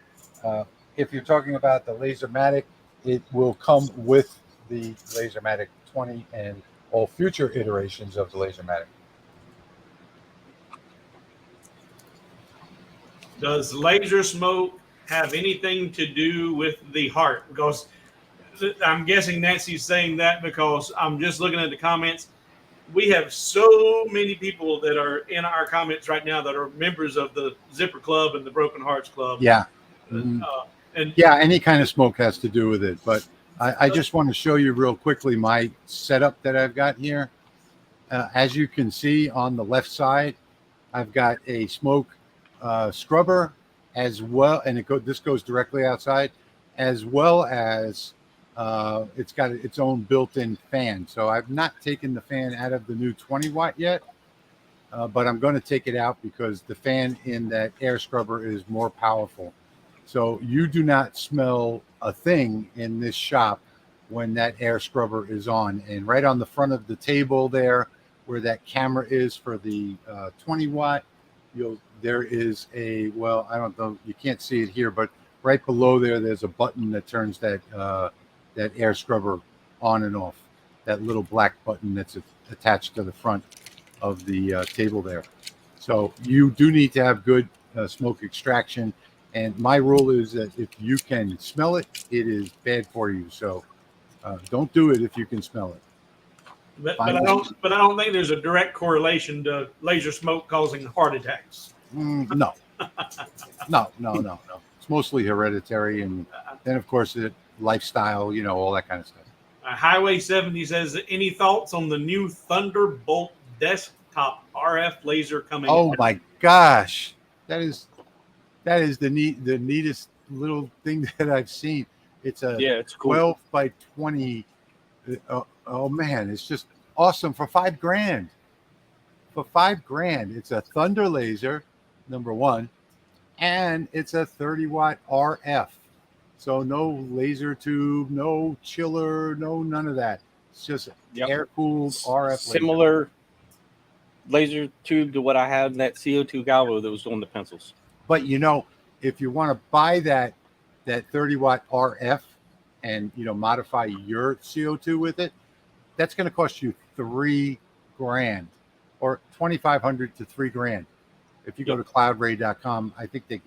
If you're talking about the LaserMatic, it will come with the LaserMatic 20 and all future iterations of the LaserMatic. Does laser smoke have anything to do with the heart? Because I'm guessing Nancy's saying that because I'm just looking at the comments. We have so many people that are in our comments right now that are members of the Zipper Club and the Broken Hearts Club. Yeah. And yeah, any kind of smoke has to do with it. But I just want to show you real quickly my setup that I've got here. As you can see on the left side, I've got a smoke scrubber as well, and this goes directly outside, as well as it's got its own built-in fan. So I've not taken the fan out of the new 20 watt yet, but I'm going to take it out because the fan in that air scrubber is more powerful. So you do not smell a thing in this shop when that air scrubber is on. And right on the front of the table there, where that camera is for the 20 watt, there is a, well, I don't know, you can't see it here, but right below there's a button that turns that that air scrubber on and off. That little black button that's attached to the front of the table there. So you do need to have good smoke extraction. And my rule is that if you can smell it, it is bad for you. So don't do it if you can smell it. But I don't think there's a direct correlation to laser smoke causing heart attacks. No. No. It's mostly hereditary, and then of course lifestyle, all that kind of stuff. Highway 70 says, any thoughts on the new Thunderbolt desktop RF laser coming? Oh my gosh, that is the neatest little thing that I've seen. It's it's cool. 12 by 20. Oh man, it's just awesome for $5,000. For $5,000, it's a Thunder laser, number one, and it's a 30 watt RF. So no laser tube, no chiller, no none of that. It's just Yep. air-cooled RF laser. Similar laser tube to what I had in that CO2 galvo that was doing the pencils. But you know, if you want to buy that 30-watt RF and modify your CO2 with it, that's going to cost you $3,000 or $2,500 to $3,000. If you go to cloudray.com, I think they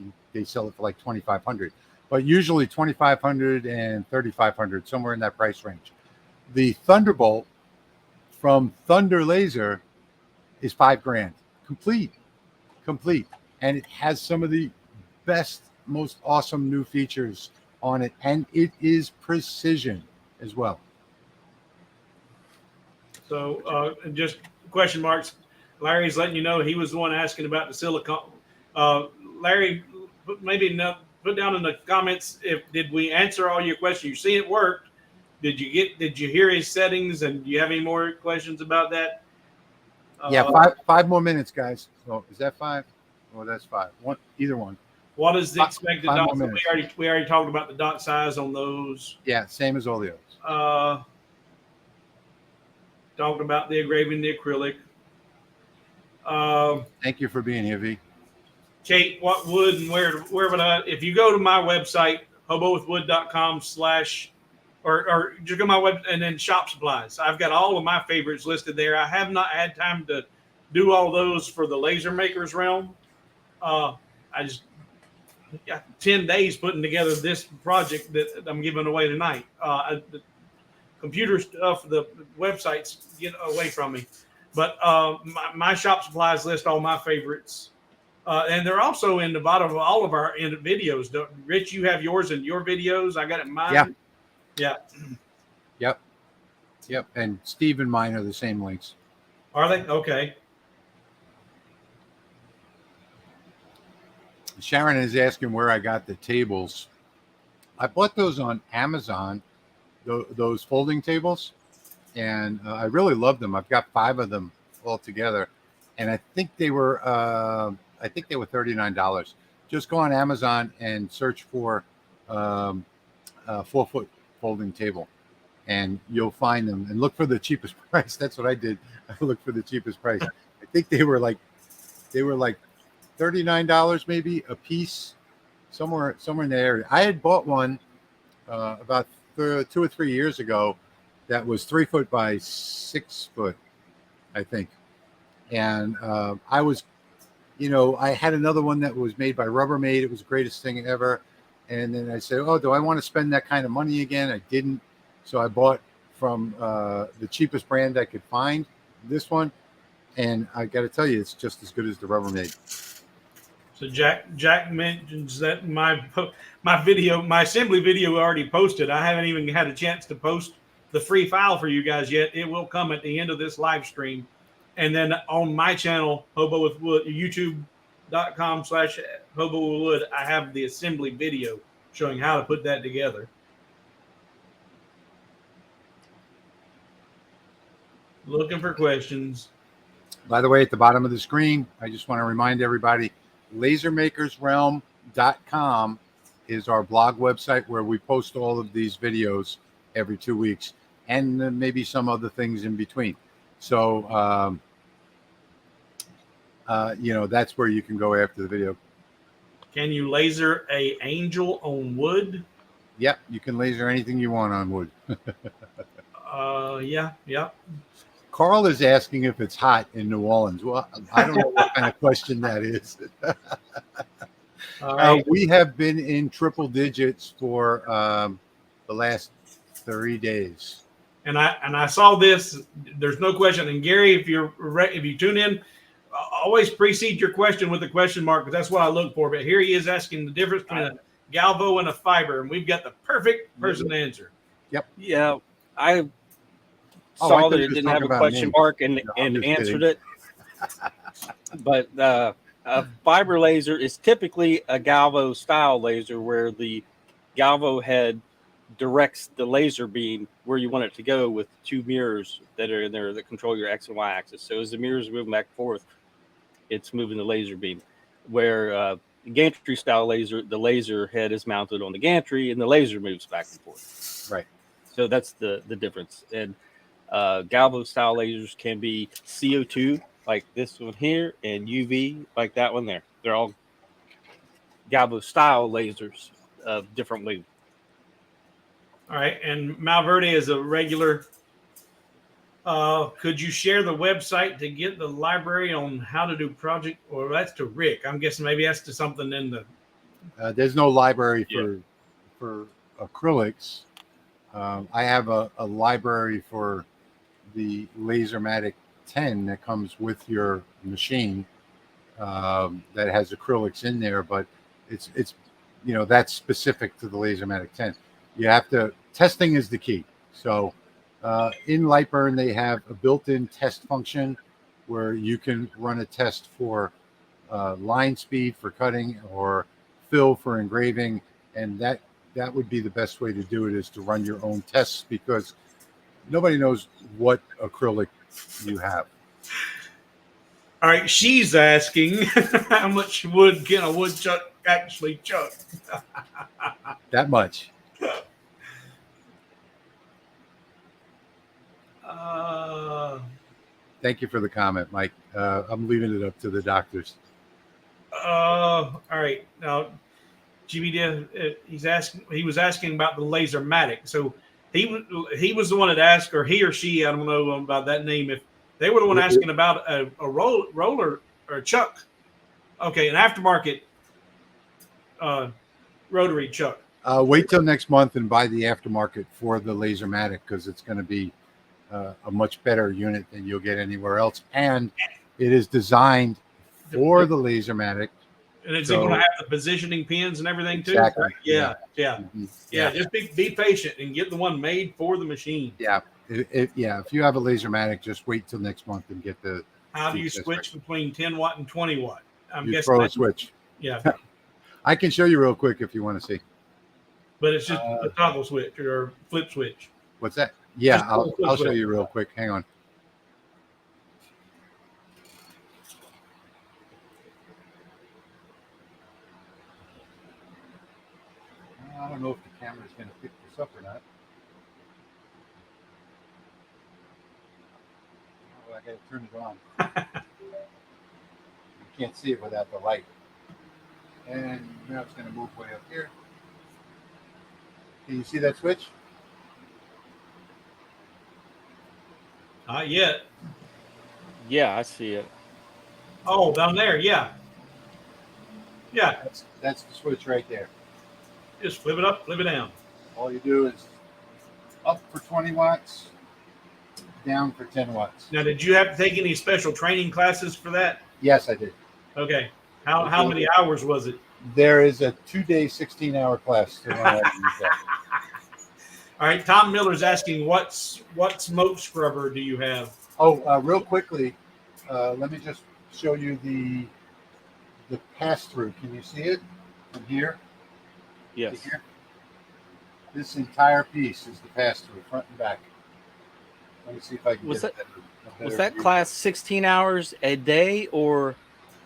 sell it for like $2,500, but usually $2,500 and $3,500, somewhere in that price range. The Thunderbolt from Thunder Laser is $5,000, complete, and it has some of the best, most awesome new features on it, and it is precision as well. So just question marks. Larry's letting you know he was the one asking about the silicone. Larry, put down in the comments did we answer all your questions? You see it worked. Did you hear his settings, and do you have any more questions about that? Yeah, five more minutes, guys. So is that 5? Or that's 5? Either one. What is the expected dot? We already talked about the dot size on those. Yeah, same as all the others. Talked about the engraving, the acrylic. Thank you for being here, V. Kate, what wood and where would I? If you go to my website, hobowithwood.com/ or just go to my web and then shop supplies. I've got all of my favorites listed there. I have not had time to do all those for the Laser Makers Realm. I just got 10 days putting together this project that I'm giving away tonight. The computer stuff, the websites get away from me. But my shop supplies list all my favorites. And they're also in the bottom of all of our videos. Rich, you have yours in your videos. I got it in mine. Yeah. Yep. And Steve and mine are the same links. Are they? Okay. Sharon is asking where I got the tables. I bought those on Amazon, those folding tables, and I really love them. I've got 5 of them all together, and I think they were $39. Just go on Amazon and search for 4-foot folding table, and you'll find them. And look for the cheapest price. That's what I did. I looked for the cheapest price. I think they were like $39 maybe a piece, somewhere in the area. I had bought one about 2 or 3 years ago that was 3 foot by 6 foot, I think. And I was, I had another one that was made by Rubbermaid. It was the greatest thing ever. And then I said, oh, do I want to spend that kind of money again? I didn't. So I bought from the cheapest brand I could find, this one. And I got to tell you, it's just as good as the Rubbermaid. So Jack mentions that my assembly video already posted. I haven't even had a chance to post the free file for you guys yet. It will come at the end of this live stream. And then on my channel, Hobo with Wood, youtube.com/Hobo with Wood, I have the assembly video showing how to put that together. Looking for questions. By the way, at the bottom of the screen, I just want to remind everybody, lasermakersrealm.com is our blog website where we post all of these videos every 2 weeks, and maybe some other things in between. So, that's where you can go after the video. Can you laser a angel on wood? Yep, you can laser anything you want on wood. Yeah. Carl is asking if it's hot in New Orleans. Well, I don't know what kind of question that is. We have been in triple digits for the last 30 days. And I saw this. There's no question. And Gary, if you tune in, always precede your question with a question mark, because that's what I look for. But here he is asking the difference between a galvo and a fiber, and we've got the perfect person to answer. Yep. Yeah, I saw that it didn't have a question mark and answered it. But a fiber laser is typically a galvo style laser where the galvo head directs the laser beam where you want it to go, with 2 mirrors that are in there that control your X and Y axis. So as the mirrors move back and forth, it's moving the laser beam. Where gantry style laser, the laser head is mounted on the gantry and the laser moves back and forth. Right. So that's the difference. And Galvo style lasers can be CO2, like this one here, and UV, like that one there. They're all Galvo style lasers of different wavelengths. All right, and Malverde is a regular. Could you share the website to get the library on how to do project? Or that's to Rick. I'm guessing maybe that's to something in the. There's no library Yeah. for acrylics. I have a library for the Lasermatic 10 that comes with your machine that has acrylics in there, but it's that's specific to the Lasermatic 10. You have to testing is the key. So in LightBurn they have a built-in test function where you can run a test for line speed for cutting or fill for engraving, and that would be the best way to do it, is to run your own tests, because nobody knows what acrylic you have. All right, she's asking how much wood can a woodchuck actually chuck? That much. Thank you for the comment, Mike. I'm leaving it up to the doctors. All right. Now, GB, he was asking about the Lasermatic. So he was the one that asked, or he or she, I don't know about that name. If they were the one asking about a roller or a chuck. Okay, an aftermarket rotary chuck. Wait till next month and buy the aftermarket for the Lasermatic, because it's going to be a much better unit than you'll get anywhere else, and it is designed for the Lasermatic. And is it going to have the positioning pins and everything too? Exactly. Right? Yeah. Mm-hmm. Just be patient and get the one made for the machine. Yeah. If you have a Lasermatic, just wait till next month and get the. How do you switch between 10 watt and 20 watt? I'm guessing throw a switch. Yeah. I can show you real quick if you want to see. But it's just a toggle switch or flip switch. What's that? Yeah, I'll show you real quick. Hang on. I don't know if the camera's going to pick this up or not. Well, I got to turn it on. You can't see it without the light. And now it's going to move way up here. Can you see that switch? Not yet. Yeah, I see it. Oh, down there, yeah. Yeah. That's the switch right there. Just flip it up, flip it down. All you do is up for 20 watts, down for 10 watts. Now, did you have to take any special training classes for that? Yes, I did. Okay. How many hours was it? There is a 2-day, 16-hour class to learn how to use that. All right. Tom Miller's asking, what smoke scrubber do you have? Oh, real quickly, let me just show you the pass-through. Can you see it from here? Yes. Here? This entire piece is the pass-through, front and back. Let me see if I can Was get that, a better was that view. class 16 hours a day or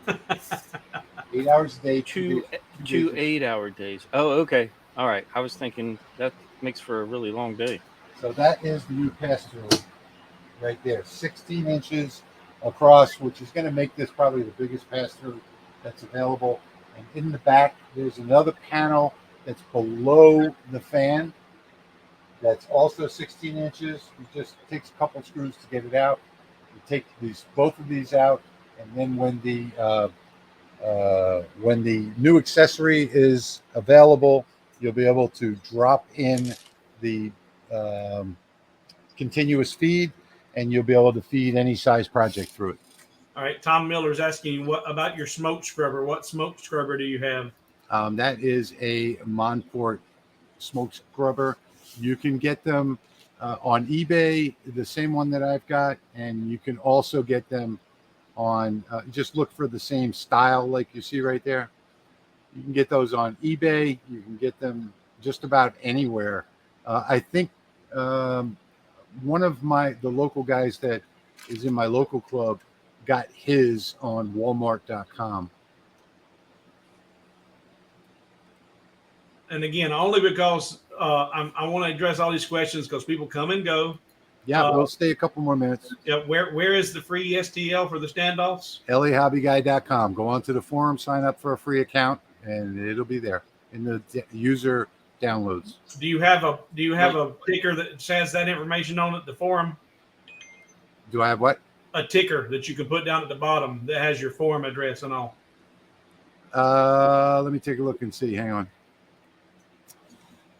8 hours a day, two 2 8-hour days? Oh, okay. All right. I was thinking that makes for a really long day. So that is the new pass-through right there, 16 inches across, which is going to make this probably the biggest pass-through that's available. And in the back, there's another panel that's below the fan that's also 16 inches. It just takes a couple screws to get it out. You take both of these out, and then when the new accessory is available, you'll be able to drop in the continuous feed, and you'll be able to feed any size project through it. All right. Tom Miller's asking, what about your smoke scrubber? What smoke scrubber do you have? That is a monport smoke scrubber. You can get them on eBay, the same one that I've got, and you can also get them on, just look for the same style like you see right there. You can get those on eBay. You can get them just about anywhere. I think one of the local guys that is in my local club got his on Walmart.com. And again, only because I want to address all these questions because people come and go. Yeah, we'll stay a couple more minutes. Yeah, where is the free STL for the standoffs? LAHobbyGuy.com. Go onto the forum, sign up for a free account, and it'll be there in the user downloads. Do you have a ticker that says that information on it? The forum. Do I have what? A ticker that you can put down at the bottom that has your forum address and all. Let me take a look and see. Hang on.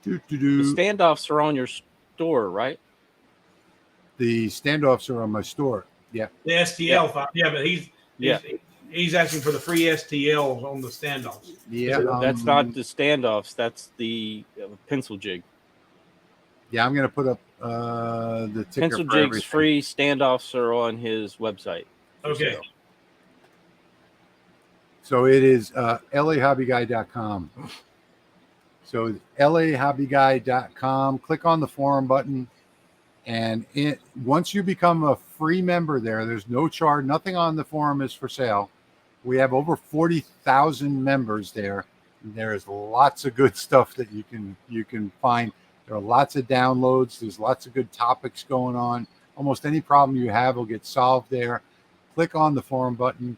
The standoffs are on your store, right? The standoffs are on my store. Yeah. The STL file. Yeah, but he's asking for the free STLs on the standoffs. Yeah. That's not the standoffs. That's the pencil jig. Yeah, I'm going to put up the ticker. Pencil jig's free. Standoffs are on his website. Okay. So it is LAHobbyGuy.com. So LAHobbyGuy.com. Click on the forum button. And once you become a free member there's no charge. Nothing on the forum is for sale. We have over 40,000 members there. There is lots of good stuff that you can find. There are lots of downloads. There's lots of good topics going on. Almost any problem you have will get solved there. Click on the forum button,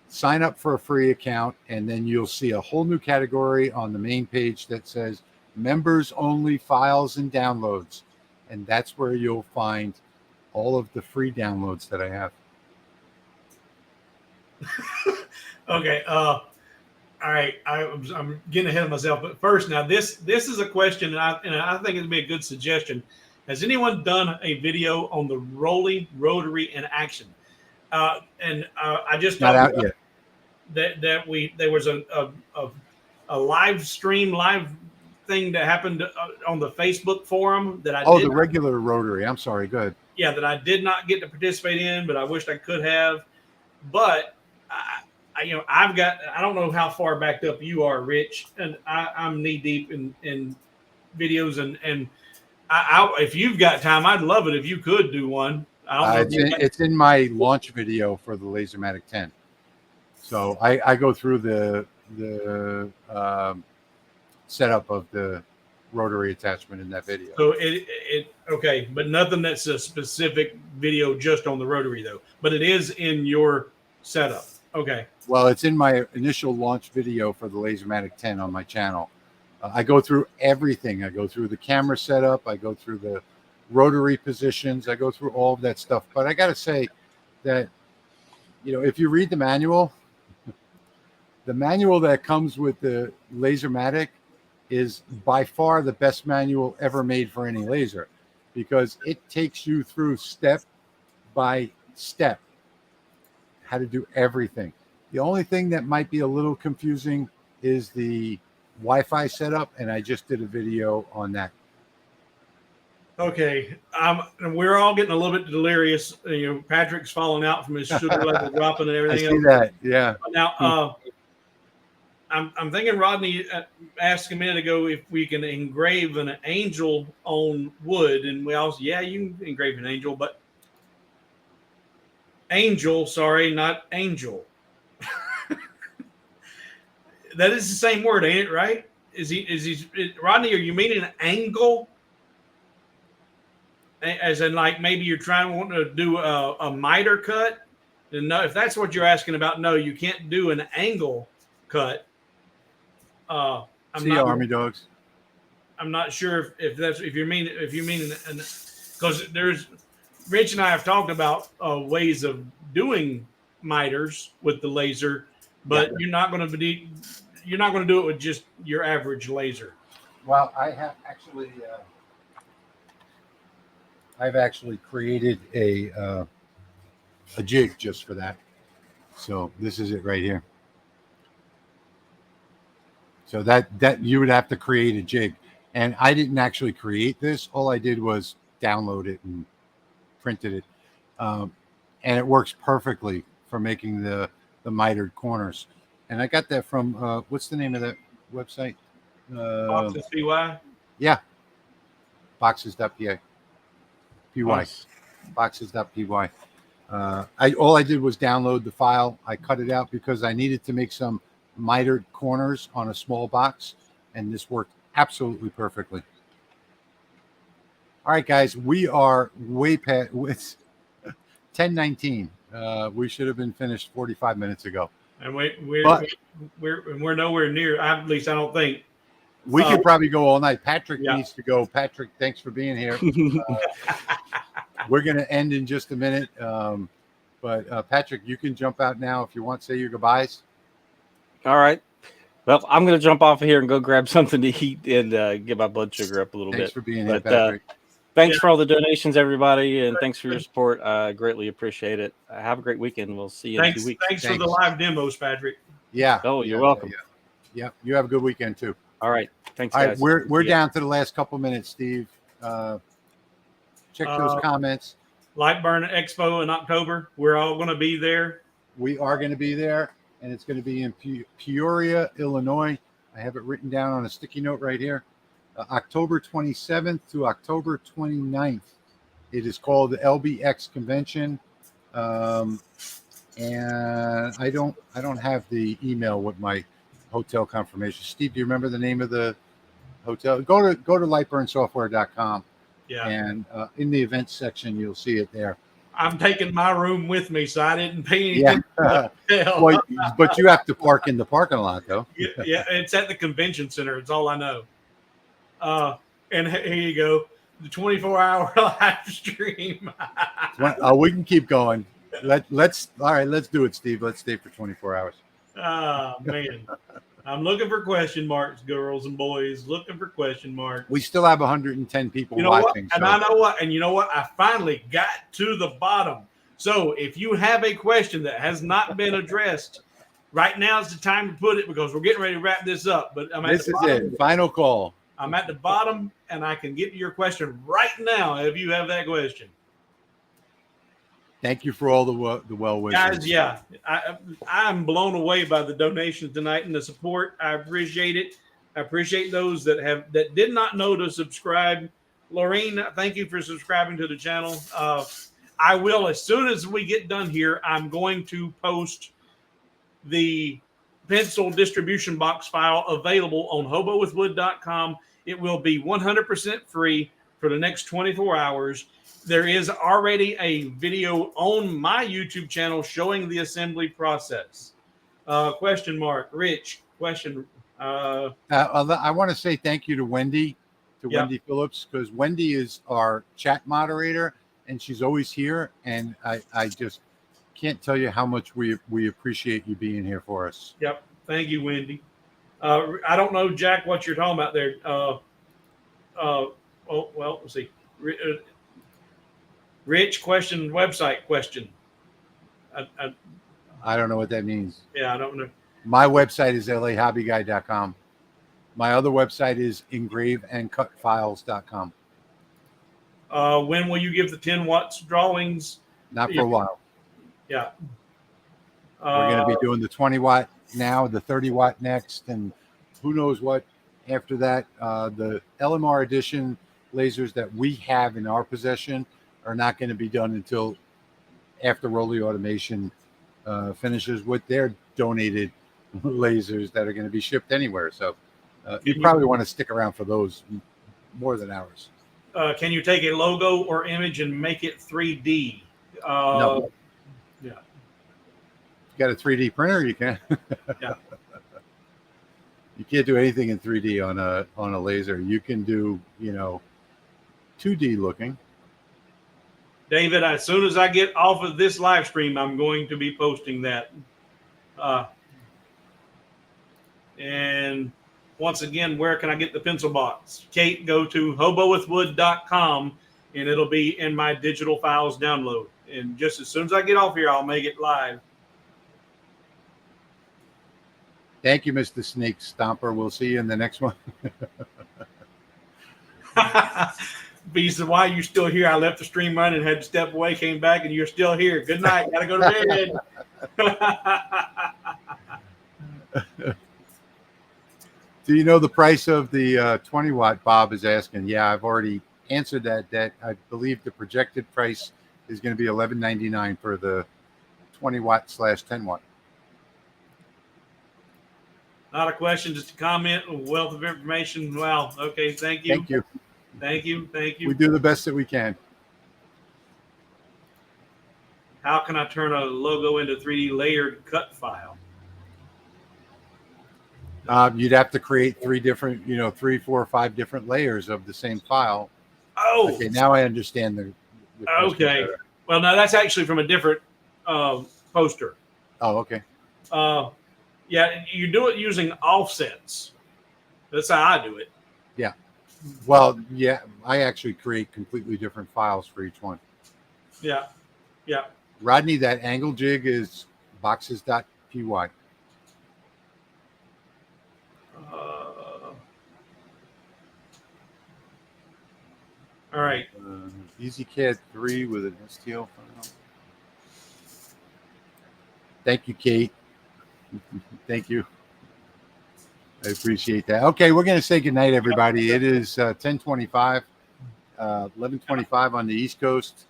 sign up for a free account, and then you'll see a whole new category on the main page that says members only files and downloads. And that's where you'll find all of the free downloads that I have. Okay. All right. I'm getting ahead of myself. But first, now this is a question, and I think it'd be a good suggestion. Has anyone done a video on the rolling rotary in action? And I just not out yet. There was a live stream thing that happened on the Facebook forum that the regular rotary. I'm sorry. Good. Yeah, that I did not get to participate in, but I wished I could have. But I don't know how far backed up you are, Rich, and I'm knee deep in videos and if you've got time, I'd love it if you could do one. It's in my launch video for the Lasermatic 10. So I go through the setup of the rotary attachment in that video. So okay, but nothing that's a specific video just on the rotary though. But it is in your setup. Okay. Well, it's in my initial launch video for the Lasermatic 10 on my channel. I go through everything. I go through the camera setup. I go through the rotary positions. I go through all of that stuff. But I got to say that, if you read the manual that comes with the Lasermatic is by far the best manual ever made for any laser, because it takes you through step by step how to do everything. The only thing that might be a little confusing is the Wi-Fi setup, and I just did a video on that. Okay, we're all getting a little bit delirious. Patrick's falling out from his sugar level dropping and everything. I see that. Yeah. Now, I'm thinking Rodney asked a minute ago if we can engrave an angel on wood, and we also, you can engrave an angel, but angel, sorry, not angel. That is the same word, ain't it? Right? Rodney? Are you meaning an angle? As in, like, maybe you're wanting to do a miter cut? And no, if that's what you're asking about, no, you can't do an angle cut. Army dogs. I'm not sure if you mean because there's Rich and I have talked about ways of doing miters with the laser, but you're not going to do it with just your average laser. Well, I've actually created a jig just for that. So this is it right here. So that you would have to create a jig, and I didn't actually create this. All I did was download it and printed it, and it works perfectly for making the mitered corners. And I got that from what's the name of that website? Boxes PY. Yeah, boxes.py. Nice. Boxes.py. All I did was download the file. I cut it out because I needed to make some mitered corners on a small box, and this worked absolutely perfectly. All right, guys, we are way past. It's 10:19. We should have been finished 45 minutes ago. And But- we're nowhere near. At least I don't think. We could probably go all night. Patrick Yeah. needs to go. Patrick, thanks for being here. We're going to end in just a minute. But Patrick, you can jump out now if you want to say your goodbyes. All right. Well, I'm going to jump off of here and go grab something to eat and get my blood sugar up a little Thanks bit. for being here, But, Patrick. Thanks for all the donations, everybody, and thanks for your support. I greatly appreciate it. Have a great weekend. We'll see you in 2 weeks. Thanks for the live demos, Patrick. Yeah. Oh, you're welcome. Yeah. You have a good weekend too. All right. Thanks, All right, guys. we're down to the last couple minutes, Steve. Check those comments. LightBurn Expo in October. We're all going to be there. We are going to be there, and it's going to be in Peoria, Illinois. I have it written down on a sticky note right here. October 27th to October 29th. It is called the LBX Convention, and I don't have the email with my hotel confirmation. Steve, do you remember the name of the hotel? Go to lightburnsoftware.com. Yeah. And in the events section, you'll see it there. I'm taking my room with me, so I didn't pay anything. Yeah. Well, but you have to park in the parking lot, though. Yeah, it's at the convention center. It's all I know. And here you go, the 24-hour live stream. We can keep going. Let's do it, Steve. Let's stay for 24 hours. Man, I'm looking for question marks, girls and boys. Looking for question marks. We still have 110 people You know watching. what? And I know what. And you know what? I finally got to the bottom. So if you have a question that has not been addressed, right now is the time to put it because we're getting ready to wrap this up. But This is it. Final call. I'm at the bottom, and I can get to your question right now if you have that question. Thank you for all the well wishes. Guys, yeah, I'm blown away by the donations tonight and the support. I appreciate it. I appreciate those that did not know to subscribe. Lorraine, thank you for subscribing to the channel. I will, as soon as we get done here, I'm going to post the pencil distribution box file available on hobowithwood.com. It will be 100% free for the next 24 hours. There is already a video on my YouTube channel showing the assembly process. Question mark, Rich, question. I want to say thank you to Wendy, Wendy Phillips, because Wendy is our chat moderator, and she's always here. And I just can't tell you how much we appreciate you being here for us. Yep. Thank you, Wendy. I don't know, Jack, what you're talking about there. Let's see. Rich question, website question. I don't know what that means. Yeah, I don't know. My website is lahobbyguy.com. My other website is engraveandcutfiles.com. When will you give the 10 watts drawings? Not for a while. Yeah. We're going to be doing the 20 watt now, the 30 watt next, and who knows what after that. The LMR edition lasers that we have in our possession are not going to be done until after Rolly Automation finishes with their donated lasers that are going to be shipped anywhere. So you probably want to stick around for those more than ours. Can you take a logo or image and make it 3D? No. Yeah. You got a 3D printer? You can. Yeah. You can't do anything in 3D on a laser. You can do 2D looking. David, as soon as I get off of this live stream, I'm going to be posting that. And once again, where can I get the pencil box? Kate, go to hobowithwood.com, and it'll be in my digital files download. And just as soon as I get off here, I'll make it live. Thank you, Mr. Snake Stomper. We'll see you in the next one. B said, why are you still here? I left the stream running, had to step away, came back, and you're still here. Good night. Got to go to bed. Do you know the price of the 20 watt? Bob is asking. Yeah, I've already answered that. That I believe the projected price is going to be $11.99 for the 20 watt / 10 watt. Not a question, just a comment. A wealth of information. Wow. Okay. Thank you. Thank you. Thank you. We do the best that we can. How can I turn a logo into 3D layered cut file? You'd have to create 3, 4, or 5 different layers of the same file. Oh, okay. Now I understand the okay. Well, no, that's actually from a different poster. Oh, okay. Yeah, you do it using offsets. That's how I do it. Yeah. Well, yeah, I actually create completely different files for each one. Yeah. Yeah. Rodney, that angle jig is boxes.py. All right. EasyCAD 3 with an STL file. Thank you, Kate. Thank you. I appreciate that. Okay, we're going to say goodnight, everybody. It is 10:25, 11:25 on the East Coast,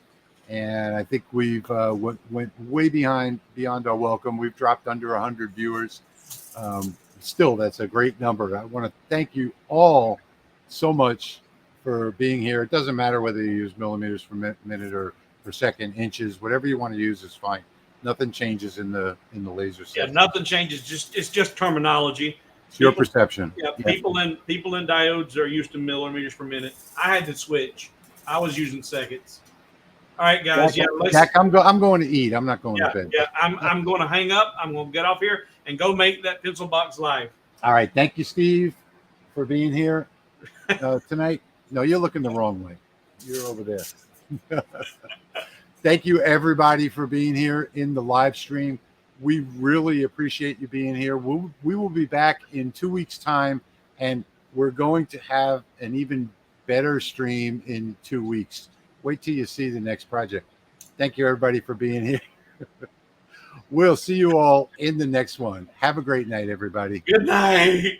and I think we've went way beyond our welcome. We've dropped under 100 viewers. Still, that's a great number. I want to thank you all so much for being here. It doesn't matter whether you use millimeters per minute or per second, inches, whatever you want to use is fine. Nothing changes in the laser system. Yeah, nothing changes. It's just terminology. It's your perception. Yeah, people in diodes are used to millimeters per minute. I had to switch. I was using seconds. All right, guys. Jack, I'm going to eat. I'm not going to bed. Yeah, I'm going to hang up. I'm going to get off here and go make that pencil box live. All right. Thank you, Steve, for being here tonight. No, you're looking the wrong way. You're over there. Thank you, everybody, for being here in the live stream. We really appreciate you being here. We will be back in 2 weeks' time, and we're going to have an even better stream in 2 weeks. Wait till you see the next project. Thank you, everybody, for being here. We'll see you all in the next one. Have a great night, everybody. Good night.